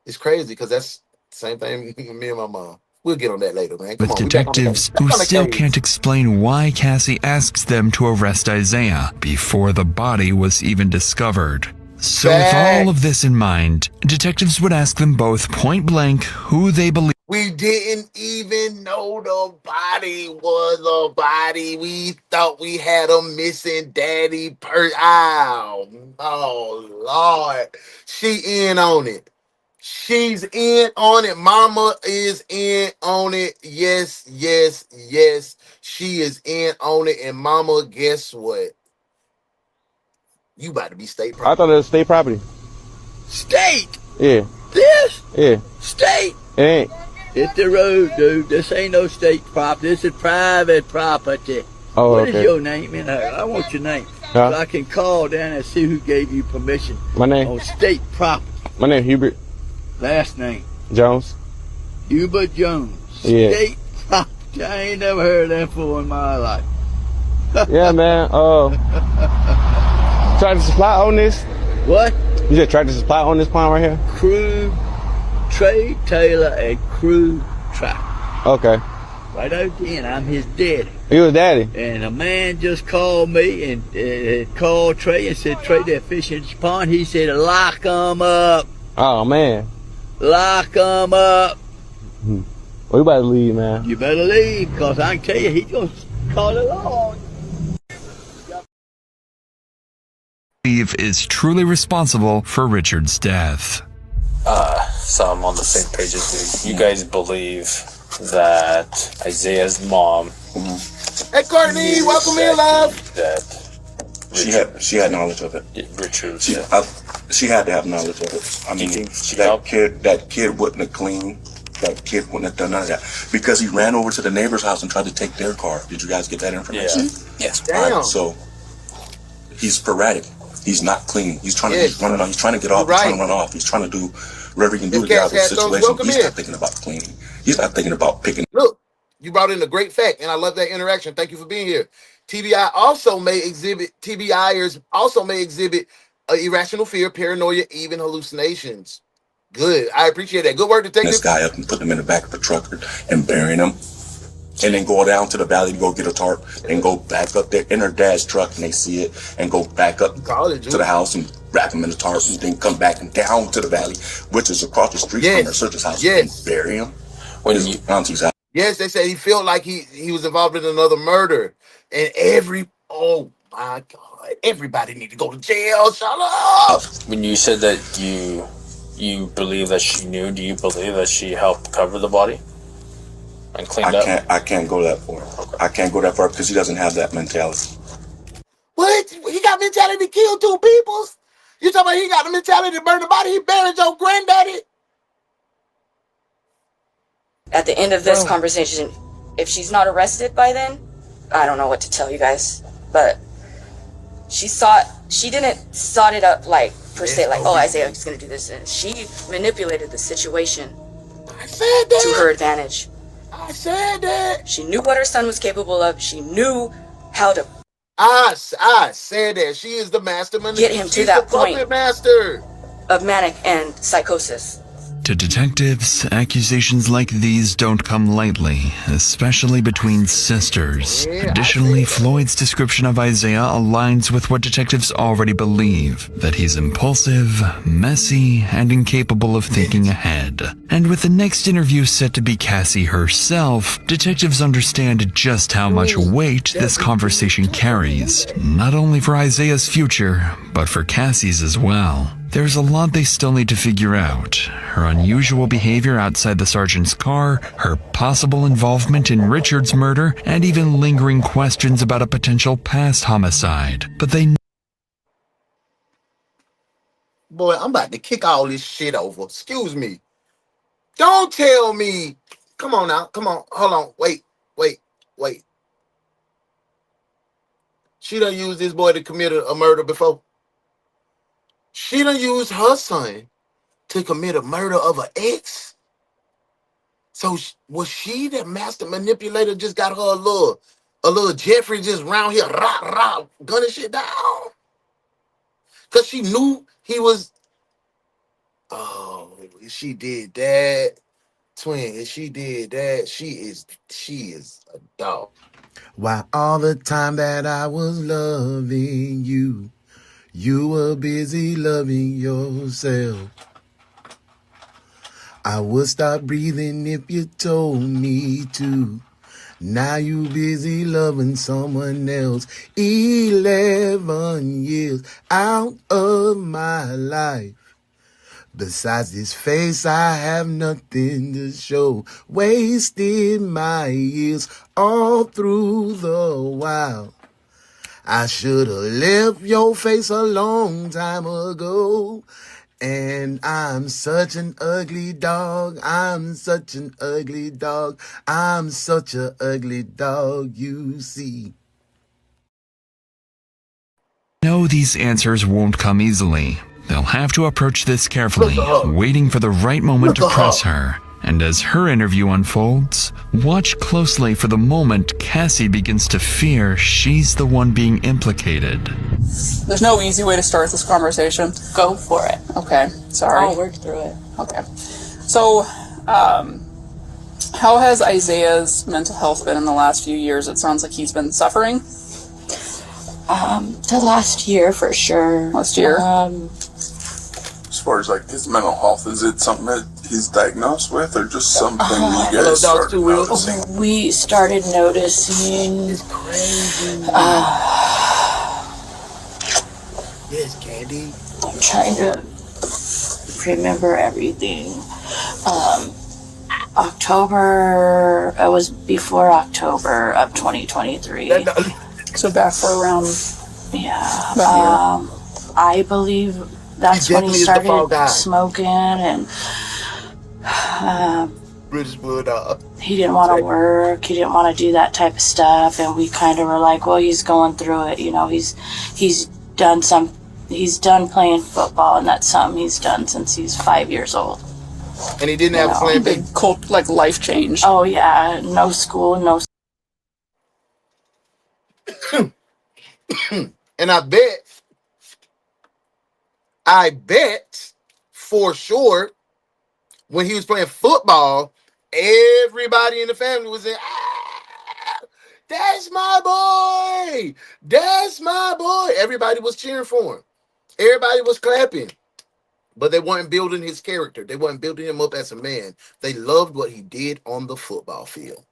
Speaker 1: It's crazy because that's the same thing with me and my mom. We'll get on that later, man.
Speaker 6: With detectives who still can't explain why Cassie asks them to arrest Isaiah before the body was even discovered. So with all of this in mind, detectives would ask them both point blank who they believe.
Speaker 1: We didn't even know the body was a body. We thought we had a missing daddy oh, Lord. She in on it. She's in on it. Mama is in on it. Yes, yes, yes. She is in on it. And mama, guess what? You about to be state property.
Speaker 10: I thought it was state property.
Speaker 12: State?
Speaker 10: Yeah.
Speaker 12: This?
Speaker 10: Yeah.
Speaker 12: State?
Speaker 10: It ain't.
Speaker 12: It's the road, dude. This ain't no state property. This is private property.
Speaker 10: Oh,
Speaker 12: What
Speaker 10: okay.
Speaker 12: is your name in her? I want your name.
Speaker 10: Huh?
Speaker 12: So I can call down and see who gave you permission
Speaker 10: My name?
Speaker 12: on state property.
Speaker 10: My name Hubert
Speaker 12: Last name?
Speaker 10: Jones.
Speaker 12: Hubert Jones.
Speaker 10: Yeah.
Speaker 12: State property. I ain't never heard that before in my life.
Speaker 10: Yeah, man. Tractor Supply on this?
Speaker 12: What?
Speaker 10: You said Tractor Supply on this pond right here?
Speaker 12: Crew, Trey Taylor, and Crew Track.
Speaker 10: Okay.
Speaker 12: Right out then, I'm his daddy.
Speaker 10: You was daddy?
Speaker 12: And a man just called me and called Trey and said, Trey, they're fishing in this pond. He said, lock 'em up.
Speaker 10: Oh, man.
Speaker 12: Lock 'em up.
Speaker 10: Well, you better leave, man.
Speaker 12: You better leave, because I can tell you, he's going to call it on.
Speaker 6: Is truly responsible for Richard's death.
Speaker 18: So I'm on the same page as you. You guys believe that Isaiah's mom.
Speaker 1: Hey, Courtney, welcome in, love.
Speaker 18: That
Speaker 24: She had knowledge of it.
Speaker 18: Richard.
Speaker 24: She had to have knowledge of it. I mean, that kid wouldn't have cleaned. That kid wouldn't have done none of that because he ran over to the neighbor's house and tried to take their car. Did you guys get that information?
Speaker 18: Yeah. Yes.
Speaker 24: All right, so he's sporadic. He's not clean. He's trying to. He's running off. He's trying to get off. He's trying to run off. He's trying to do whatever he can do to get out of the situation. He's not thinking about cleaning. He's not thinking about picking.
Speaker 1: Look, you brought in a great fact, and I love that interaction. Thank you for being here. TBIers also may exhibit irrational fear, paranoia, even hallucinations. Good. I appreciate that. Good work, detective.
Speaker 24: This guy up and put him in the back of the truck and burying him. And then go down to the valley to go get a tarp and go back up there in her dad's truck and they see it and go back up to the house and wrap him in the tarp and then come back and down to the valley, which is across the street from her sister's house, and bury him.
Speaker 1: Yes, they said he felt like he was involved in another murder. And oh my God, everybody need to go to jail. Shut up.
Speaker 18: When you said that you believe that she knew, do you believe that she helped cover the body? And cleaned up?
Speaker 24: I can't go that far. Okay. I can't go that far because he doesn't have that mentality.
Speaker 1: What? He got mentality to kill two people? You talking about he got the mentality to burn the body? He buried your granddaddy?
Speaker 11: At the end of this conversation, if she's not arrested by then, I don't know what to tell you guys. But she didn't sod it up like per se, like, oh, Isaiah is going to do this. And she manipulated the situation
Speaker 1: I said that.
Speaker 11: to her advantage.
Speaker 1: I said that.
Speaker 11: She knew what her son was capable of. She knew how to.
Speaker 1: I said that. She is the master
Speaker 11: Get him to that point
Speaker 1: master
Speaker 11: of manic and psychosis.
Speaker 6: To detectives, accusations like these don't come lightly, especially between sisters. Additionally, Floyd's description of Isaiah aligns with what detectives already believe, that he's impulsive, messy, and incapable of thinking ahead. And with the next interview set to be Cassie herself, detectives understand just how much weight this conversation carries, not only for Isaiah's future, but for Cassie's as well. There's a lot they still need to figure out. Her unusual behavior outside the sergeant's car, her possible involvement in Richard's murder, and even lingering questions about a potential past homicide. But they...
Speaker 1: Boy, I'm about to kick all this shit over. Excuse me. Don't tell me. Come on now. Come on. Hold on. Wait. She done used this boy to commit a murder before. She done used her son to commit a murder of an ex. So was she the master manipulator? Just got her a little Jeffrey just round here, gunning shit down. Cause she knew he was. Oh, if she did that, twin. If she did that, she is a dog. Why all the time that I was loving you, you were busy loving yourself. I would stop breathing if you told me to. Now you busy loving someone else. 11 years out of my life. Besides this face, I have nothing to show. Wasted my years all through the while. I should have left your face a long time ago. And I'm such an ugly dog. I'm such an ugly dog. I'm such an ugly dog, you see.
Speaker 6: No, these answers won't come easily. They'll have to approach this carefully, waiting for the right moment to press her. And as her interview unfolds, watch closely for the moment Cassie begins to fear she's the one being implicated.
Speaker 23: There's no easy way to start this conversation.
Speaker 11: Go for it.
Speaker 23: Okay, sorry.
Speaker 11: I'll work through it.
Speaker 23: Okay. So, how has Isaiah's mental health been in the last few years? It sounds like he's been suffering.
Speaker 11: The last year for sure.
Speaker 23: Last year?
Speaker 2: As far as like his mental health, is it something that he's diagnosed with, or just something you guys started noticing?
Speaker 11: We started noticing.
Speaker 1: It's crazy. Yes, Candy.
Speaker 11: I'm trying to remember everything. October. It was before October of 2023.
Speaker 23: So back for around.
Speaker 11: Yeah. I believe that's when he started smoking, and
Speaker 1: British Bulldog.
Speaker 11: he didn't want to work. He didn't want to do that type of stuff, and we kind of were like, well, he's going through it. You know, he's done playing football, and that's something he's done since he's 5 years old.
Speaker 1: And he didn't have a plan B.
Speaker 23: Big like life change.
Speaker 11: Oh yeah, no school, no.
Speaker 1: And I bet for sure when he was playing football, everybody in the family was in, that's my boy. That's my boy. Everybody was cheering for him. Everybody was clapping. But they weren't building his character. They weren't building him up as a man. They loved what he did on the football field.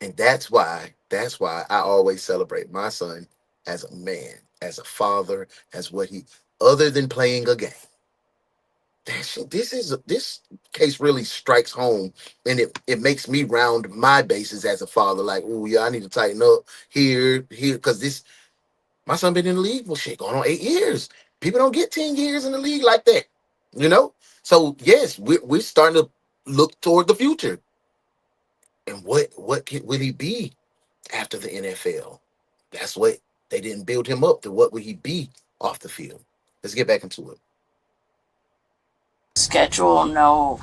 Speaker 1: And that's why I always celebrate my son as a man, as a father, as what he, other than playing a game. This case really strikes home, and it makes me round my bases as a father. Like, oh yeah, I need to tighten up here, because my son been in the league, well, shit, going on 8 years. People don't get 10 years in the league like that, you know? So yes, we're starting to look toward the future. And what will he be after the NFL? That's what they didn't build him up to. What would he be off the field? Let's get back into it.
Speaker 11: Schedule, no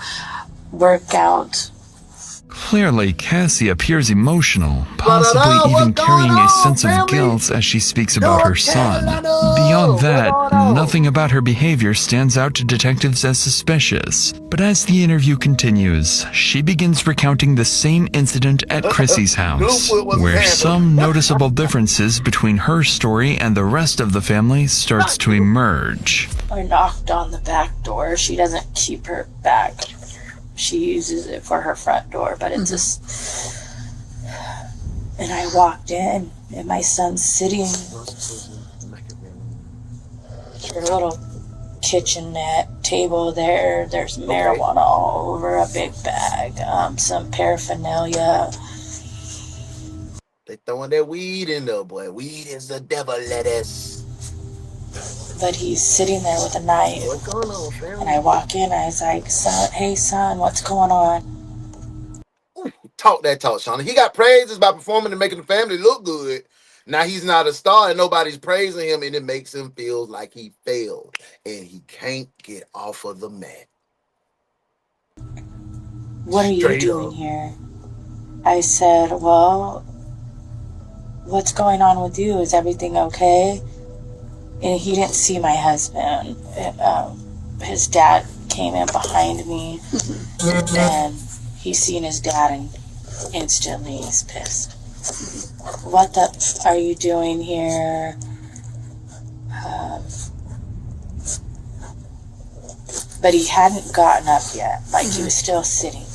Speaker 11: workout.
Speaker 6: Clearly, Cassie appears emotional, possibly even carrying a sense of guilt as she speaks about her son. Beyond that, nothing about her behavior stands out to detectives as suspicious. But as the interview continues, she begins recounting the same incident at Chrissy's house, where some noticeable differences between her story and the rest of the family starts to emerge.
Speaker 11: I knocked on the back door. She doesn't keep her back. She uses it for her front door, but it's just... And I walked in, and my son's sitting at her little kitchenette table there. There's marijuana all over a big bag, some paraphernalia.
Speaker 1: They throwing that weed in there, boy. Weed is the devil, lettuce.
Speaker 11: But he's sitting there with a knife.
Speaker 1: What's going on, family?
Speaker 11: And I walk in, I was like, son, hey, son, what's going on?
Speaker 1: Talk that talk, Shauna. He got praises by performing and making the family look good. Now he's not a star and nobody's praising him, and it makes him feel like he failed and he can't get off of the mat.
Speaker 11: What are you doing here? I said, well, what's going on with you? Is everything okay? And he didn't see my husband. His dad came in behind me, and he's seen his dad, and instantly he's pissed. What the are you doing here? But he hadn't gotten up yet. Like, he was still sitting.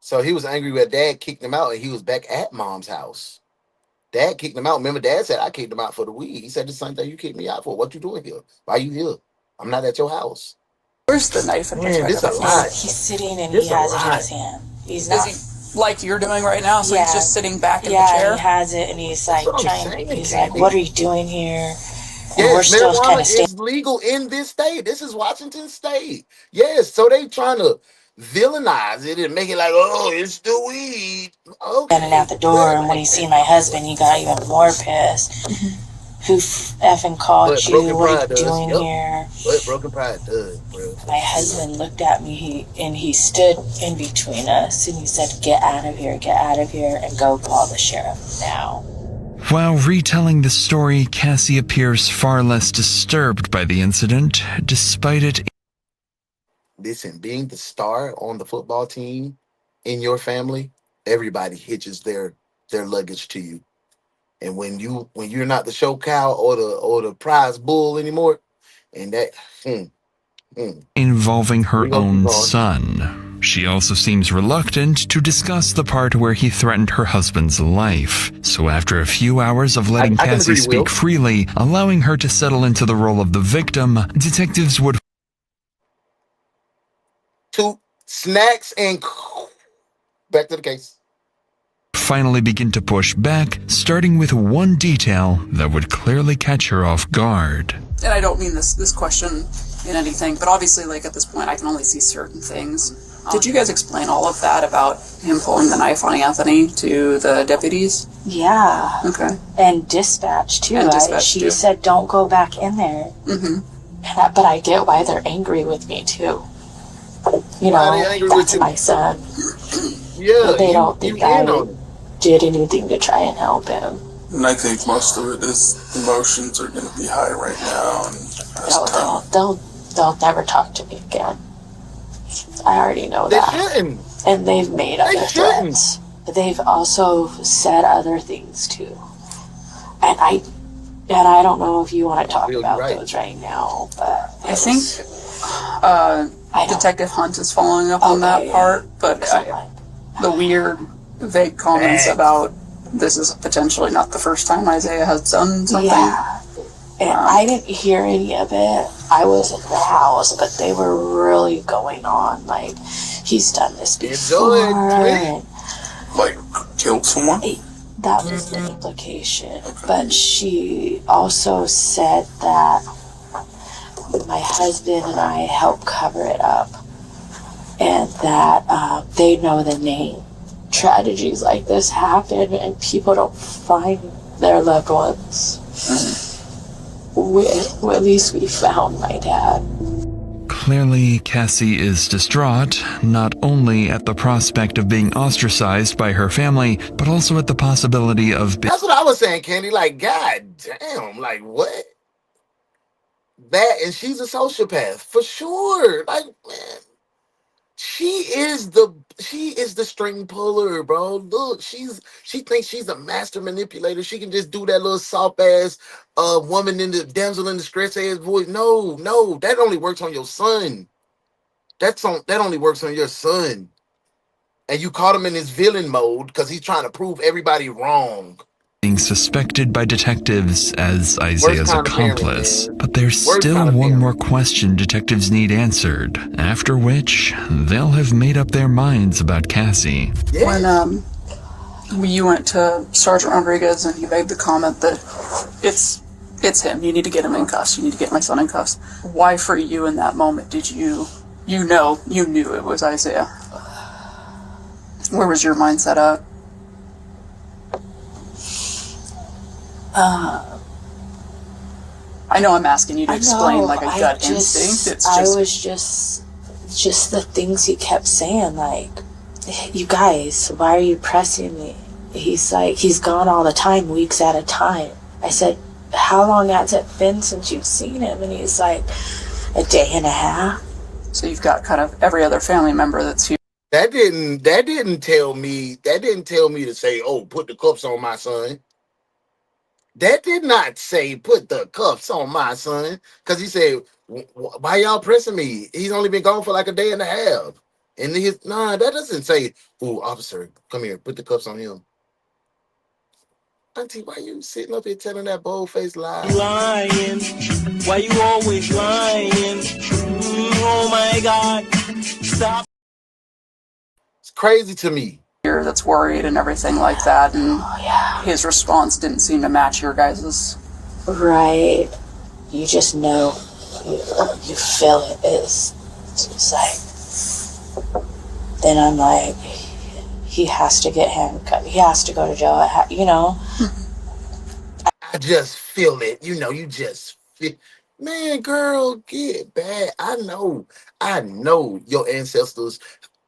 Speaker 1: So he was angry that Dad kicked him out, and he was back at Mom's house. Dad kicked him out. Remember, Dad said, I kicked him out for the weed. He said the same thing you kicked me out for. What you doing here? Why you here? I'm not at your house.
Speaker 23: Where's the knife in his
Speaker 1: this a lot.
Speaker 11: He's sitting and he has it in his hand. He's not.
Speaker 23: Is he like you're doing right now? So he's just sitting back in the
Speaker 11: Yeah,
Speaker 23: chair?
Speaker 11: he has it, and he's like he's like, what are you doing here? And
Speaker 1: Yes,
Speaker 11: we're still kind
Speaker 1: marijuana
Speaker 11: of
Speaker 1: is legal in this state. This is Washington State. Yes, so they trying to villainize it and make it like, oh, it's the weed. Okay.
Speaker 11: standing at the door, and when he seen my husband, he got even more pissed. Who effing called
Speaker 1: What
Speaker 11: you?
Speaker 1: broken
Speaker 11: What are
Speaker 1: pride
Speaker 11: you
Speaker 1: does.
Speaker 11: doing
Speaker 1: Yep.
Speaker 11: here?
Speaker 1: What broken pride does, bro.
Speaker 11: My husband looked at me, and he stood in between us, and he said, get out of here, and go call the sheriff now.
Speaker 6: While retelling the story, Cassie appears far less disturbed by the incident, despite it.
Speaker 1: Listen, being the star on the football team in your family, everybody hitches their luggage to you. And when you're not the show cow or the prize bull anymore, and that
Speaker 6: Involving her own son. She also seems reluctant to discuss the part where he threatened her husband's life. So after a few hours of letting Cassie speak freely, allowing her to settle into the role of the victim, detectives would
Speaker 1: two snacks and back to the case.
Speaker 6: Finally begin to push back, starting with one detail that would clearly catch her off guard.
Speaker 23: And I don't mean this question in anything, but obviously, like, at this point, I can only see certain things. Did you guys explain all of that about him pulling the knife on Anthony to the deputies?
Speaker 11: Yeah.
Speaker 23: Okay.
Speaker 11: And dispatch, too.
Speaker 23: And dispatch,
Speaker 11: she
Speaker 23: too.
Speaker 11: said, don't go back in there.
Speaker 23: Mm-hmm.
Speaker 11: But I get why they're angry with me, too. You
Speaker 1: Why
Speaker 11: know,
Speaker 1: they angry
Speaker 11: that's
Speaker 1: with you?
Speaker 11: my son.
Speaker 1: Yeah,
Speaker 11: They don't think I
Speaker 1: in on it.
Speaker 11: did anything to try and help him.
Speaker 2: And I think most of it is emotions are going to be high right now. And
Speaker 11: They'll never talk to me again. I already know
Speaker 1: They
Speaker 11: that.
Speaker 1: shouldn't.
Speaker 11: And they've made other
Speaker 1: shouldn't.
Speaker 11: threats. They've also said other things too. And I don't know if you want to talk about those right now, but
Speaker 23: I think Detective Hunt is following up on that part, but the weird, vague comments about this is potentially not the first time Isaiah has done something.
Speaker 11: Yeah. And I didn't hear any of it. I was in the house, but they were really going on. Like, he's done this before. And
Speaker 2: like, killed someone?
Speaker 11: that was the implication. But she also said that my husband and I helped cover it up. And that they know the name. Tragedies like this happen, and people don't find their loved ones. well, at least we found my dad.
Speaker 6: Clearly, Cassie is distraught, not only at the prospect of being ostracized by her family, but also at the possibility of
Speaker 1: That's what I was saying, Candy. Like, god damn, like what? That, and she's a sociopath for sure. Like, man, she is the string puller, bro. Look, she thinks she's a master manipulator. She can just do that little soft ass woman in the damsel in distress ass voice. No, that only works on your son. That only works on your son. And you caught him in his villain mode because he's trying to prove everybody wrong.
Speaker 6: being suspected by detectives as Isaiah's accomplice. But there's still one more question detectives need answered, after which they'll have made up their minds about Cassie.
Speaker 23: When you went to Sergeant Rodriguez and he made the comment that it's him, you need to get him in cuffs, you need to get my son in cuffs. Why for you in that moment did you knew it was Isaiah? Where was your mindset at? I know I'm asking you to explain like a gut instinct. It's just...
Speaker 11: I was just the things he kept saying, like, you guys, why are you pressing me? He's like, he's gone all the time, weeks at a time. I said, how long has it been since you've seen him? And he's like, a day and a half.
Speaker 23: So you've got kind of every other family member that's here.
Speaker 1: That didn't tell me to say, oh, put the cuffs on my son. That did not say put the cuffs on my son, because he said, why y'all pressing me? He's only been gone for like a day and a half. And that doesn't say, oh, officer, come here, put the cuffs on him. Auntie, why you sitting up here telling that bold-faced lie?
Speaker 9: Lying. Why you always lying? Oh my God. Stop.
Speaker 1: It's crazy to me.
Speaker 23: That's worried and everything like that, and his response didn't seem to match your guys's.
Speaker 11: Right. You just know. You feel it. It's just like... Then I'm like, he has to get handcuffed. He has to go to jail. You know?
Speaker 1: I just feel it. You just feel... Man, girl, get back. I know your ancestors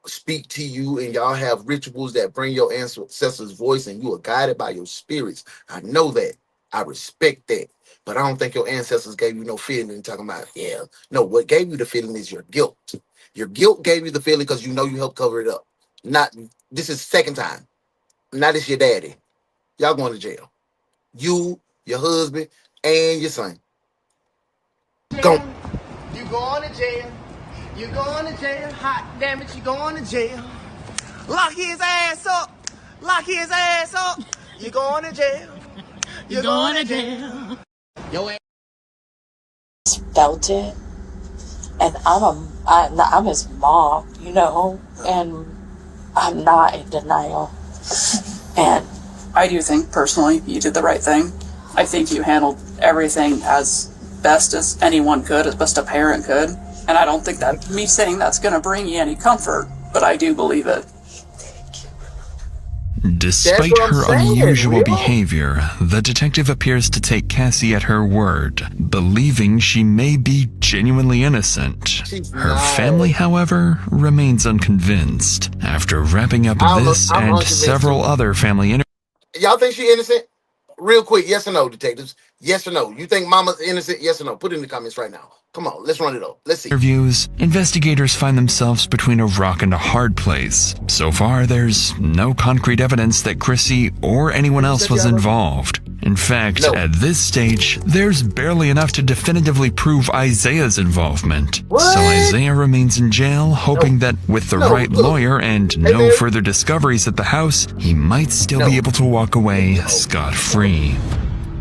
Speaker 1: speak to you and y'all have rituals that bring your ancestors' voice and you are guided by your spirits. I know that. I respect that. But I don't think your ancestors gave you no feeling talking about, no, what gave you the feeling is your guilt. Your guilt gave you the feeling because you helped cover it up. This is second time. Not it's your daddy. Y'all going to jail. You, your husband, and your son. Go.
Speaker 9: You going to jail. You going to jail. Hot damn it, you going to jail. Lock his ass up. Lock his ass up. You going to jail. You going to jail. Your ass.
Speaker 11: Felt it. And I'm his mom, and I'm not in denial. And
Speaker 23: I do think personally you did the right thing. I think you handled everything as best as anyone could, as best a parent could. And I don't think that me saying that's going to bring you any comfort, but I do believe it.
Speaker 6: Despite her unusual behavior, the detective appears to take Cassie at her word, believing she may be genuinely innocent. Her family, however, remains unconvinced. After wrapping up this and several other family interviews.
Speaker 1: Y'all think she innocent? Real quick, yes or no, detectives? Yes or no? You think mama's innocent? Yes or no? Put it in the comments right now. Come on, let's run it up. Let's see.
Speaker 6: Interviews, investigators find themselves between a rock and a hard place. So far, there's no concrete evidence that Chrissy or anyone else was involved. In fact, at this stage, there's barely enough to definitively prove Isaiah's involvement. So Isaiah remains in jail, hoping that with the right lawyer and no further discoveries at the house, he might still be able to walk away scot-free.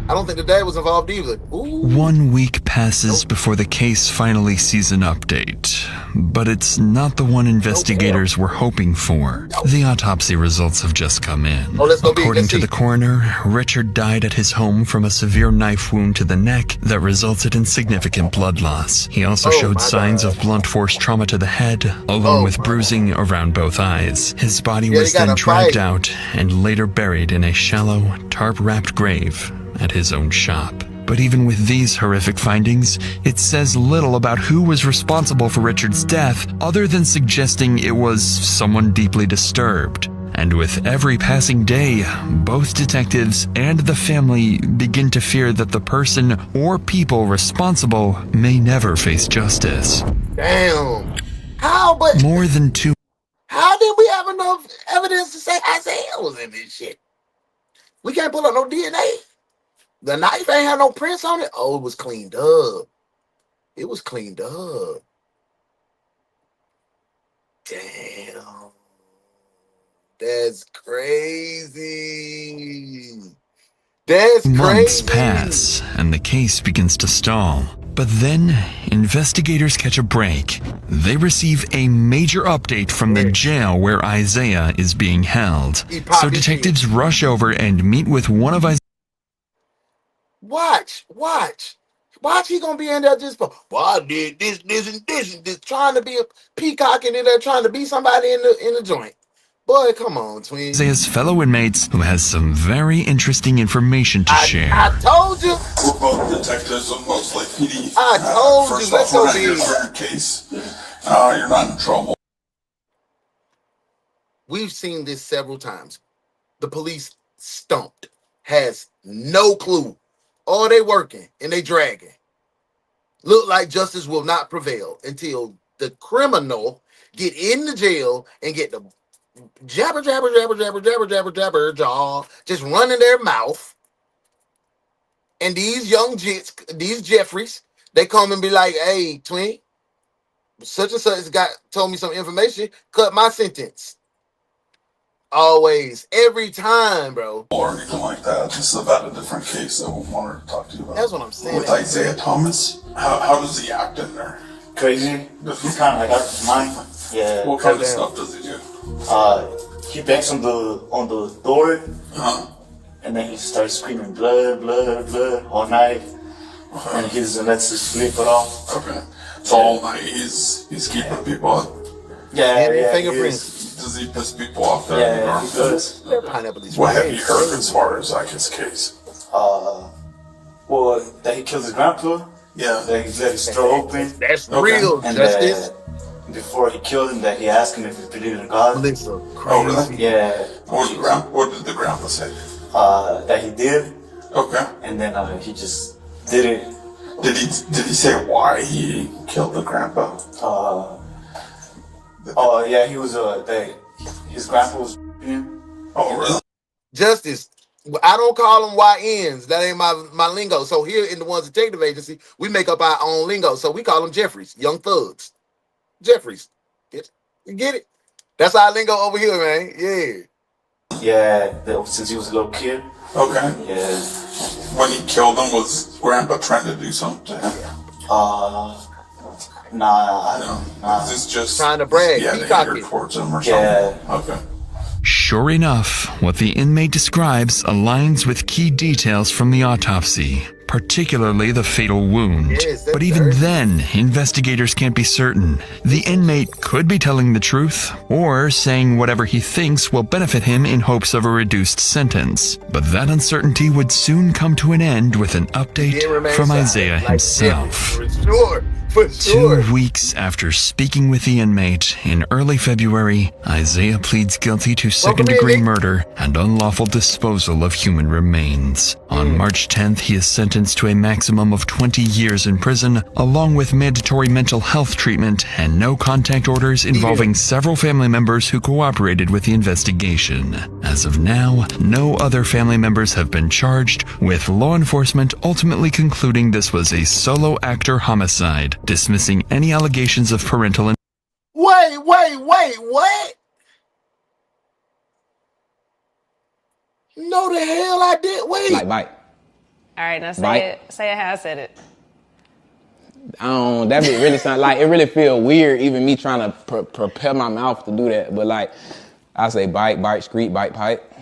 Speaker 1: I don't think the dad was involved either. Ooh.
Speaker 6: 1 week passes before the case finally sees an update, but it's not the one investigators were hoping for. The autopsy results have just come in. According to the coroner, Richard died at his home from a severe knife wound to the neck that resulted in significant blood loss. He also showed signs of blunt force trauma to the head, along with bruising around both eyes. His body was then dragged out and later buried in a shallow, tarp-wrapped grave at his own shop. But even with these horrific findings, it says little about who was responsible for Richard's death other than suggesting it was someone deeply disturbed. And with every passing day, both detectives and the family begin to fear that the person or people responsible may never face justice.
Speaker 1: Damn. How, but
Speaker 6: More than 2
Speaker 1: how did we have enough evidence to say Isaiah was in this shit? We can't pull up no DNA. The knife ain't had no prints on it. Oh, it was cleaned up. It was cleaned up. Damn. That's crazy. That's
Speaker 6: months
Speaker 1: crazy.
Speaker 6: pass, and the case begins to stall. But then, investigators catch a break. They receive a major update from the jail where Isaiah is being held. So detectives rush over and meet with one of Isaiah's...
Speaker 1: Watch. He gonna be in there just for, well, I did this, and this, trying to be a peacock in there, trying to be somebody in the joint. Boy, come on, twin.
Speaker 6: Isaiah's fellow inmates, who has some very interesting information to share.
Speaker 1: I told you.
Speaker 2: We're both detectives with Most Lake PD.
Speaker 1: I told
Speaker 2: First
Speaker 1: you. Let's
Speaker 2: off, we're
Speaker 1: go
Speaker 2: not here
Speaker 1: big.
Speaker 2: for your case. You're not in trouble.
Speaker 1: We've seen this several times. The police stumped, has no clue. All they working and they dragging. Look like justice will not prevail until the criminal get in the jail and get the jabber, jaw, just running their mouth. And these young jits, these Jeffries, they come and be like, hey, twin, such and such told me some information, cut my sentence. Always, every time, bro.
Speaker 2: Or anything like that. This is about a different case that we wanted to talk to you about.
Speaker 1: That's what I'm saying.
Speaker 2: With Isaiah Thomas, how does he act in there?
Speaker 13: Crazy. He's kind of like out of his mind. Yeah.
Speaker 2: What kind of stuff does he do?
Speaker 13: He bangs on the door, and then he starts screaming blood, blood, blood all night, and he doesn't let us sleep at all.
Speaker 2: Okay. So all night he's keeping people up.
Speaker 13: Yeah.
Speaker 1: Fingerprints.
Speaker 2: Does he piss people off there?
Speaker 13: Yeah, he does.
Speaker 2: What have you heard as far as like his case?
Speaker 13: Well, that he killed his grandpa.
Speaker 2: Yeah.
Speaker 13: That he let his throat open.
Speaker 1: That's real
Speaker 13: And
Speaker 1: justice.
Speaker 13: before he killed him, that he asked him if he believed in God.
Speaker 2: Oh, really?
Speaker 13: Yeah.
Speaker 2: What did the grandpa say?
Speaker 13: That he did.
Speaker 2: Okay.
Speaker 13: And then he just did it.
Speaker 2: Did he say why he killed the grandpa?
Speaker 13: Yeah, he was his grandpa was.
Speaker 2: Oh, really?
Speaker 1: Justice. I don't call them YNs. That ain't my lingo. So here in the Ones Detective Agency, we make up our own lingo. So we call them Jeffries, young thugs. Jeffries. You get it? That's our lingo over here, man. Yeah.
Speaker 13: Yeah, since he was a little kid.
Speaker 2: Okay.
Speaker 13: Yeah.
Speaker 2: When he killed him, was Grandpa trying to do something to him?
Speaker 13: Nah.
Speaker 2: Is this just
Speaker 1: trying to brag?
Speaker 2: Yeah, anger towards him or something?
Speaker 13: Yeah.
Speaker 2: Okay.
Speaker 6: Sure enough, what the inmate describes aligns with key details from the autopsy, particularly the fatal wound. But even then, investigators can't be certain. The inmate could be telling the truth, or saying whatever he thinks will benefit him in hopes of a reduced sentence. But that uncertainty would soon come to an end with an update from Isaiah himself.
Speaker 1: For sure.
Speaker 6: 2 weeks after speaking with the inmate in early February, Isaiah pleads guilty to second-degree murder and unlawful disposal of human remains. On March 10th, he is sentenced to a maximum of 20 years in prison, along with mandatory mental health treatment and no contact orders involving several family members who cooperated with the investigation. As of now, no other family members have been charged, with law enforcement ultimately concluding this was a solo actor homicide, dismissing any allegations of parental...
Speaker 1: Wait, what? No, the hell I did. Wait.
Speaker 19: Like bite.
Speaker 20: All right, now
Speaker 19: Bite.
Speaker 20: say it how I said it.
Speaker 19: That be really sound like it really feel weird even me trying to prepare my mouth to do that. But like I say bite, screet, bite, pipe.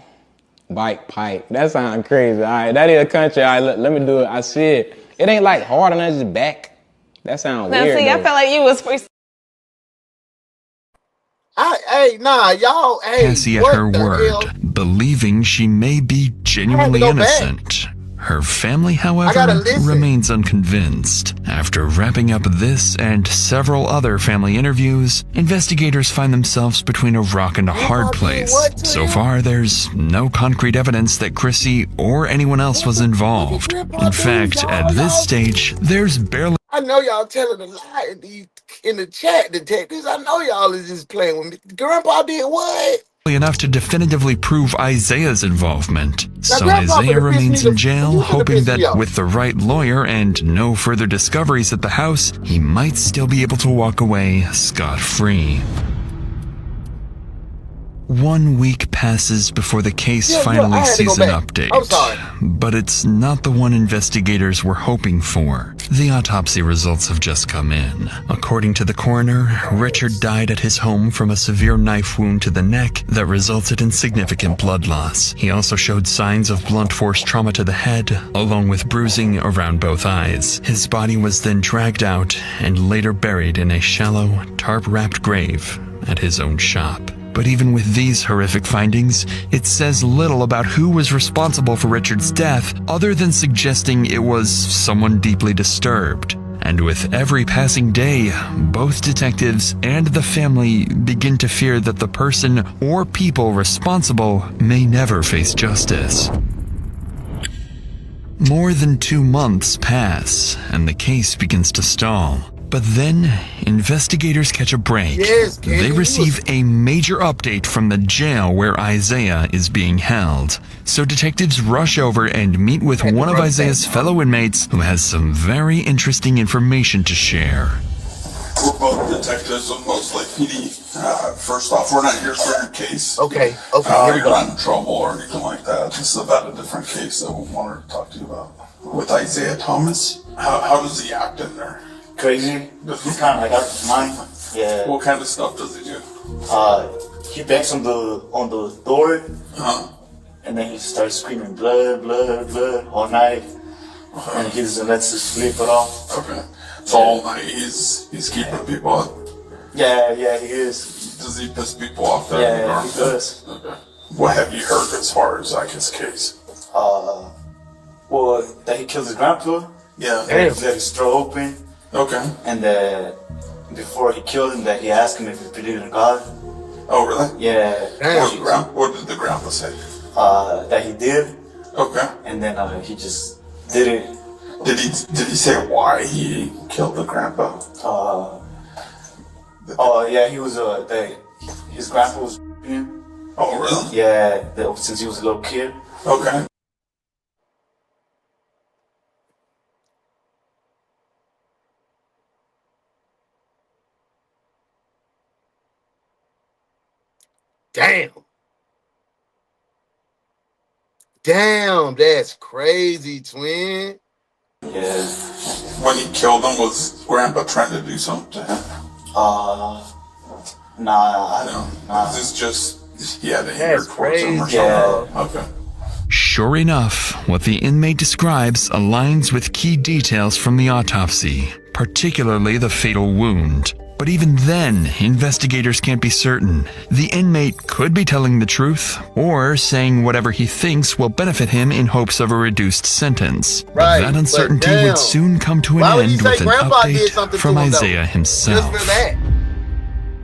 Speaker 19: Bite, pipe. That sounds crazy. All right, that is a country. All right, let me do it. I said it ain't like hard and that's just back. That sounds
Speaker 20: Now
Speaker 19: weird.
Speaker 20: see, I felt like you was free.
Speaker 6: Cassie at her word, believing she may be genuinely innocent. Her family, however, remains unconvinced. After wrapping up this and several other family interviews, investigators find themselves between a rock and a hard place. So far, there's no concrete evidence that Chrissy or anyone else was involved. In fact, at this stage, there's barely...
Speaker 1: I know y'all telling a lie in the chat, detectives. I know y'all is just playing with me. Grandpa did what?
Speaker 6: enough to definitively prove Isaiah's involvement. So
Speaker 1: Grandpa
Speaker 6: Isaiah remains in jail, hoping
Speaker 1: piss me
Speaker 6: that
Speaker 1: off.
Speaker 6: with the right lawyer and no further discoveries at the house, he might still be able to walk away scot-free. 1 week passes before the case finally sees an update.
Speaker 1: I'm sorry.
Speaker 6: But it's not the one investigators were hoping for. The autopsy results have just come in. According to the coroner, Richard died at his home from a severe knife wound to the neck that resulted in significant blood loss. He also showed signs of blunt force trauma to the head, along with bruising around both eyes. His body was then dragged out and later buried in a shallow, tarp-wrapped grave at his own shop. But even with these horrific findings, it says little about who was responsible for Richard's death, other than suggesting it was someone deeply disturbed. And with every passing day, both detectives and the family begin to fear that the person or people responsible may never face justice. More than 2 months pass, and the case begins to stall. But then, investigators catch a break. They receive a major update from the jail where Isaiah is being held. So detectives rush over and meet with one of Isaiah's fellow inmates who has some very interesting information to share.
Speaker 2: We're both detectives of Mostly PD. First off, we're not here for your case.
Speaker 1: Okay, here we
Speaker 2: You're
Speaker 1: go.
Speaker 2: not in trouble or anything like that. This is about a different case that we wanted to talk to you about. With Isaiah Thomas, how does he act in there?
Speaker 13: Crazy. He's kind of like out of his mind. Yeah.
Speaker 2: What kind of stuff does he do?
Speaker 13: He bangs on the door, and then he starts screaming blood, blood, blood all night, and he doesn't let us sleep at all.
Speaker 2: Okay. So all night he's keeping people up.
Speaker 13: Yeah, he is.
Speaker 2: Does he piss people off?
Speaker 13: Yeah, he does.
Speaker 2: Okay. What have you heard as far as like his case?
Speaker 13: Well, that he killed his grandpa.
Speaker 2: Yeah.
Speaker 13: That he let his throat open.
Speaker 2: Okay.
Speaker 13: And before he killed him, that he asked him if he believed in God.
Speaker 2: Oh, really?
Speaker 13: Yeah.
Speaker 2: What did the grandpa say?
Speaker 13: That he did.
Speaker 2: Okay.
Speaker 13: And then he just did it.
Speaker 2: Did he say why he killed the grandpa?
Speaker 13: Yeah, he was his grandpa was him.
Speaker 2: Oh, really?
Speaker 13: Yeah, since he was a little kid.
Speaker 2: Okay.
Speaker 1: Damn, that's crazy, twin.
Speaker 13: Yeah.
Speaker 2: When he killed him, was Grandpa trying to do something to him?
Speaker 13: Nah.
Speaker 2: This is just he had anger towards him or something.
Speaker 13: Yeah.
Speaker 2: Okay.
Speaker 6: Sure enough, what the inmate describes aligns with key details from the autopsy, particularly the fatal wound. But even then, investigators can't be certain. The inmate could be telling the truth, or saying whatever he thinks will benefit him in hopes of a reduced sentence. But that uncertainty would soon come to an end with an update from Isaiah himself.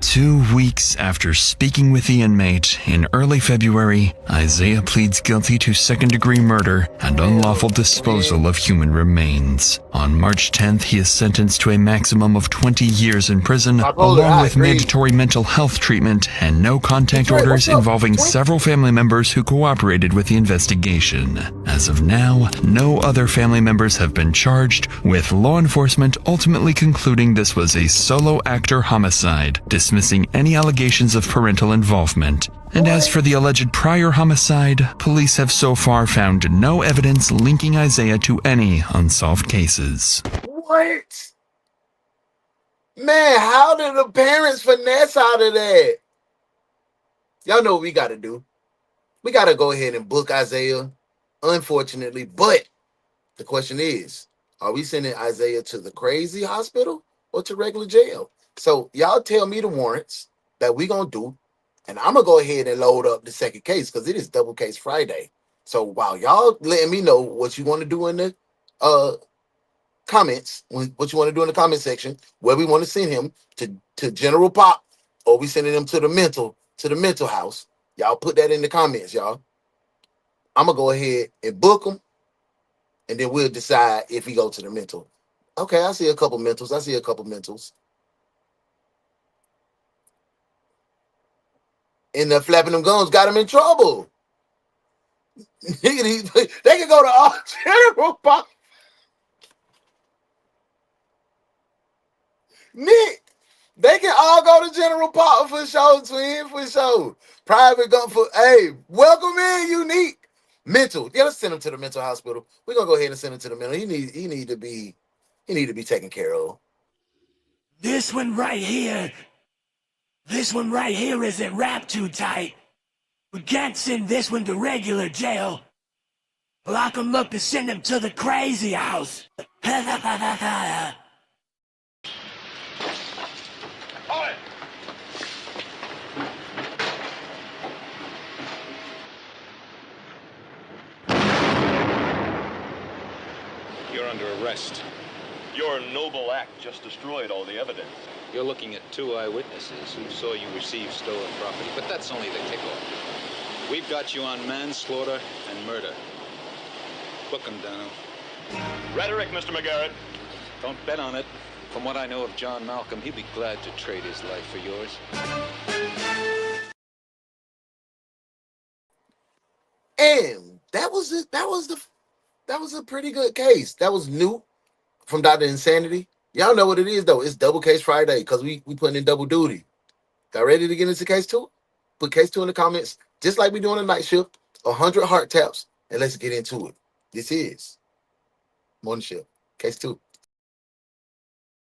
Speaker 6: 2 weeks after speaking with the inmate in early February, Isaiah pleads guilty to second-degree murder and unlawful disposal of human remains. On March 10th, he is sentenced to a maximum of 20 years in prison, along with mandatory mental health treatment and no contact orders involving several family members who cooperated with the investigation. As of now, no other family members have been charged, with law enforcement ultimately concluding this was a solo actor homicide, dismissing any allegations of parental involvement. And as for the alleged prior homicide, police have so far found no evidence linking Isaiah to any unsolved cases.
Speaker 1: What? Man, how did the parents finesse out of that? Y'all know what we got to do. We got to go ahead and book Isaiah, unfortunately. But the question is, are we sending Isaiah to the crazy hospital or to regular jail? So y'all tell me the warrants that we going to do. And I'm going to go ahead and load up the second case because it is DoubleCase Friday. So while y'all letting me know what you want to do in the comments, what you want to do in the comment section, where we want to send him to General Pop, or we sending him to the mental house. Y'all put that in the comments, y'all. I'm gonna go ahead and book him, and then we'll decide if he go to the mental. Okay, I see a couple mentals. And the flapping them gums got him in trouble. They can go to all General Pop. Nick, they can all go to General Pop for sure, twin, for sure. Private gun for, hey, welcome in, Unique. Mental. Yeah, let's send him to the mental hospital. We're gonna go ahead and send him to the mental. He need to be taken care of.
Speaker 15: This one right here isn't wrapped too tight. We can't send this one to regular jail. Lock him up and send him to the crazy house.
Speaker 8: You're under arrest. Your noble act just destroyed all the evidence.
Speaker 14: You're looking at 2 eyewitnesses who saw you receive stolen property, but that's only the kickoff. We've got you on manslaughter and murder. Book him, Dano.
Speaker 8: Rhetoric, Mr. McGarrett.
Speaker 14: Don't bet on it. From what I know of John Malcolm, he'd be glad to trade his life for yours.
Speaker 1: And that was a pretty good case. That was new from Dr. Insanity. Y'all know what it is though. It's double case Friday because we putting in double duty. Got ready to get into case 2? Put case 2 in the comments, just like we doing a night shift. 100 heart taps, and let's get into it. This is morning shift, case 2.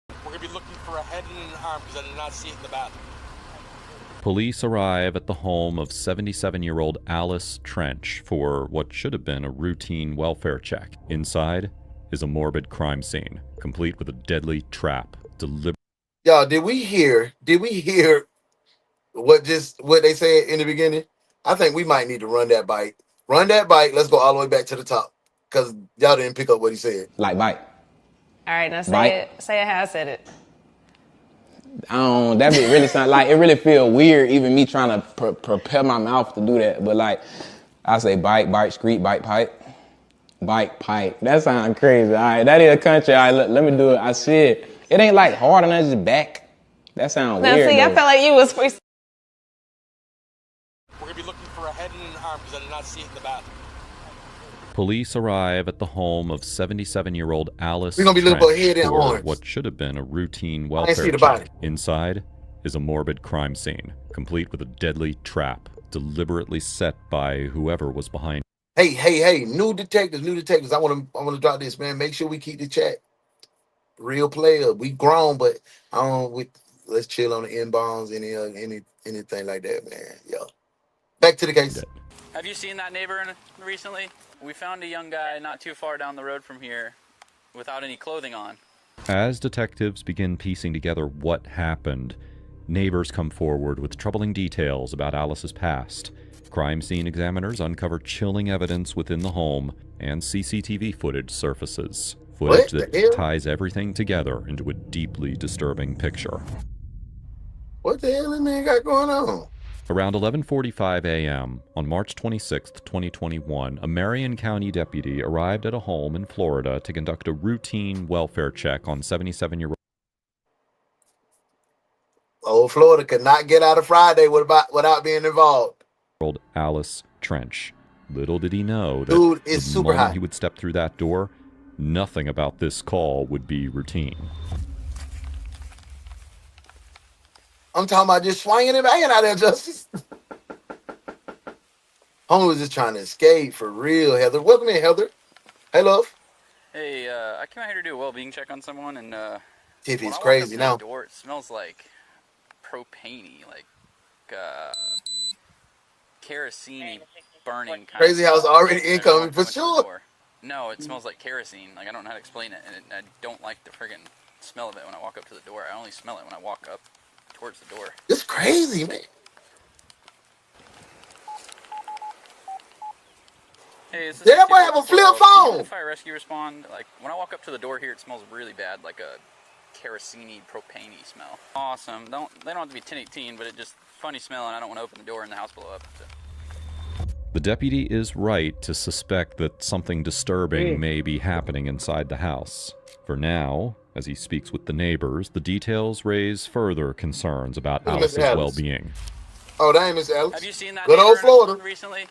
Speaker 21: We're gonna be looking for a head and an arm because I did not see it in the bathroom.
Speaker 22: Police arrive at the home of 77-year-old Alice Trench for what should have been a routine welfare check. Inside is a morbid crime scene, complete with a deadly trap.
Speaker 1: Y'all, did we hear what they said in the beginning? I think we might need to run that bike. Let's go all the way back to the top because y'all didn't pick up what he said.
Speaker 19: Like bite.
Speaker 20: All right, now
Speaker 19: Bite.
Speaker 20: say it how I said it.
Speaker 19: That bit really sound like, it really feel weird even me trying to prepare my mouth to do that. But like, I say bite, screet, bite, pipe. Bike, pipe. That sound crazy. All right, that is a country. All right, let me do it. I said, it ain't like hard and that's just back. That sound
Speaker 20: Now
Speaker 19: weird
Speaker 20: see,
Speaker 19: though.
Speaker 20: I felt like you was freestyle.
Speaker 21: We're gonna be looking for a head and an arm because I did not see it in the bathroom.
Speaker 22: Police arrive at the home of 77-year-old Alice
Speaker 1: We're gonna be looking for a
Speaker 22: Trench
Speaker 1: head and
Speaker 22: for
Speaker 1: arms.
Speaker 22: what should have been a routine
Speaker 1: see
Speaker 22: welfare
Speaker 1: the
Speaker 22: check.
Speaker 1: body.
Speaker 22: Inside is a morbid crime scene, complete with a deadly trap deliberately set by whoever was behind.
Speaker 1: Hey, new detectives. I want to drop this, man. Make sure we keep the chat real player. We grown, but let's chill on the inbounds, anything like that, man. Yo, back to the case.
Speaker 25: Have you seen that neighbor recently? We found a young guy not too far down the road from here without any clothing on.
Speaker 22: As detectives begin piecing together what happened, neighbors come forward with troubling details about Alice's past. Crime scene examiners uncover chilling evidence within the home, and CCTV footage surfaces. Footage that ties everything together into a deeply disturbing picture.
Speaker 1: What the hell this man got going on?
Speaker 22: Around 11:45 a.m. on March 26, 2021, a Marion County deputy arrived at a home in Florida to conduct a routine welfare check on 77-year-old.
Speaker 1: Old Florida could not get out of Friday without being involved.
Speaker 22: Alice Trench. Little did he know that
Speaker 1: Dude is
Speaker 22: the
Speaker 1: super
Speaker 22: moment
Speaker 1: high.
Speaker 22: he would step through that door, nothing about this call would be routine.
Speaker 1: I'm talking about just swinging and banging out there, Justice. Homie was just trying to escape for real, Heather. Welcome in, Heather. Hey, love.
Speaker 25: Hey, I came out here to do a well-being check on someone, and
Speaker 1: Tiffy's
Speaker 25: when I walked
Speaker 1: crazy
Speaker 25: up to
Speaker 1: now.
Speaker 25: the door, it smells like propane-y, like kerosene burning. Kind
Speaker 1: Crazy
Speaker 25: of
Speaker 1: house
Speaker 25: smell.
Speaker 1: already
Speaker 25: And I
Speaker 1: incoming
Speaker 25: walked
Speaker 1: for
Speaker 25: up to the
Speaker 1: sure.
Speaker 25: door. No, it smells like kerosene. Like I don't know how to explain it, and I don't like the friggin' smell of it when I walk up to the door. I only smell it when I walk up towards the door.
Speaker 1: It's crazy, man.
Speaker 25: Hey, is this
Speaker 1: Did that boy have a flip
Speaker 25: Can
Speaker 1: phone?
Speaker 25: the fire rescue respond? Like, when I walk up to the door here, it smells really bad, like a kerosene, propane-y smell. Awesome. They don't have to be 1018, but it just funny smell, and I don't want to open the door and the house blow up. So.
Speaker 22: The deputy is right to suspect that something disturbing may be happening inside the house. For now, as he speaks with the neighbors, the details raise further concerns about
Speaker 1: Look at Miss
Speaker 22: Alice's
Speaker 1: Alice.
Speaker 22: well-being.
Speaker 1: Oh, that ain't Miss Alice.
Speaker 25: Have you seen that
Speaker 1: good old
Speaker 25: neighbor
Speaker 1: Florida
Speaker 25: recently?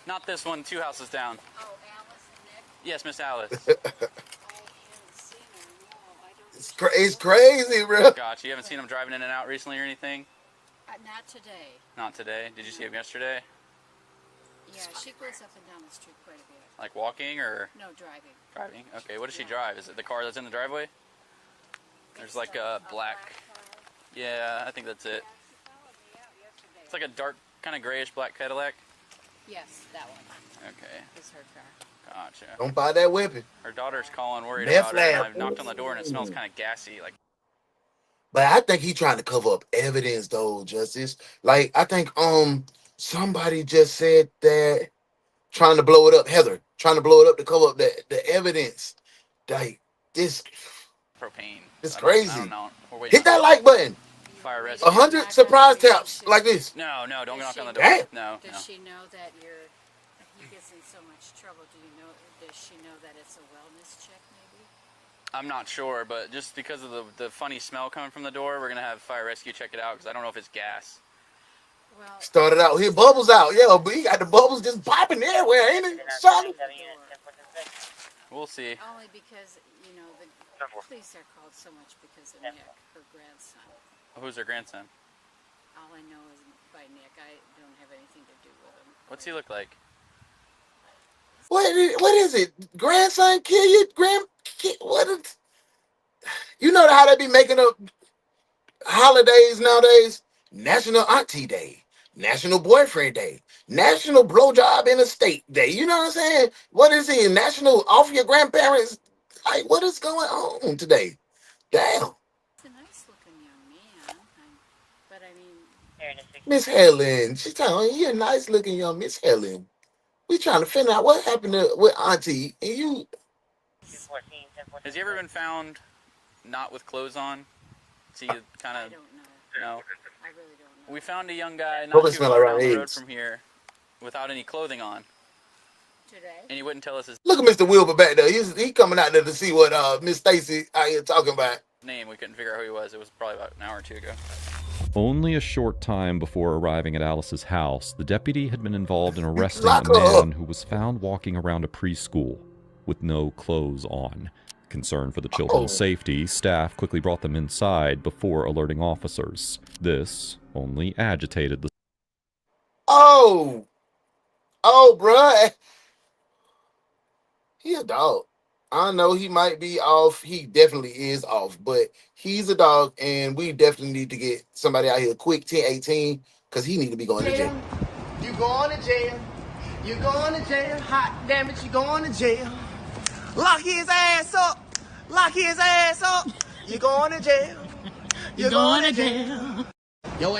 Speaker 25: Not this one, 2 houses down. Oh, Alice and Nick? Yes, Miss Alice.
Speaker 1: It's crazy, bro.
Speaker 25: Gotcha. You haven't seen him driving in and out recently or anything?
Speaker 3: Not today.
Speaker 25: Not today. Did you see him yesterday?
Speaker 3: Yeah, she goes up and down the street quite a bit.
Speaker 25: Like walking or?
Speaker 3: No, driving.
Speaker 25: Driving? Okay, what does she drive? Is it the car that's in the driveway? There's like a black... Yeah, I think that's it. It's like a dark, kind of grayish black Cadillac?
Speaker 3: Yes, that one.
Speaker 25: Okay.
Speaker 3: Is her car.
Speaker 25: Gotcha.
Speaker 1: Don't buy that weapon.
Speaker 25: Her daughter's calling, worried
Speaker 1: Meth
Speaker 25: about her. And
Speaker 1: lab.
Speaker 25: I've knocked on the door and it smells kind of gassy. Like.
Speaker 1: But I think he trying to cover up evidence, though, Justice. Like, I think somebody just said that trying to blow it up, Heather, trying to blow it up to cover up the evidence. Like, this
Speaker 25: Propane.
Speaker 1: it's
Speaker 25: I
Speaker 1: crazy.
Speaker 25: don't know. We're waiting
Speaker 1: Hit that like button.
Speaker 25: Fire rescue.
Speaker 1: 100 surprise taps like this.
Speaker 25: No, don't knock on the door.
Speaker 1: Damn.
Speaker 25: No.
Speaker 3: Does she know that he gets in so much trouble? Does she know that it's a wellness check, maybe?
Speaker 25: I'm not sure, but just because of the funny smell coming from the door, we're going to have fire rescue check it out because I don't know if it's gas.
Speaker 3: Well,
Speaker 1: started out here, bubbles out. Yeah, but he got the bubbles just popping everywhere, ain't it? Charlie?
Speaker 25: We'll see.
Speaker 3: Only because, the police are called so much because of Nick, her grandson.
Speaker 25: Who's her grandson?
Speaker 3: All I know is by Nick. I don't have anything to do with him.
Speaker 25: What's he look like?
Speaker 1: What is it? Grandson kill you? What is... You know how they be making up holidays nowadays? National Auntie Day, National Boyfriend Day, National Blowjob in a State Day. You know what I'm saying? What is it? National Off Your Grandparents? Like, what is going on today? Damn.
Speaker 3: He's a nice-looking young man, but I mean...
Speaker 1: Miss Helen. She's telling you, you're a nice-looking young Miss Helen. We trying to find out what happened with Auntie and you.
Speaker 25: Has he ever been found not with clothes on? Is he kind of...
Speaker 3: I don't know.
Speaker 25: No.
Speaker 3: I really don't know.
Speaker 25: We found a young guy not
Speaker 1: Probably
Speaker 25: too
Speaker 1: smell
Speaker 25: far
Speaker 1: around
Speaker 25: down the road
Speaker 1: eggs.
Speaker 25: from here without any clothing on.
Speaker 3: Today?
Speaker 25: And he wouldn't tell us his
Speaker 1: Look at Mr. Wilbur back there. He coming out there to see what Miss Stacy out here talking about.
Speaker 25: name. We couldn't figure out who he was. It was probably about an hour or two ago.
Speaker 22: Only a short time before arriving at Alice's house, the deputy had been involved in arresting a
Speaker 1: Lock her up.
Speaker 22: man who was found walking around a preschool with no clothes on. Concerned for the children's safety, staff quickly brought them inside before alerting officers. This only agitated the...
Speaker 1: Oh, bruh. He a dog. I know he might be off. He definitely is off, but he's a dog, and we definitely need to get somebody out here quick, 1018, because he need to be going to jail.
Speaker 9: You going to jail. You going to jail. Hot damn it, you going to jail. Lock his ass up. Lock his ass up. You going to jail. You going to jail. Yo,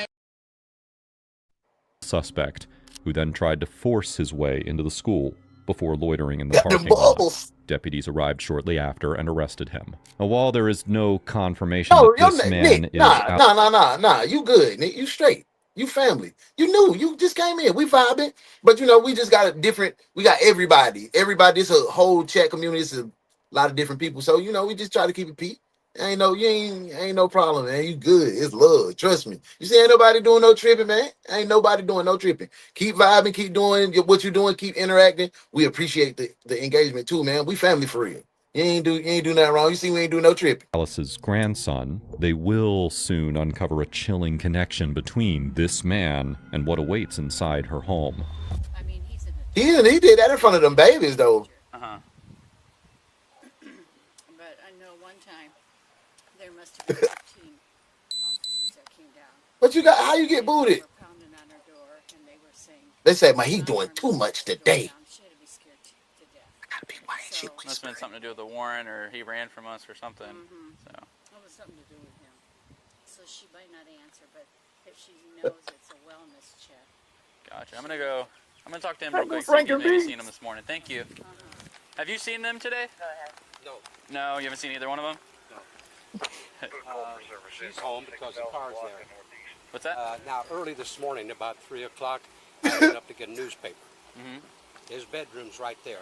Speaker 22: suspect, who then tried to force his way into the school before loitering in the parking lot. Deputies arrived shortly after and arrested him. Now, while there is no confirmation that this man
Speaker 1: Nick,
Speaker 22: is
Speaker 1: nah. You good, Nick. You straight. You family. You knew. You just came in. We vibing. But, we just got we got everybody. Everybody. It's a whole chat community. It's a lot of different people. So, we just try to keep it peak. Ain't no problem, man. You good. It's love. Trust me. You see, ain't nobody doing no tripping, man. Ain't nobody doing no tripping. Keep vibing, keep doing what you're doing, keep interacting. We appreciate the engagement too, man. We family for real. You ain't do nothing wrong. You see, we ain't do no tripping.
Speaker 22: Alice's grandson. They will soon uncover a chilling connection between this man and what awaits inside her home.
Speaker 3: I mean,
Speaker 1: he did that in front of them babies, though.
Speaker 3: But I know one time there must have been 15 officers that came down.
Speaker 1: But how you get booted?
Speaker 3: They were pounding on her door, and they were saying,
Speaker 1: They said, man, he doing too much today.
Speaker 3: she had to be scared to death.
Speaker 1: Gotta be quiet.
Speaker 3: So,
Speaker 25: Must have been something to do with the warrant, or he ran from us or something. So.
Speaker 3: It was something to do with him. So she might not answer, but if she knows it's a wellness check.
Speaker 25: Gotcha. I'm gonna go I'm gonna talk to him real quick. See if
Speaker 1: Frank
Speaker 25: he's
Speaker 1: and
Speaker 25: maybe
Speaker 1: me.
Speaker 25: seen them this morning. Thank you. Have you seen them today?
Speaker 21: No.
Speaker 25: No, you haven't seen either one of them?
Speaker 21: She's home because the car's there.
Speaker 25: What's that?
Speaker 21: Now, early this morning, about 3 o'clock, I went up to get a newspaper. His bedroom's right there.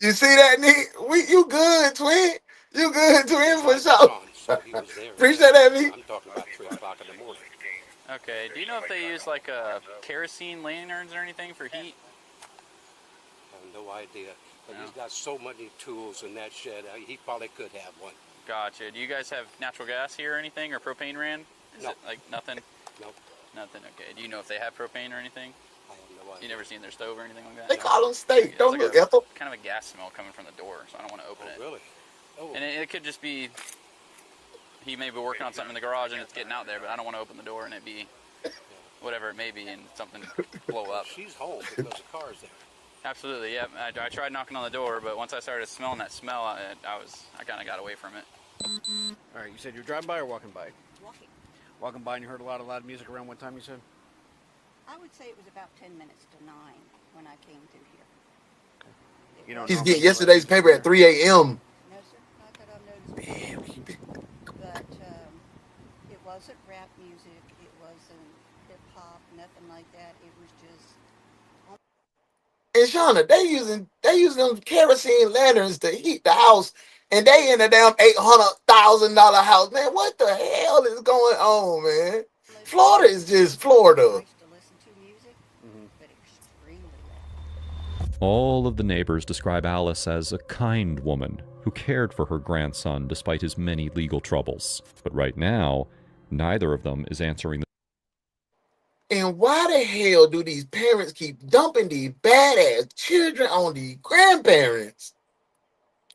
Speaker 1: You see that, Nick? You good, twin? You good, twin, for sure.
Speaker 21: So he was there.
Speaker 1: Appreciate that, Nick.
Speaker 21: I'm talking about 3 o'clock in the morning.
Speaker 25: Okay. Do you know if they use like kerosene lanterns or anything for heat?
Speaker 21: I have no idea. But he's got so many tools in that shed, he probably could have one.
Speaker 25: Gotcha. Do you guys have natural gas here or anything, or propane ran? Is
Speaker 21: No.
Speaker 25: it like nothing?
Speaker 21: Nope.
Speaker 25: Nothing. Okay. Do you know if they have propane or anything?
Speaker 21: I have no idea.
Speaker 25: You never seen their stove or anything like that?
Speaker 1: They call them steak. Don't
Speaker 25: There's
Speaker 1: look, Ethel.
Speaker 25: kind of a gas smell coming from the door, so I don't want to open it.
Speaker 21: Really? Oh.
Speaker 25: And it could just be he may be working on something in the garage and it's getting out there, but I don't want to open the door and it be whatever it may be and something blow up.
Speaker 21: She's home because the car's there.
Speaker 25: Absolutely, yeah. I tried knocking on the door, but once I started smelling that smell, I kind of got away from it.
Speaker 21: All right, you said you're driving by or walking by?
Speaker 4: Walking.
Speaker 21: Walking by and you heard a lot of loud music around what time, you said?
Speaker 4: I would say it was about 10 minutes to 9 when I came through here.
Speaker 21: You don't
Speaker 1: He's
Speaker 21: know
Speaker 1: getting
Speaker 21: if
Speaker 1: yesterday's paper at 3 a.m.
Speaker 4: No, sir, not that I've noticed. But it wasn't rap music, it wasn't hip-hop, nothing like that. It was just...
Speaker 1: And Shauna, they using them kerosene lanterns to heat the house, and they in a damn $800,000 house. Man, what the hell is going on, man? Florida is just Florida.
Speaker 22: All of the neighbors describe Alice as a kind woman who cared for her grandson despite his many legal troubles. But right now, neither of them is answering the
Speaker 1: And why the hell do these parents keep dumping these badass children on these grandparents?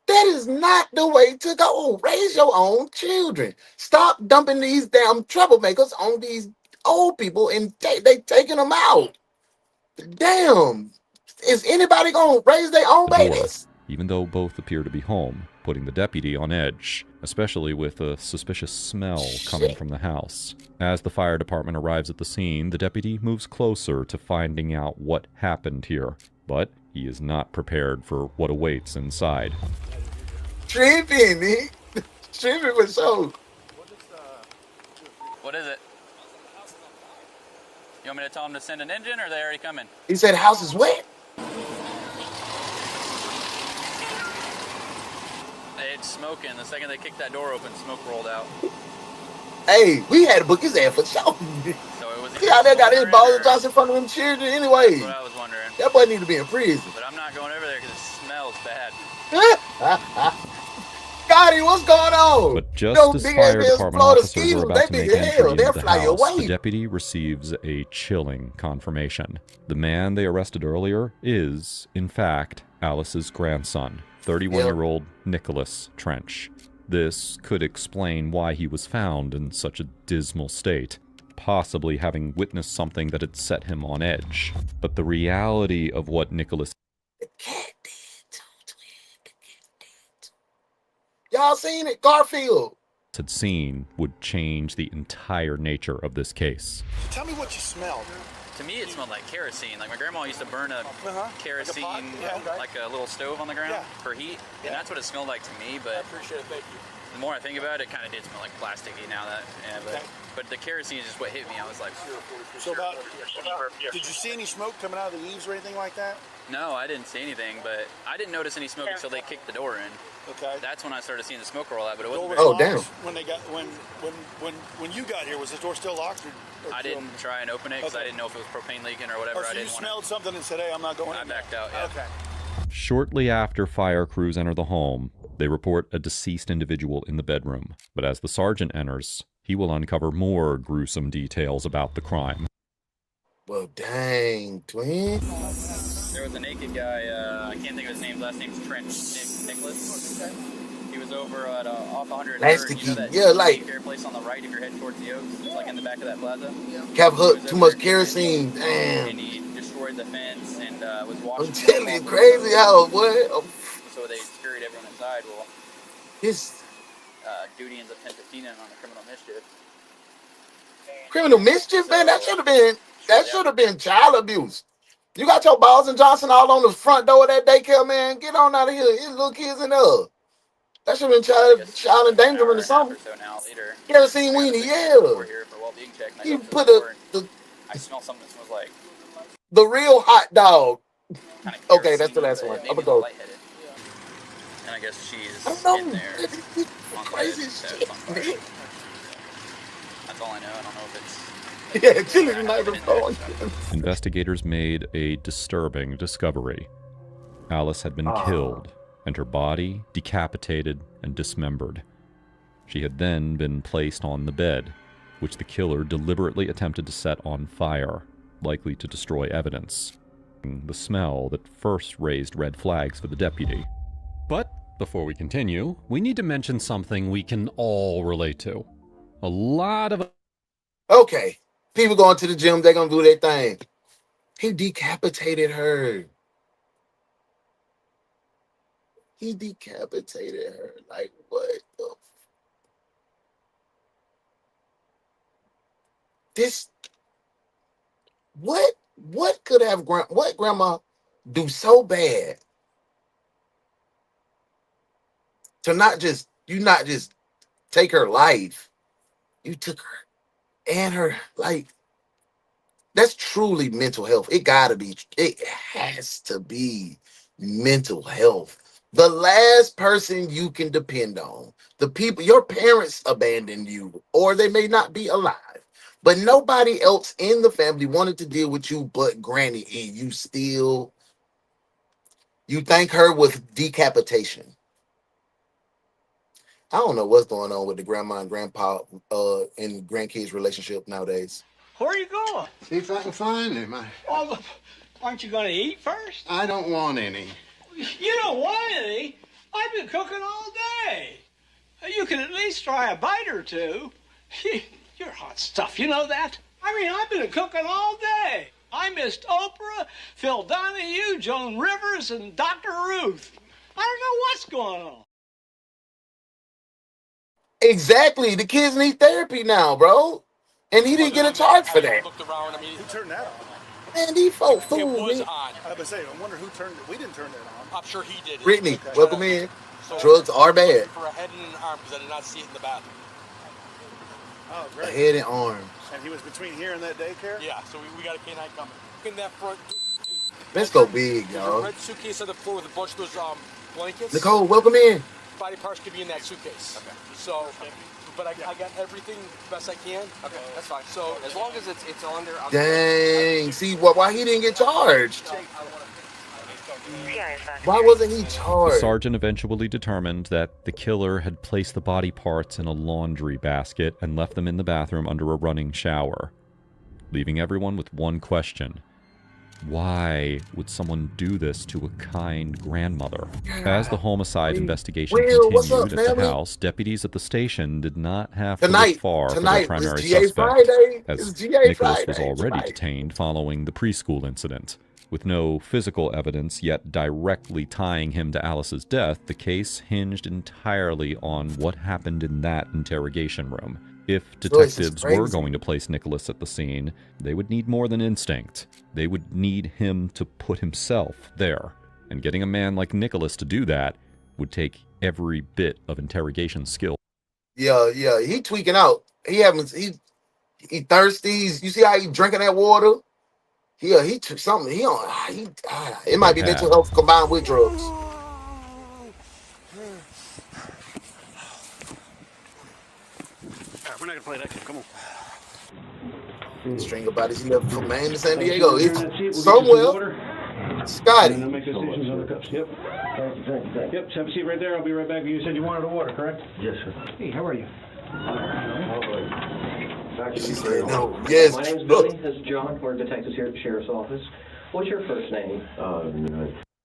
Speaker 1: That is not the way to go. Raise your own children. Stop dumping these damn troublemakers on these old people and they taking them out. Damn. Is anybody going to raise their own
Speaker 22: door,
Speaker 1: babies?
Speaker 22: even though both appear to be home, putting the deputy on edge, especially with a suspicious smell coming from the house. As the fire department arrives at the scene, the deputy moves closer to finding out what happened here, but he is not prepared for what awaits inside.
Speaker 1: Tripping, Nick. Tripping for sure.
Speaker 25: What is it? You want me to tell them to send an engine, or are they already coming?
Speaker 1: He said the house is wet.
Speaker 25: It's smoking. The second they kicked that door open, smoke rolled out.
Speaker 1: Hey, we had to book his ass for sure.
Speaker 25: So it was
Speaker 1: See how they got his balls and toss in front of them children anyway.
Speaker 25: That's what I was wondering.
Speaker 1: That boy need to be in prison.
Speaker 25: But I'm not going over there because it smells bad.
Speaker 1: Gotti, what's going on?
Speaker 22: But just as fire department officers are about to make entry into the house, the deputy receives a chilling confirmation. The man they arrested earlier is, in fact, Alice's grandson, 31-year-old Nicholas Trench. This could explain why he was found in such a dismal state, possibly having witnessed something that had set him on edge. But the reality of what Nicholas
Speaker 1: Y'all seen it? Garfield
Speaker 22: had seen would change the entire nature of this case.
Speaker 21: Tell me what you smelled.
Speaker 25: To me, it smelled like kerosene. Like my grandma used to burn a kerosene, like a little stove on the ground for heat, and that's what it smelled like to me. But I
Speaker 21: appreciate it. Thank you.
Speaker 25: The more I think about it, it kind of did smell like plasticky now. But the kerosene is just what hit me. I was like,
Speaker 21: So did you see any smoke coming out of the eaves or anything like that?
Speaker 25: no, I didn't see anything. But I didn't notice any smoke until they kicked the door in.
Speaker 21: Okay.
Speaker 25: That's when I started seeing the smoke roll out. But it wasn't.
Speaker 21: Door
Speaker 25: very
Speaker 21: was locked When they got when you got here, was the door still locked? Or
Speaker 25: I didn't try and open it because I didn't know if it was propane leaking or whatever.
Speaker 21: Oh, so
Speaker 25: I didn't
Speaker 21: you
Speaker 25: want
Speaker 21: smelled something and said, "Hey, I'm not going."
Speaker 25: I backed out. Yeah.
Speaker 21: Okay.
Speaker 22: Shortly after fire crews enter the home, they report a deceased individual in the bedroom. But as the sergeant enters, he will uncover more gruesome details about the crime.
Speaker 1: Well, dang, twin.
Speaker 25: There was a naked guy. I can't think of his name. Last name's Trent Nicholas. He was over at off 103rd.
Speaker 1: Plasticky.
Speaker 25: You know that
Speaker 1: Yeah, like
Speaker 25: daycare place on the right if you're heading towards the Oaks. It's like in the back of that plaza.
Speaker 1: Cap Hook, too much kerosene. Damn.
Speaker 25: And he destroyed the fence and was washing.
Speaker 1: I'm telling you, crazy how what?
Speaker 25: So they scurried everyone inside. Well,
Speaker 1: His
Speaker 25: duty ends up 10-15 on the criminal mischief.
Speaker 1: criminal mischief, man. That should have been child abuse. You got your Balls and Johnson all on the front door of that daycare, man. Get on out of here. It's little kids in there. That should have been child endangerment or something.
Speaker 25: So now later,
Speaker 1: You ever seen Weenie? Yeah.
Speaker 25: here for well-being check, and I
Speaker 1: You
Speaker 25: go to
Speaker 1: put
Speaker 25: the door, and I smell something that smells like
Speaker 1: the real hot dog.
Speaker 25: kind of
Speaker 1: Okay, that's the last one. I'm gonna go.
Speaker 25: lightheaded. And I guess she's
Speaker 1: I don't
Speaker 25: in
Speaker 1: know.
Speaker 25: there on the
Speaker 1: Crazy
Speaker 25: bed,
Speaker 1: shit,
Speaker 25: on fire.
Speaker 1: man.
Speaker 25: That's all I know. I don't know if it's
Speaker 1: Yeah, Chili's not even phone.
Speaker 22: Investigators made a disturbing discovery. Alice had been killed, and her body decapitated and dismembered. She had then been placed on the bed, which the killer deliberately attempted to set on fire, likely to destroy evidence. The smell that first raised red flags for the deputy. But before we continue, we need to mention something we can all relate to. A lot of...
Speaker 1: Okay, people going to the gym, they're gonna do their thing. He decapitated her. He decapitated her. Like, what the... This... What could have... What grandma do so bad to not just... You not just take her life. You took her and her... Like, that's truly mental health. It gotta be. It has to be mental health. The last person you can depend on, the people, your parents abandoned you, or they may not be alive, but nobody else in the family wanted to deal with you but Granny, and you thank her with decapitation. I don't know what's going on with the grandma and grandpa and grandkids relationship nowadays.
Speaker 5: Where are you going?
Speaker 7: See if I can find him.
Speaker 5: Oh, aren't you going to eat first?
Speaker 7: I don't want any.
Speaker 5: You don't want any? I've been cooking all day. You can at least try a bite or two. You're hot stuff, you know that? I mean, I've been cooking all day. I missed Oprah, Phil Donahue, Joan Rivers, and Dr. Ruth. I don't know what's going on.
Speaker 1: Exactly. The kids need therapy now, bro. And he didn't get a charge for that.
Speaker 10: Looked around. I mean, who turned that on?
Speaker 1: Man, these folks
Speaker 10: It
Speaker 1: fool
Speaker 10: was
Speaker 1: me.
Speaker 10: on. I was saying, I wonder who turned it. We didn't turn it on. I'm sure he did.
Speaker 1: Brittany,
Speaker 10: Okay.
Speaker 1: welcome in.
Speaker 10: So,
Speaker 1: Drugs are bad.
Speaker 10: For a head and an arm because I did not see it in the bathroom. Oh,
Speaker 1: A
Speaker 10: great.
Speaker 1: head and arms.
Speaker 10: And he was between here and that daycare? Yeah, so we got a canine coming. In that front.
Speaker 1: Let's go big,
Speaker 10: There's a
Speaker 1: y'all.
Speaker 10: red suitcase on the floor with a bunch of those blankets.
Speaker 1: Nicole, welcome in.
Speaker 10: Body parts could be in that suitcase. Okay. So, but I got everything best I can. Okay, that's fine. So as long as it's on there.
Speaker 1: Dang. See, why he didn't get charged? Why wasn't he
Speaker 22: The
Speaker 1: charged?
Speaker 22: sergeant eventually determined that the killer had placed the body parts in a laundry basket and left them in the bathroom under a running shower, leaving everyone with one question. Why would someone do this to a kind grandmother? As the homicide investigation
Speaker 1: Will, what's up,
Speaker 22: continued at the
Speaker 1: family?
Speaker 22: house, deputies at the station did not have to
Speaker 1: Tonight,
Speaker 22: look far for their
Speaker 1: tonight is
Speaker 22: primary
Speaker 1: GA
Speaker 22: suspect,
Speaker 1: Friday.
Speaker 22: as
Speaker 1: It's GA
Speaker 22: Nicholas was
Speaker 1: Friday
Speaker 22: already
Speaker 1: tonight.
Speaker 22: detained following the preschool incident. With no physical evidence yet directly tying him to Alice's death, the case hinged entirely on what happened in that interrogation room. If
Speaker 1: Joyce is
Speaker 22: detectives were
Speaker 1: crazy.
Speaker 22: going to place Nicholas at the scene, they would need more than instinct. They would need him to put himself there. And getting a man like Nicholas to do that would take every bit of interrogation skill.
Speaker 1: Yeah, he tweaking out. He thirsty. You see how he drinking that water? Yeah, he took something. It might be mental health combined with drugs.
Speaker 10: We're not gonna play that game. Come on.
Speaker 1: String of bodies he left from Maine to San Diego. It's somewhere. Scotty.
Speaker 10: And I'll make decisions on the cups. Yep. Yep. Have a seat right there. I'll be right back. You said you wanted a water, correct? Yes, sir. Hey, how are you?
Speaker 1: She said no. Yes.
Speaker 16: My name's Billy. This is John. We're detectives here at the sheriff's office. What's your first name?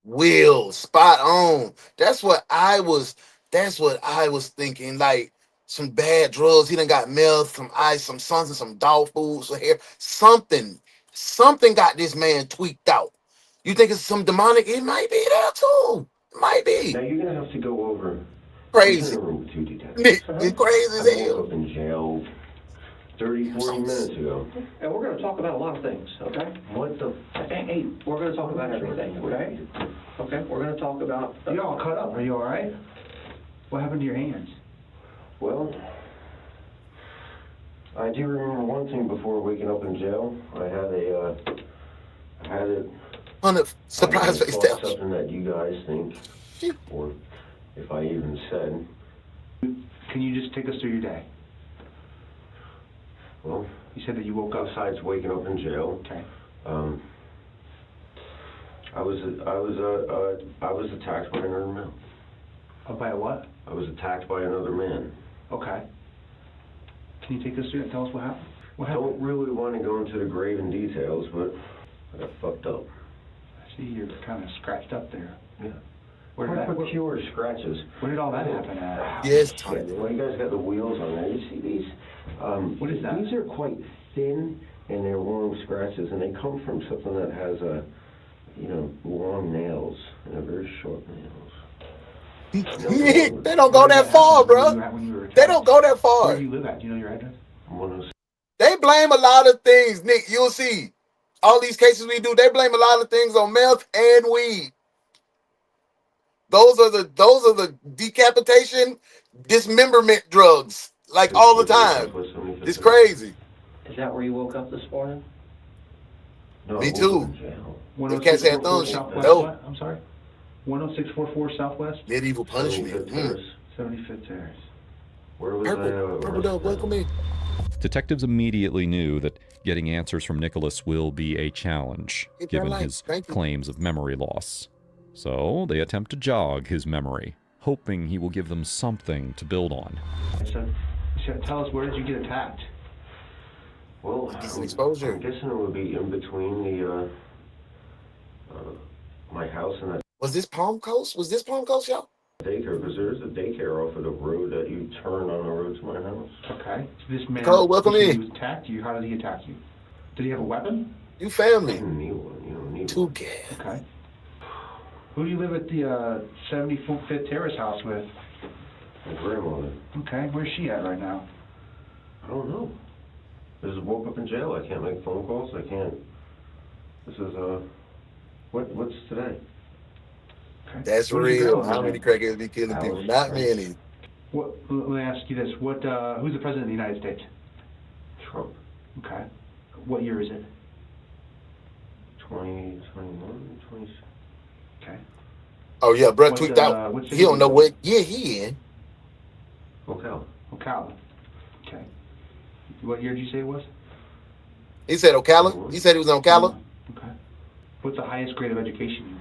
Speaker 1: Will, spot on. That's what I was thinking. Like some bad drugs. He done got meth, some ice, some sons and some dog food, some hair. Something got this man tweaked out. You think it's some demonic? It might be there too. It might be.
Speaker 16: Now you're gonna have to go over.
Speaker 1: Crazy.
Speaker 16: I'm in a room with two detectives.
Speaker 1: It's crazy as
Speaker 16: I've
Speaker 1: hell.
Speaker 16: also been jailed 30, 40 minutes ago. And we're going to talk about a lot of things, okay? What the? Hey, we're going to talk about everything, okay? Okay, we're going to talk about...
Speaker 11: You all cut up. Are you all right? What happened to your hands?
Speaker 16: Well, I do remember one thing before waking up in jail. I had it
Speaker 1: on the surprise face test.
Speaker 16: Something that you guys think, or if I even said.
Speaker 11: Can you just take us through your day?
Speaker 16: Well,
Speaker 11: you said that you woke up.
Speaker 16: Besides waking up in jail,
Speaker 11: okay.
Speaker 16: I was attacked by another man.
Speaker 11: By a what?
Speaker 16: I was attacked by another man.
Speaker 11: Okay. Can you take us through it and tell us what happened?
Speaker 16: I don't really want to go into the grave in details, but I got fucked up.
Speaker 11: I see you're kind of scratched up there.
Speaker 16: Yeah.
Speaker 11: Where did that?
Speaker 16: Pure scratches.
Speaker 11: Where did all that happen at?
Speaker 1: Yes.
Speaker 16: Well, you guys got the wheels on there. You see these?
Speaker 11: What is that?
Speaker 16: These are quite thin, and they're long scratches, and they come from something that has long nails and a very short nails.
Speaker 1: They don't go that far, bro. They don't go that far.
Speaker 11: Where do you live at? Do you know your address?
Speaker 1: They blame a lot of things, Nick. You'll see. All these cases we do, they blame a lot of things on meth and weed. Those are the decapitation, dismemberment drugs, like all the time. It's crazy.
Speaker 16: Is that where you woke up this morning? No,
Speaker 1: Me too.
Speaker 11: The
Speaker 1: cats had thumbs.
Speaker 11: No. I'm sorry. 10644 Southwest.
Speaker 1: Medieval punishment.
Speaker 11: 75th Terrace.
Speaker 16: Where was
Speaker 1: Purple Dog, welcome in.
Speaker 22: Detectives immediately knew that getting answers from Nicholas will be a challenge, given his claims of memory loss. So they attempt to jog his memory, hoping he will give them something to build on.
Speaker 11: So tell us, where did you get attacked?
Speaker 16: Well,
Speaker 1: exposure.
Speaker 16: I'm guessing it would be in between the my house and that.
Speaker 1: Was this Palm Coast? Y'all?
Speaker 16: Daycare, because there's a daycare off of the road that you turn on the road to my house.
Speaker 11: Okay. So this man,
Speaker 1: welcome in.
Speaker 11: He was attacked you. How did he attack you? Did he have a weapon?
Speaker 1: You family.
Speaker 16: I didn't need one. You don't need
Speaker 1: Two
Speaker 16: one.
Speaker 1: gas.
Speaker 11: Okay. Who do you live at the 75th Terrace house with?
Speaker 16: My grandmother.
Speaker 11: Okay. Where's she at right now?
Speaker 16: I don't know. I just woke up in jail. I can't make phone calls. I can't. This is what's today?
Speaker 11: Okay.
Speaker 1: That's real. How many crackheads be killing people? Not many.
Speaker 11: Let me ask you this. Who's the president of the United States?
Speaker 16: Trump.
Speaker 11: Okay. What year is it?
Speaker 16: 2021, 20.
Speaker 11: Okay.
Speaker 1: Oh yeah, bro tweaked out. He don't know what year he in.
Speaker 16: Ocala.
Speaker 11: Okay. What year did you say it was?
Speaker 1: He said Ocala. He said he was on Ocala.
Speaker 11: Okay. What's the highest grade of education you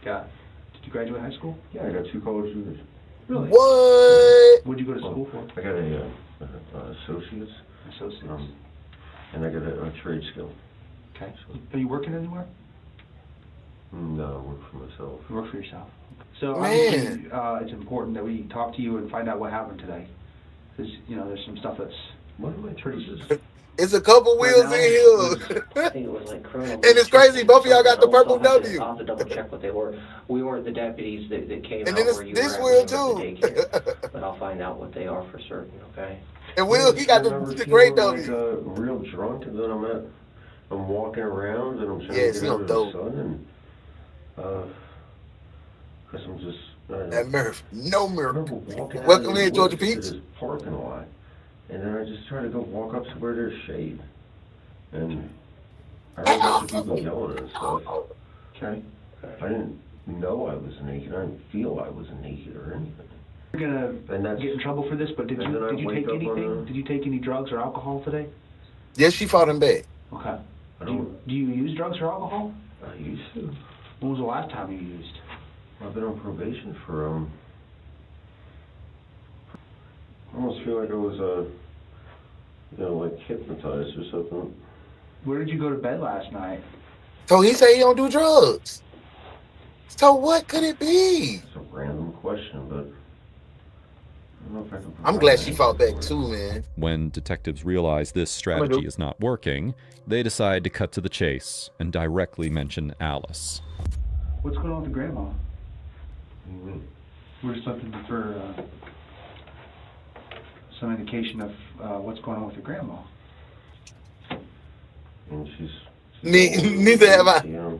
Speaker 11: got? Did you graduate high school?
Speaker 16: Yeah, I got 2 college degrees.
Speaker 11: Really?
Speaker 1: What?
Speaker 11: Where'd you go to school for?
Speaker 16: I got a associates. And I got a trade skill.
Speaker 11: Okay. Are you working anywhere?
Speaker 16: No, I work for myself.
Speaker 11: You work for yourself. So obviously, it's important that we talk to you and find out what happened today. Because, there's some stuff that's...
Speaker 16: What am I pretty...
Speaker 1: It's a couple wheels in here.
Speaker 12: I think it was like criminal.
Speaker 1: And it's crazy. Both of y'all got the purple W.
Speaker 12: I'll have to double check what they were. We weren't the deputies that came
Speaker 1: and
Speaker 12: out
Speaker 1: then
Speaker 12: where you
Speaker 1: this
Speaker 12: were
Speaker 1: wheel
Speaker 12: at
Speaker 1: too.
Speaker 12: But I'll find out what they are for certain, okay?
Speaker 1: And Will, he got the great W.
Speaker 16: Like real drunk, and then I'm walking around and I'm trying to get out of the sun, and because I'm just
Speaker 1: that Murph, no Murph. Welcome in, Georgia Peach.
Speaker 16: To this parking lot, and then I just try to go walk up to where there's shade, and I heard a bunch of people yelling and stuff.
Speaker 11: Okay.
Speaker 16: I didn't know I was naked. I didn't feel I was naked or anything.
Speaker 11: You're gonna get in trouble for this, but did you take anything? Did you take any drugs or alcohol today?
Speaker 1: Yes, she fought in bed.
Speaker 11: Okay. Do you use drugs or alcohol?
Speaker 16: I used to.
Speaker 11: When was the last time you used?
Speaker 16: I've been on probation for I almost feel like I was like hypnotized or something.
Speaker 11: Where did you go to bed last night?
Speaker 1: So he said he don't do drugs. So what could it be?
Speaker 16: It's a random question, but I don't know if I can.
Speaker 1: I'm glad she fought back too, man.
Speaker 22: When detectives realize this strategy is not working, they decide to cut to the chase and directly mention Alice.
Speaker 11: What's going on with the grandma?
Speaker 16: What do you mean?
Speaker 11: We're just looking for some indication of what's going on with your grandma.
Speaker 16: And she's
Speaker 1: Neither have I.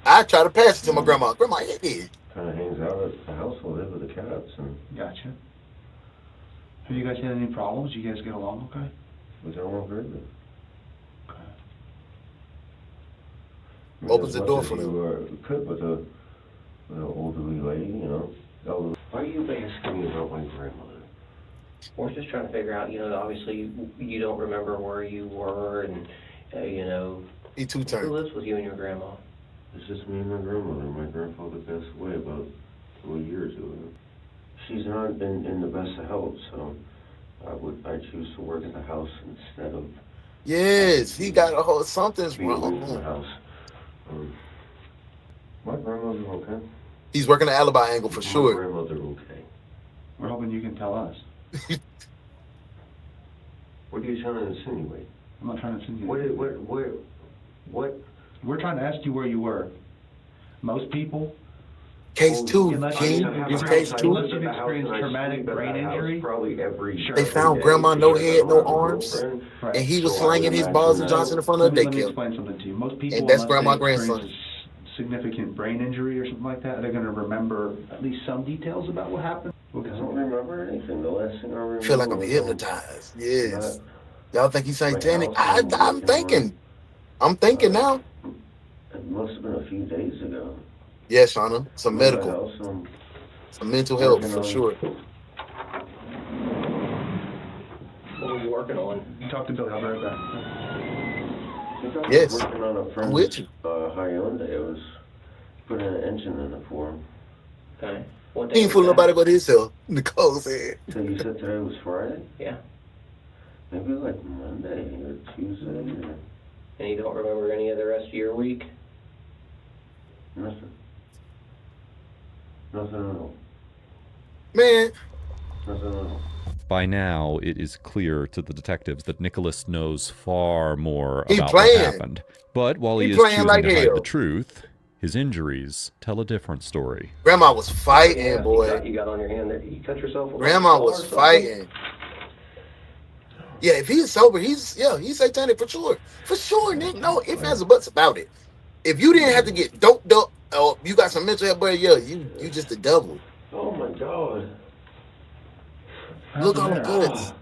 Speaker 1: I try to pass it to my grandma. Grandma, it is.
Speaker 16: kind of hangs out at the house all day with the cats, and
Speaker 11: Gotcha. Have you guys had any problems? You guys get along okay?
Speaker 16: we get along very good.
Speaker 11: Okay.
Speaker 16: I mean,
Speaker 1: Opens
Speaker 16: as
Speaker 1: the door
Speaker 16: much as
Speaker 1: for them.
Speaker 16: you could with a elderly lady, you know. Why are you asking me about my grandmother?
Speaker 12: We're just trying to figure out, obviously you don't remember where you were and,
Speaker 1: He
Speaker 12: who lives with you and your grandma?
Speaker 16: It's just me and my grandmother. My grandfather passed away about a year or two ago. She's not in the best of health, so I choose to work at the house instead of.
Speaker 1: Yes, he got a whole something's
Speaker 16: being away from the
Speaker 1: wrong.
Speaker 16: house. My grandmother okay.
Speaker 1: He's working the alibi angle for sure.
Speaker 16: My grandmother okay.
Speaker 11: We're hoping you can tell us.
Speaker 16: What are you trying to insinuate?
Speaker 11: I'm not trying to insinuate.
Speaker 16: What?
Speaker 11: We're trying to ask you where you were. Most people.
Speaker 1: Case two,
Speaker 11: Unless
Speaker 1: King.
Speaker 11: you've
Speaker 1: It's case two.
Speaker 11: experienced traumatic brain injury.
Speaker 16: Probably every.
Speaker 1: They found grandma no head, no arms,
Speaker 11: Right.
Speaker 1: and he was slanging his balls and Johnson in front of the
Speaker 11: Let me
Speaker 1: daycare.
Speaker 11: explain something to you. Most people,
Speaker 1: And that's
Speaker 11: unless
Speaker 1: grandma
Speaker 11: they've
Speaker 1: grandson.
Speaker 11: experienced significant brain injury or something like that, they're going to remember at least some details about what happened.
Speaker 16: I don't remember anything. The last thing I remember.
Speaker 1: Feel like I'm
Speaker 16: was,
Speaker 1: hypnotized. Yes.
Speaker 16: that
Speaker 1: Y'all think he's satanic?
Speaker 16: my house
Speaker 1: I'm thinking. I'm thinking now.
Speaker 16: It must have been a few days ago.
Speaker 1: Yeah, Shauna. Some
Speaker 16: I'm at the
Speaker 1: medical.
Speaker 16: house,
Speaker 1: Some mental health
Speaker 16: working
Speaker 1: for
Speaker 16: on-
Speaker 1: sure.
Speaker 12: What were you working on?
Speaker 11: You talked to Billy. I'll be right back.
Speaker 16: I was
Speaker 1: Yes.
Speaker 16: working on a friend's
Speaker 1: with you.
Speaker 16: Hyundai. I was putting an engine in it for him.
Speaker 12: Okay. What
Speaker 1: He
Speaker 12: day
Speaker 1: ain't
Speaker 12: was
Speaker 1: fooling
Speaker 12: that?
Speaker 1: nobody but himself. Nicole said.
Speaker 16: So you said today was Friday?
Speaker 12: Yeah.
Speaker 16: Maybe like Monday or Tuesday or
Speaker 12: And you don't remember any of the rest of your week?
Speaker 16: nothing. Nothing at all.
Speaker 1: Man,
Speaker 16: Nothing at all.
Speaker 22: By now, it is clear to the detectives that Nicholas knows far more
Speaker 1: He
Speaker 22: about
Speaker 1: playing.
Speaker 22: what happened. But while he
Speaker 1: He
Speaker 22: is
Speaker 1: playing
Speaker 22: choosing
Speaker 1: like
Speaker 22: to hide
Speaker 1: hell.
Speaker 22: the truth, his injuries tell a different story.
Speaker 1: grandma was fighting,
Speaker 12: Yeah,
Speaker 1: boy.
Speaker 12: You got on your hand there. You cut yourself with
Speaker 1: Grandma
Speaker 12: a saw
Speaker 1: was
Speaker 12: or something?
Speaker 1: fighting. Yeah, if he's sober, he's satanic for sure. For sure, Nick. No ifs, ands, or buts about it. If you didn't have to get doped up or you got some mental health, boy, yeah, you just the devil.
Speaker 16: Oh my God.
Speaker 1: Look all the cuts.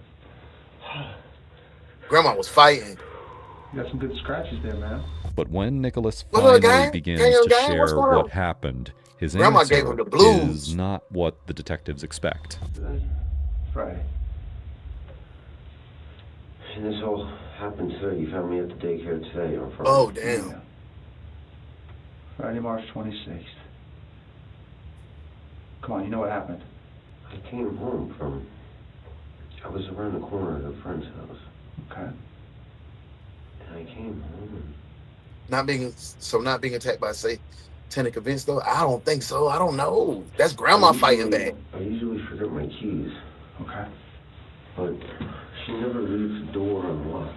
Speaker 1: Grandma was fighting.
Speaker 11: You got some good scratches there, man.
Speaker 22: But when Nicholas
Speaker 1: What's up,
Speaker 22: finally
Speaker 1: gang?
Speaker 22: begins
Speaker 1: Gang,
Speaker 22: to
Speaker 1: gang, what's
Speaker 22: share
Speaker 1: going on?
Speaker 22: what happened, his
Speaker 1: Grandma
Speaker 22: answer
Speaker 1: gave him the blues.
Speaker 22: is not what the detectives expect.
Speaker 11: Friday.
Speaker 16: And this all happened today. You found me at the daycare today on Friday.
Speaker 1: Oh, damn.
Speaker 11: Yeah. Friday, March 26th. Come on, you know what happened.
Speaker 16: I came home from. I was around the corner at a friend's house.
Speaker 11: Okay.
Speaker 16: And I came home and.
Speaker 1: Not being attacked by satanic events though. I don't think so. I don't know. That's grandma fighting back.
Speaker 16: I usually forget my keys.
Speaker 11: Okay.
Speaker 16: But she never leaves the door unlocked.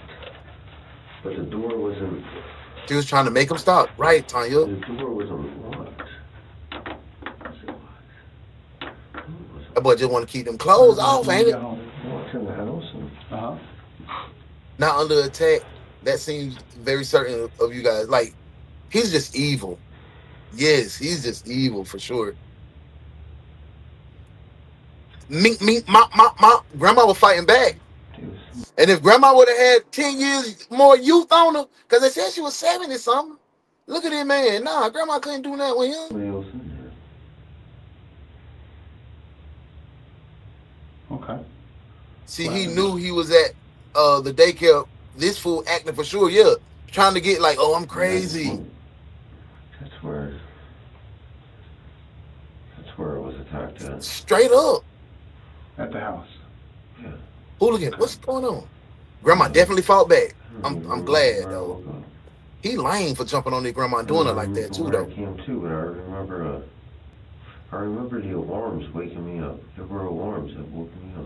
Speaker 16: But the door wasn't.
Speaker 1: She was trying to make him stop. Right, Tanya.
Speaker 16: The door was unlocked.
Speaker 1: That boy just want to keep them clothes off, ain't it?
Speaker 16: Walked in the house and.
Speaker 1: Not under attack. That seems very certain of you guys. Like, he's just evil. Yes, he's just evil for sure. My grandma was fighting back. And if grandma would have had 10 years more youth on her, because they said she was 70 something. Look at that man. Nah, grandma couldn't do that with him.
Speaker 11: Okay.
Speaker 1: See, he knew he was at the daycare. This fool acting for sure, yeah. Trying to get like, oh, I'm crazy.
Speaker 16: That's where I was attacked at.
Speaker 1: Straight up.
Speaker 11: At the house.
Speaker 16: Yeah.
Speaker 1: Hooligan, what's going on? Grandma definitely fought back. I'm glad though. He lame for jumping on their grandma and doing it like that too though.
Speaker 16: I came too, but I remember the alarms waking me up. There were alarms that woke me up.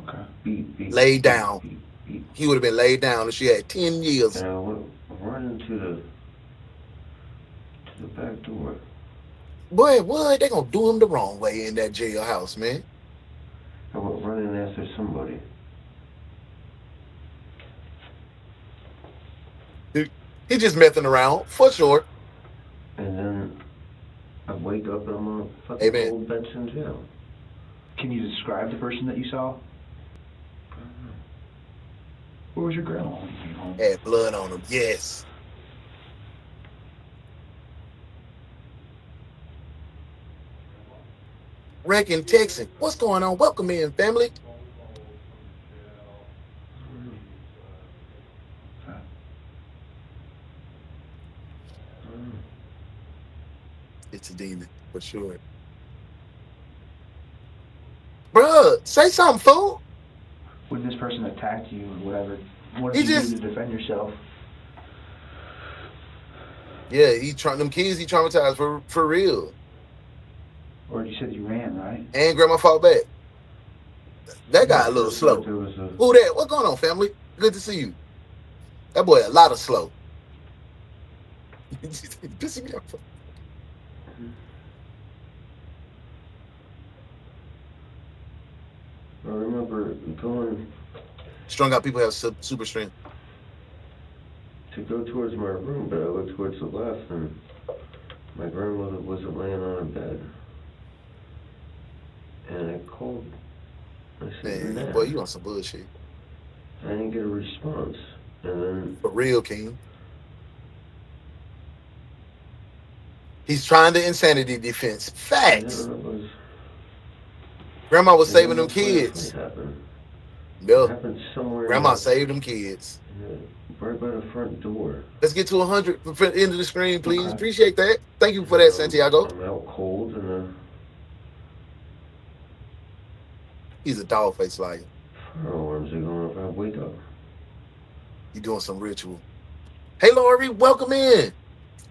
Speaker 11: Okay.
Speaker 16: Beep, beep.
Speaker 1: Laid down.
Speaker 16: Beep, beep.
Speaker 1: He would have been laid down if she had 10 years.
Speaker 16: And I went right into the back door.
Speaker 1: Boy, what? They gonna do him the wrong way in that jailhouse, man.
Speaker 16: I went right running after somebody.
Speaker 1: He just messing around, for sure.
Speaker 16: And then I wake up and I'm on a fucking
Speaker 1: Amen.
Speaker 16: cold bench in jail.
Speaker 11: Can you describe the person that you saw? Where was your grandma when you came home?
Speaker 1: Had blood on him, yes. Rankin Texan, what's going on? Welcome in, family. It's a demon, for sure. Bruh, say something, fool.
Speaker 11: When this person attacked you or whatever, what
Speaker 1: He
Speaker 11: did you
Speaker 1: just-
Speaker 11: do to defend yourself?
Speaker 1: Yeah, them kids he traumatized for real.
Speaker 11: Or you said you ran, right?
Speaker 1: And grandma fought back. That guy a little slow. Who that? What's going on, family? Good to see you. That boy a lot of slow. Pissing me off.
Speaker 16: I remember going
Speaker 1: Strung out people have super strength.
Speaker 16: to go towards my room, but I looked towards the left and my grandmother wasn't laying on her bed. And I called. I said,
Speaker 1: Man,
Speaker 16: "Nah."
Speaker 1: boy, you on some bullshit.
Speaker 16: I didn't get a response. And then
Speaker 1: For real, King. He's trying to insanity defense. Facts. Grandma was saving them kids.
Speaker 16: It happened somewhere.
Speaker 1: Grandma saved them kids.
Speaker 16: Right by the front door.
Speaker 1: Let's get to 100 for the end of the screen, please. Okay. Appreciate that. Thank you for that, Santiago.
Speaker 16: I'm out cold and
Speaker 1: he's a dog face liar.
Speaker 16: fire alarms are going off. I wake up.
Speaker 1: You doing some ritual. Hey, Lori, welcome in.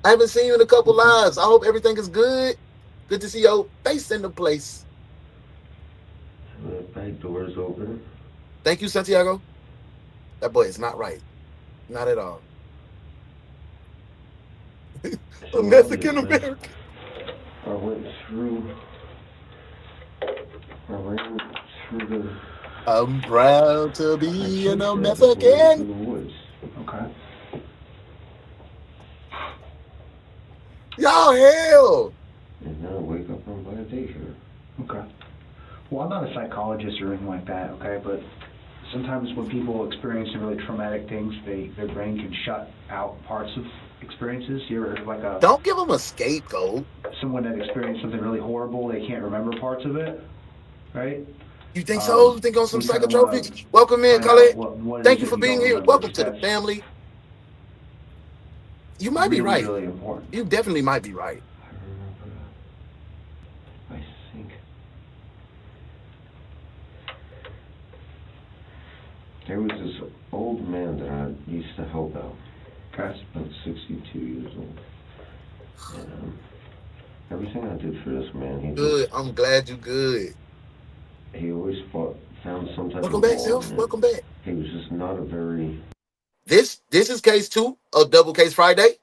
Speaker 1: I haven't seen you in a couple lives. I hope everything is good. Good to see your face in the place.
Speaker 16: The back door is open.
Speaker 1: Thank you, Santiago. That boy is not right. Not at all. A Mexican American.
Speaker 16: I went through. I ran through the.
Speaker 1: I'm proud to be an Mexican.
Speaker 16: Through the woods.
Speaker 11: Okay.
Speaker 1: Y'all hell.
Speaker 16: And then I wake up on by a daycare.
Speaker 11: Okay. Well, I'm not a psychologist or anything like that, okay, but sometimes when people experience really traumatic things, their brain can shut out parts of experiences. You ever heard of like a...
Speaker 1: Don't give them a scapegoat.
Speaker 11: Someone that experienced something really horrible, they can't remember parts of it, right?
Speaker 1: You think so? You think on some psychotropics? Welcome in, Colette. Thank you for being here. Welcome to the family. You might be right.
Speaker 11: Really important.
Speaker 1: You definitely might be right.
Speaker 16: I think. There was this old man that I used to help out.
Speaker 11: Okay.
Speaker 16: About 62 years old. And everything I did for this man, he
Speaker 1: good. I'm glad you good.
Speaker 16: He always found some type
Speaker 1: Welcome
Speaker 16: of
Speaker 1: back, Self. Welcome back.
Speaker 16: He was just not a very...
Speaker 1: This is case 2 of DoubleCase Friday.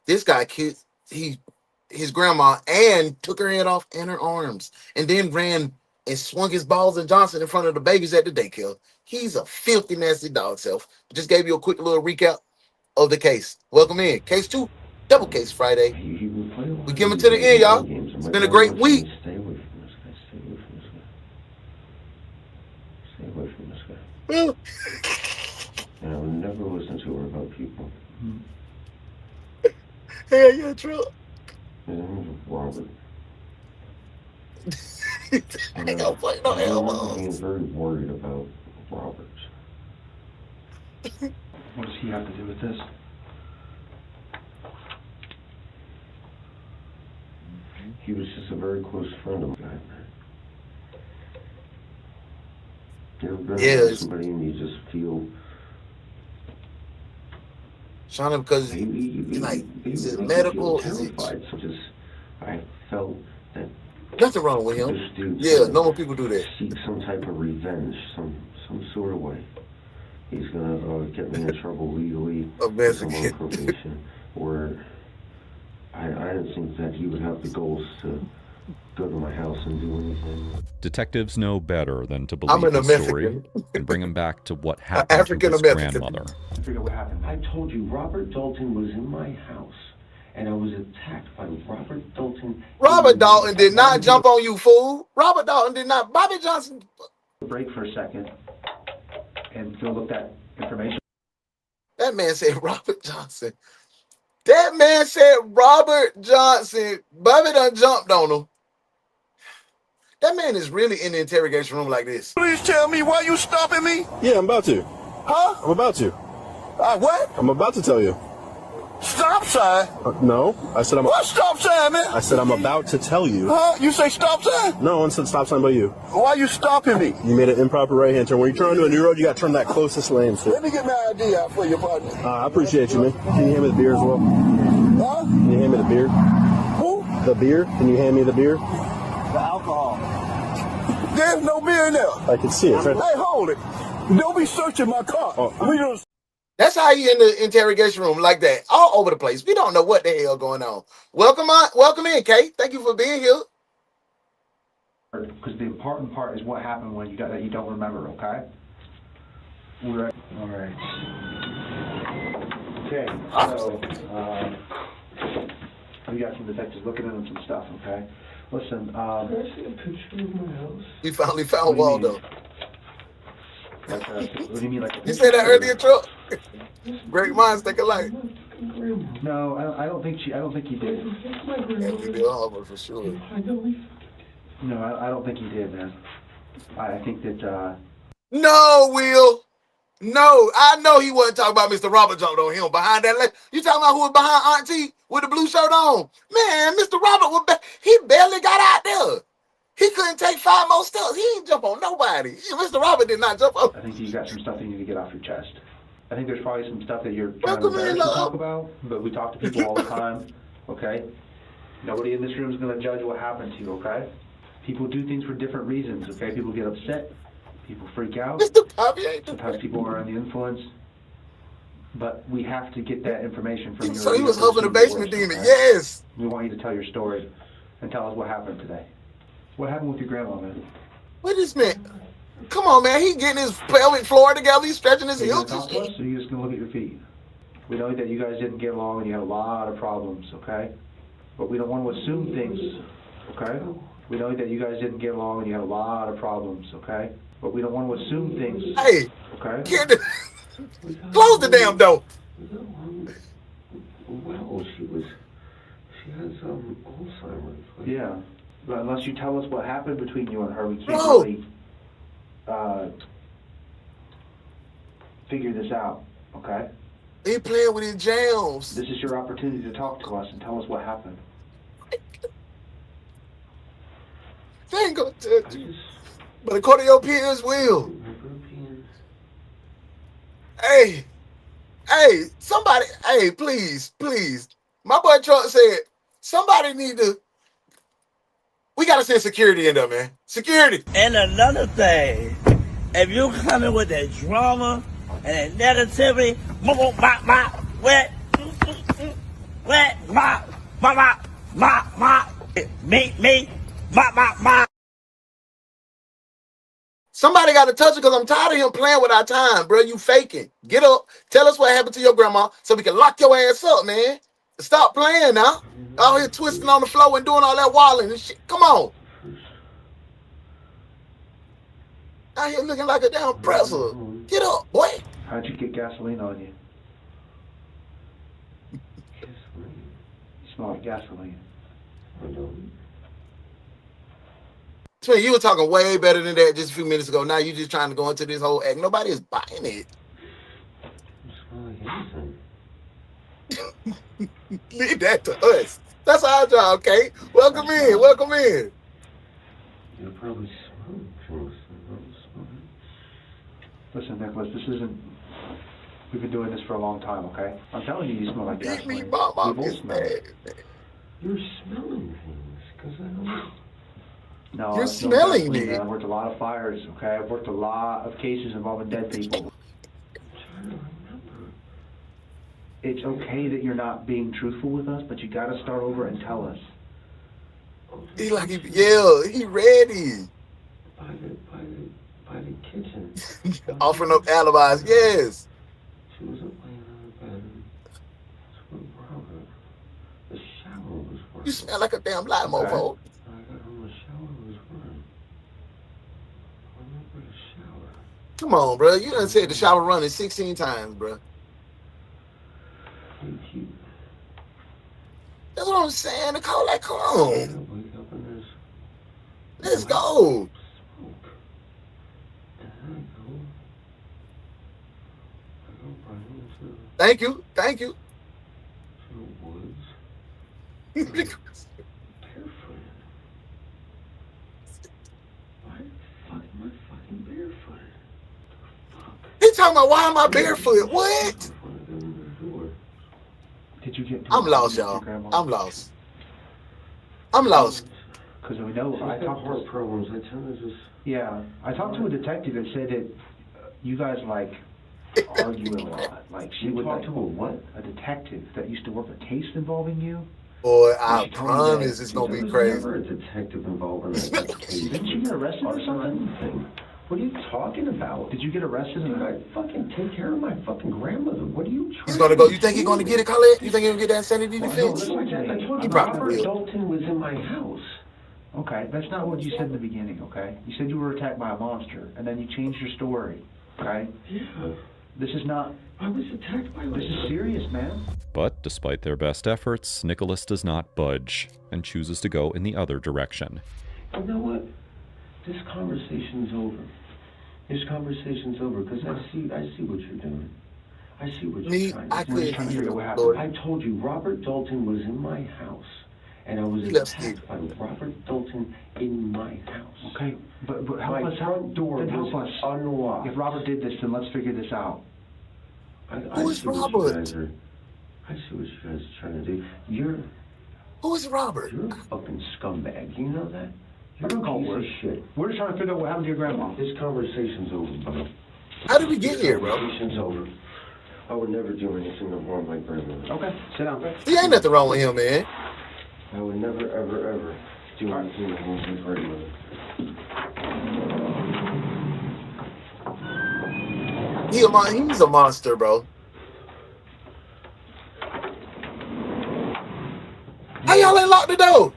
Speaker 1: This guy killed his grandma and took her head off and her arms, and then ran and swung his balls and Johnson in front of the babies at the daycare. He's a filthy, nasty dog. Self. Just gave you a quick little recap of the case. Welcome in. Case 2, DoubleCase Friday. We give it to the end, y'all. It's been a great week.
Speaker 16: Stay away from this guy. Stay away from this guy. Stay away from this guy. And I would never listen to her about people.
Speaker 1: Hell yeah, true.
Speaker 16: His name was Robert.
Speaker 1: I ain't gonna play no
Speaker 16: I remember
Speaker 1: elbows.
Speaker 16: being very worried about Robert.
Speaker 11: What does he have to do with this?
Speaker 16: He was just a very close friend of mine. You ever been around somebody and you just feel...
Speaker 1: Shauna, because is it medical? Is it...
Speaker 16: So just, I felt that...
Speaker 1: Nothing wrong with him.
Speaker 16: This dude
Speaker 1: Yeah, normal people do that.
Speaker 16: Seek some type of revenge, some sort of way. He's gonna get me in trouble legally. If I'm on probation, or I didn't think that he would have the goals to go to my house and do anything.
Speaker 22: Detectives know better than to
Speaker 1: I'm
Speaker 22: believe
Speaker 1: an
Speaker 22: his story
Speaker 1: American.
Speaker 22: and bring him back to what happened to his
Speaker 1: African-American.
Speaker 22: grandmother.
Speaker 11: Figure out what happened.
Speaker 16: I told you, Robert Dalton was in my house, and I was attacked by Robert Dalton.
Speaker 1: Robert Dalton did not jump on you, fool. Robert Dalton did not. Bobby Johnson.
Speaker 11: Break for a second and go look that information.
Speaker 1: That man said Robert Johnson. That man said Robert Johnson. Bobby done jumped on him. That man is really in the interrogation room like this.
Speaker 13: Please tell me why you stopping me?
Speaker 17: Yeah, I'm about to.
Speaker 13: Huh?
Speaker 17: I'm about to.
Speaker 13: What?
Speaker 17: I'm about to tell you.
Speaker 13: Stop sign?
Speaker 17: No, I said I'm.
Speaker 13: What stop sign, man?
Speaker 17: I said I'm about to tell you.
Speaker 13: Huh? You say stop sign?
Speaker 17: No one said stop sign but you.
Speaker 13: Why you stopping me?
Speaker 17: You made an improper right-hand turn. When you're trying to a new road, you got to turn that closest lane. So.
Speaker 13: Let me get my ID out for you, partner.
Speaker 17: I appreciate you, man. Can you hand me the beer as well?
Speaker 13: Huh?
Speaker 17: Can you hand me the beer?
Speaker 13: Who?
Speaker 17: The beer? Can you hand me the beer?
Speaker 13: The alcohol. There's no beer in there.
Speaker 17: I can see it. Right.
Speaker 13: Hey, hold it. Don't be searching my car.
Speaker 17: Oh.
Speaker 1: That's how he in the interrogation room like that, all over the place. We don't know what the hell going on. Welcome in, Kate. Thank you for being here.
Speaker 11: Because the important part is what happened when you got that you don't remember, okay? All right. Okay, so we got some detectives looking into some stuff, okay? Listen,
Speaker 16: Can I see a picture of my house?
Speaker 1: We finally found Waldo.
Speaker 11: Like, what do you mean, like?
Speaker 1: You said that earlier, Truck? Great minds think alike.
Speaker 11: No, I don't think he did.
Speaker 1: Yeah, we be all for sure.
Speaker 11: No, I don't think he did, man. I think that.
Speaker 1: No, Will. No, I know he wasn't talking about Mr. Robert jumped on him behind that. You talking about who was behind Auntie with the blue shirt on? Man, Mr. Robert he barely got out there. He couldn't take 5 more steps. He ain't jump on nobody. Mr. Robert did not jump on.
Speaker 11: I think you got some stuff that you need to get off your chest. I think there's probably some stuff that you're trying to embarrassed to talk about, but we talk to people all the time, okay? Nobody in this room is going to judge what happened to you, okay? People do things for different reasons, okay? People get upset. People freak out. Sometimes people are under the influence. But we have to get that information from you.
Speaker 1: So he was huffing a basement demon, yes.
Speaker 11: We want you to tell your story and tell us what happened today. What happened with your grandma, man?
Speaker 1: What is man? Come on, man. He getting his pelvic floor together. He's stretching his hips.
Speaker 11: Or you just gonna look at your feet? We know that you guys didn't get along and you had a lot of problems, okay? But we don't want to assume things, okay? We know that you guys didn't get along and you had a lot of problems, okay? But we don't want to assume things.
Speaker 1: Hey,
Speaker 11: okay?
Speaker 1: Close the damn door.
Speaker 16: Well, she has Alzheimer's.
Speaker 11: Yeah, but unless you tell us what happened between you and her, we can't really figure this out, okay?
Speaker 1: He playing with his jams.
Speaker 11: This is your opportunity to talk to us and tell us what happened.
Speaker 1: They ain't gonna touch you. But according to your peers, will. Hey, somebody, please. My boy Trump said, somebody need to, we gotta send security in there, man. Security.
Speaker 18: And another thing, if you coming with that drama and that negativity,
Speaker 1: Somebody got to touch it because I'm tired of him playing with our time, bro. You faking. Get up. Tell us what happened to your grandma so we can lock your ass up, man. Stop playing now. Out here twisting on the floor and doing all that walling and shit. Come on. Out here looking like a damn pretzel. Get up, boy.
Speaker 11: How'd you get gasoline on you? You smell like gasoline.
Speaker 1: So you were talking way better than that just a few minutes ago. Now you just trying to go into this whole act. Nobody is buying it. Leave that to us. That's our job, okay? Welcome in.
Speaker 16: You're probably smoking.
Speaker 11: Listen, Nicholas, this isn't... We've been doing this for a long time, okay? I'm telling you, you smell like gasoline. We both smell it.
Speaker 16: You're smelling things, because I don't...
Speaker 11: No,
Speaker 1: you're smelling me.
Speaker 11: I've worked a lot of fires, okay? I've worked a lot of cases involving dead people. It's okay that you're not being truthful with us, but you got to start over and tell us.
Speaker 1: He like, he ready.
Speaker 16: By the kitchen.
Speaker 1: Offering up alibis, yes.
Speaker 16: She wasn't laying on the bed. That's what Robert. The shower was running.
Speaker 1: You smell like a damn lie, mofo.
Speaker 16: When I got home, the shower was running. I remember the shower.
Speaker 1: Come on, bro. You done said the shower running 16 times, bro. That's what I'm saying. Come on. Let's go. Thank you. Thank you. He talking about why am I barefoot? What?
Speaker 11: Did you get?
Speaker 1: I'm lost, y'all. I'm lost. I'm lost.
Speaker 11: Because we know I talked
Speaker 16: heart problems. I tell you this.
Speaker 11: Yeah, I talked to a detective that said that you guys like argue a lot. Like she would
Speaker 16: talk to a what?
Speaker 11: A detective that used to work a case involving you.
Speaker 1: Boy, I promise it's gonna be crazy.
Speaker 16: Never a detective involved in that case.
Speaker 11: Didn't you get arrested or something?
Speaker 16: What are you talking about?
Speaker 11: Did you get arrested?
Speaker 16: Dude, I fucking take care of my fucking grandmother. What are you trying
Speaker 1: He's gonna go. You think he's gonna get it, Colette? You think he'll get that insanity defense?
Speaker 16: No, I told
Speaker 1: He
Speaker 16: you,
Speaker 1: probably
Speaker 16: Robert
Speaker 1: will.
Speaker 16: Dalton was in my house.
Speaker 11: Okay, that's not what you said in the beginning, okay? You said you were attacked by a monster, and then you changed your story, okay?
Speaker 16: Yeah.
Speaker 11: This is not...
Speaker 16: I was attacked by...
Speaker 11: This is serious, man.
Speaker 22: But despite their best efforts, Nicholas does not budge and chooses to go in the other direction.
Speaker 16: You know what? This conversation's over. This conversation's over because I see what you're doing. I see what you're trying to do.
Speaker 1: I couldn't.
Speaker 16: I told you, Robert Dalton was in my house. And I was attacked by Robert Dalton in my house.
Speaker 11: Okay, but help us out.
Speaker 16: Front door was unlocked.
Speaker 11: If Robert did this, then let's figure this out.
Speaker 1: Who is Robert?
Speaker 16: I see what you guys are trying to do.
Speaker 1: Who is Robert?
Speaker 16: You're a fucking scumbag. You know that? You're a piece of shit.
Speaker 11: We're just trying to figure out what happened to your grandma.
Speaker 16: This conversation's over, bro.
Speaker 1: How did we get here, bro?
Speaker 16: This conversation's over. I would never do anything to harm my grandmother.
Speaker 11: Okay, sit down.
Speaker 1: See, ain't nothing wrong with him, man.
Speaker 16: I would never, ever, ever do anything to harm my grandmother.
Speaker 1: He's a monster, bro. How y'all ain't locked the door?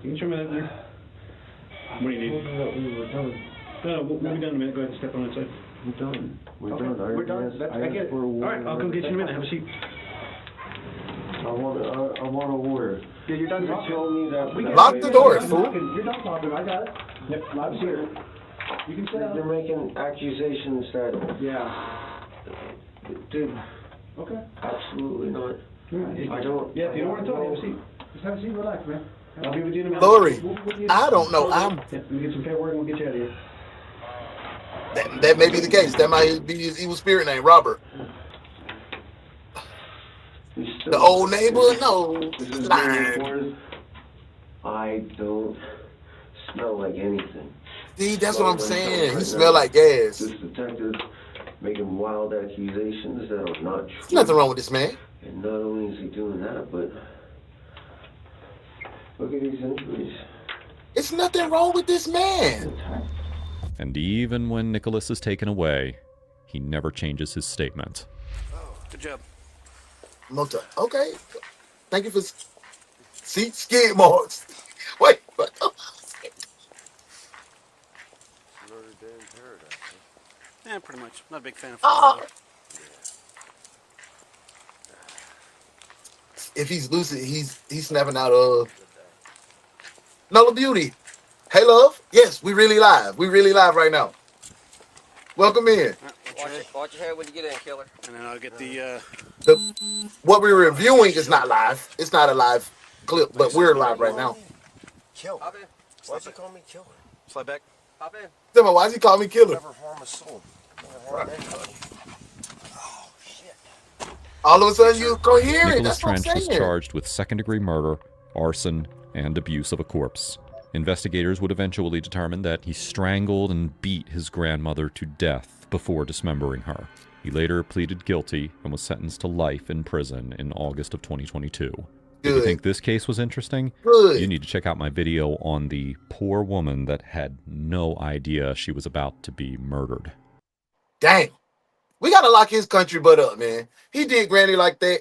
Speaker 2: You can show me that there. What do you need?
Speaker 16: We're done.
Speaker 2: No, we'll be done in a minute. Go ahead and step on that side.
Speaker 16: We're done. We're
Speaker 2: Okay,
Speaker 16: done.
Speaker 2: we're done. I get it. All right, I'll come get you in a minute. Have a seat.
Speaker 16: I want a order.
Speaker 11: Yeah, you're done.
Speaker 16: You told me that.
Speaker 1: Lock the door, fool.
Speaker 11: You're done talking. I got it. Yep, I'm here. You can sit down.
Speaker 16: You're making accusations that.
Speaker 11: Yeah.
Speaker 16: Dude.
Speaker 11: Okay.
Speaker 16: Absolutely not. I don't.
Speaker 2: Yeah, if you don't want to talk, have a seat. Just have a seat, relax, man. I'll be with you in a minute.
Speaker 1: Lori, I don't know.
Speaker 2: We'll get some paperwork and we'll get you out of here.
Speaker 1: That may be the case. That might be his evil spirit name, Robert. The old neighbor? No.
Speaker 16: I don't smell like anything.
Speaker 1: See, that's what I'm saying. He smell like gas.
Speaker 16: This detective making wild accusations that are not true.
Speaker 1: There's nothing wrong with this man.
Speaker 16: And not only is he doing that, but look at these injuries.
Speaker 1: It's nothing wrong with this man.
Speaker 22: And even when Nicholas is taken away, he never changes his statement.
Speaker 10: Good job.
Speaker 1: Motor. Okay. Thank you for skid marks. Wait, what?
Speaker 21: Another day in paradise, huh?
Speaker 10: Yeah, pretty much. Not a big fan of
Speaker 1: If he's lucid, he's snapping out of Nola Beauty. Hey, love. Yes, we really live. We really live right now. Welcome in.
Speaker 6: Watch your head when you get in, killer.
Speaker 10: And then I'll get the
Speaker 1: what we're reviewing is not live. It's not a live clip, but we're live right now.
Speaker 21: Kill. Why'd you call me killer?
Speaker 10: Slide back.
Speaker 6: Hop in.
Speaker 1: Simba, why'd he call me killer?
Speaker 21: Never harm a soul. Never harm anybody. Oh, shit.
Speaker 1: All of a sudden, you coherent.
Speaker 22: Nicholas
Speaker 1: That's what I'm
Speaker 22: Trench was
Speaker 1: saying.
Speaker 22: charged with second-degree murder, arson, and abuse of a corpse. Investigators would eventually determine that he strangled and beat his grandmother to death before dismembering her. He later pleaded guilty and was sentenced to life in prison in August of 2022. If you think this case was interesting, you need to check out my video on the poor woman that had no idea she was about to be murdered.
Speaker 1: Dang. We got to lock his country butt up, man. He did Granny like that.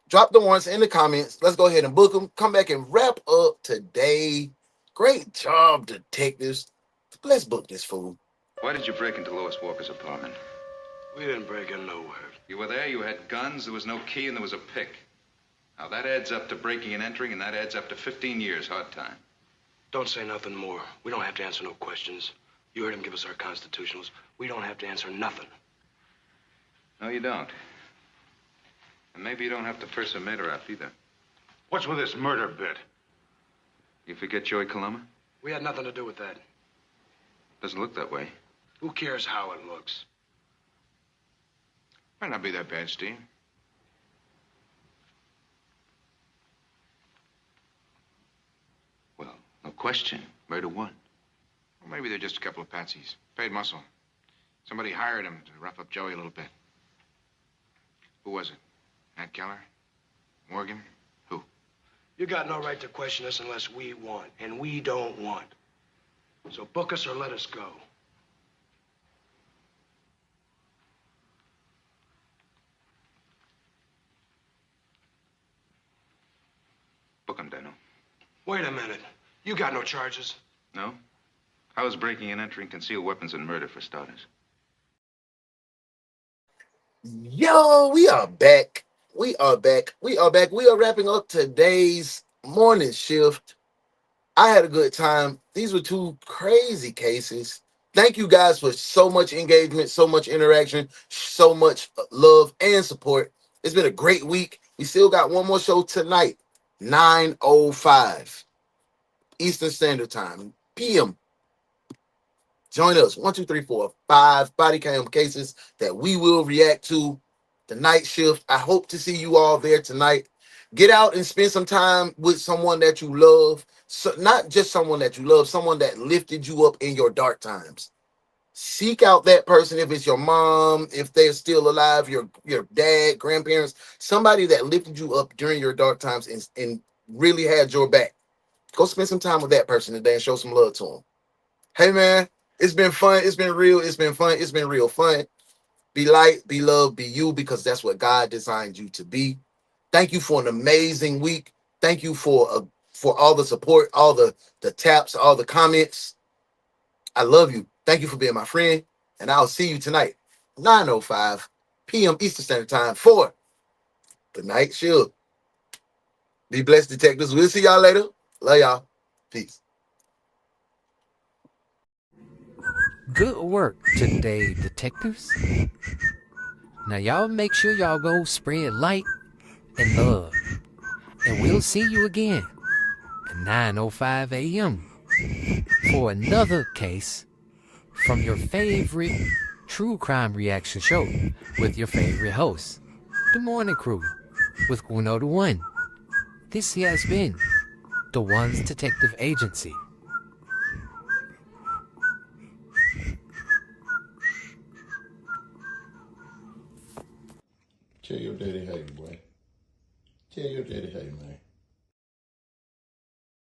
Speaker 1: Drop the warrants in the comments. Let's go ahead and book him. Come back and wrap up today. Great job, detectives. Let's book this fool.
Speaker 8: Why did you break into Lois Walker's apartment?
Speaker 14: We didn't break in nowhere.
Speaker 8: You were there, you had guns, there was no key, and there was a pick. Now that adds up to breaking and entering, and that adds up to 15 years hard time.
Speaker 14: Don't say nothing more. We don't have to answer no questions. You heard him give us our constitutionals. We don't have to answer nothing.
Speaker 8: No, you don't. And maybe you don't have to purse a murder up either.
Speaker 14: What's with this murder bit?
Speaker 8: You forget Joey Coloma?
Speaker 14: We had nothing to do with that.
Speaker 8: Doesn't look that way.
Speaker 14: Who cares how it looks?
Speaker 8: Might not be that bad, Steve. Well, no question. Murder won.
Speaker 15: Well, maybe they're just a couple of patsies. Paid muscle. Somebody hired him to rough up Joey a little bit. Who was it? Nat Keller? Morgan? Who?
Speaker 14: You got no right to question us unless we want, and we don't want. So book us or let us go.
Speaker 8: Book him, Dano.
Speaker 14: Wait a minute. You got no charges.
Speaker 8: No? How is breaking and entering, concealed weapons, and murder for starters?
Speaker 1: Yo, we are back. We are back. We are back. We are wrapping up today's morning shift. I had a good time. These were two crazy cases. Thank you guys for so much engagement, so much interaction, so much love and support. It's been a great week. We still got one more show tonight, 9:05 Eastern Standard Time, PM. Join us. 1, 2, 3, 4, 5 body cam cases that we will react to. The night shift. I hope to see you all there tonight. Get out and spend some time with someone that you love. So not just someone that you love, someone that lifted you up in your dark times. Seek out that person. If it's your mom, if they're still alive, your dad, grandparents, somebody that lifted you up during your dark times and really had your back. Go spend some time with that person today and show some love to them. Hey, man, it's been fun. It's been real. It's been fun. It's been real fun. Be light, be love, be you, because that's what God designed you to be. Thank you for an amazing week. Thank you for all the support, all the taps, all the comments. I love you. Thank you for being my friend. And I'll see you tonight, 9:05 PM Eastern Standard Time for the night shift. Be blessed, detectives. We'll see y'all later. Love y'all. Peace.
Speaker 23: Good work today, detectives. Now y'all make sure y'all go spread light and love. And we'll see you again at 9:05 AM for another case from your favorite true crime reaction show with your favorite host, The Morning Crew, with Uno the One. This has been the One's Detective Agency.
Speaker 7: Tell your daddy hey, boy. Tell your daddy hey, man.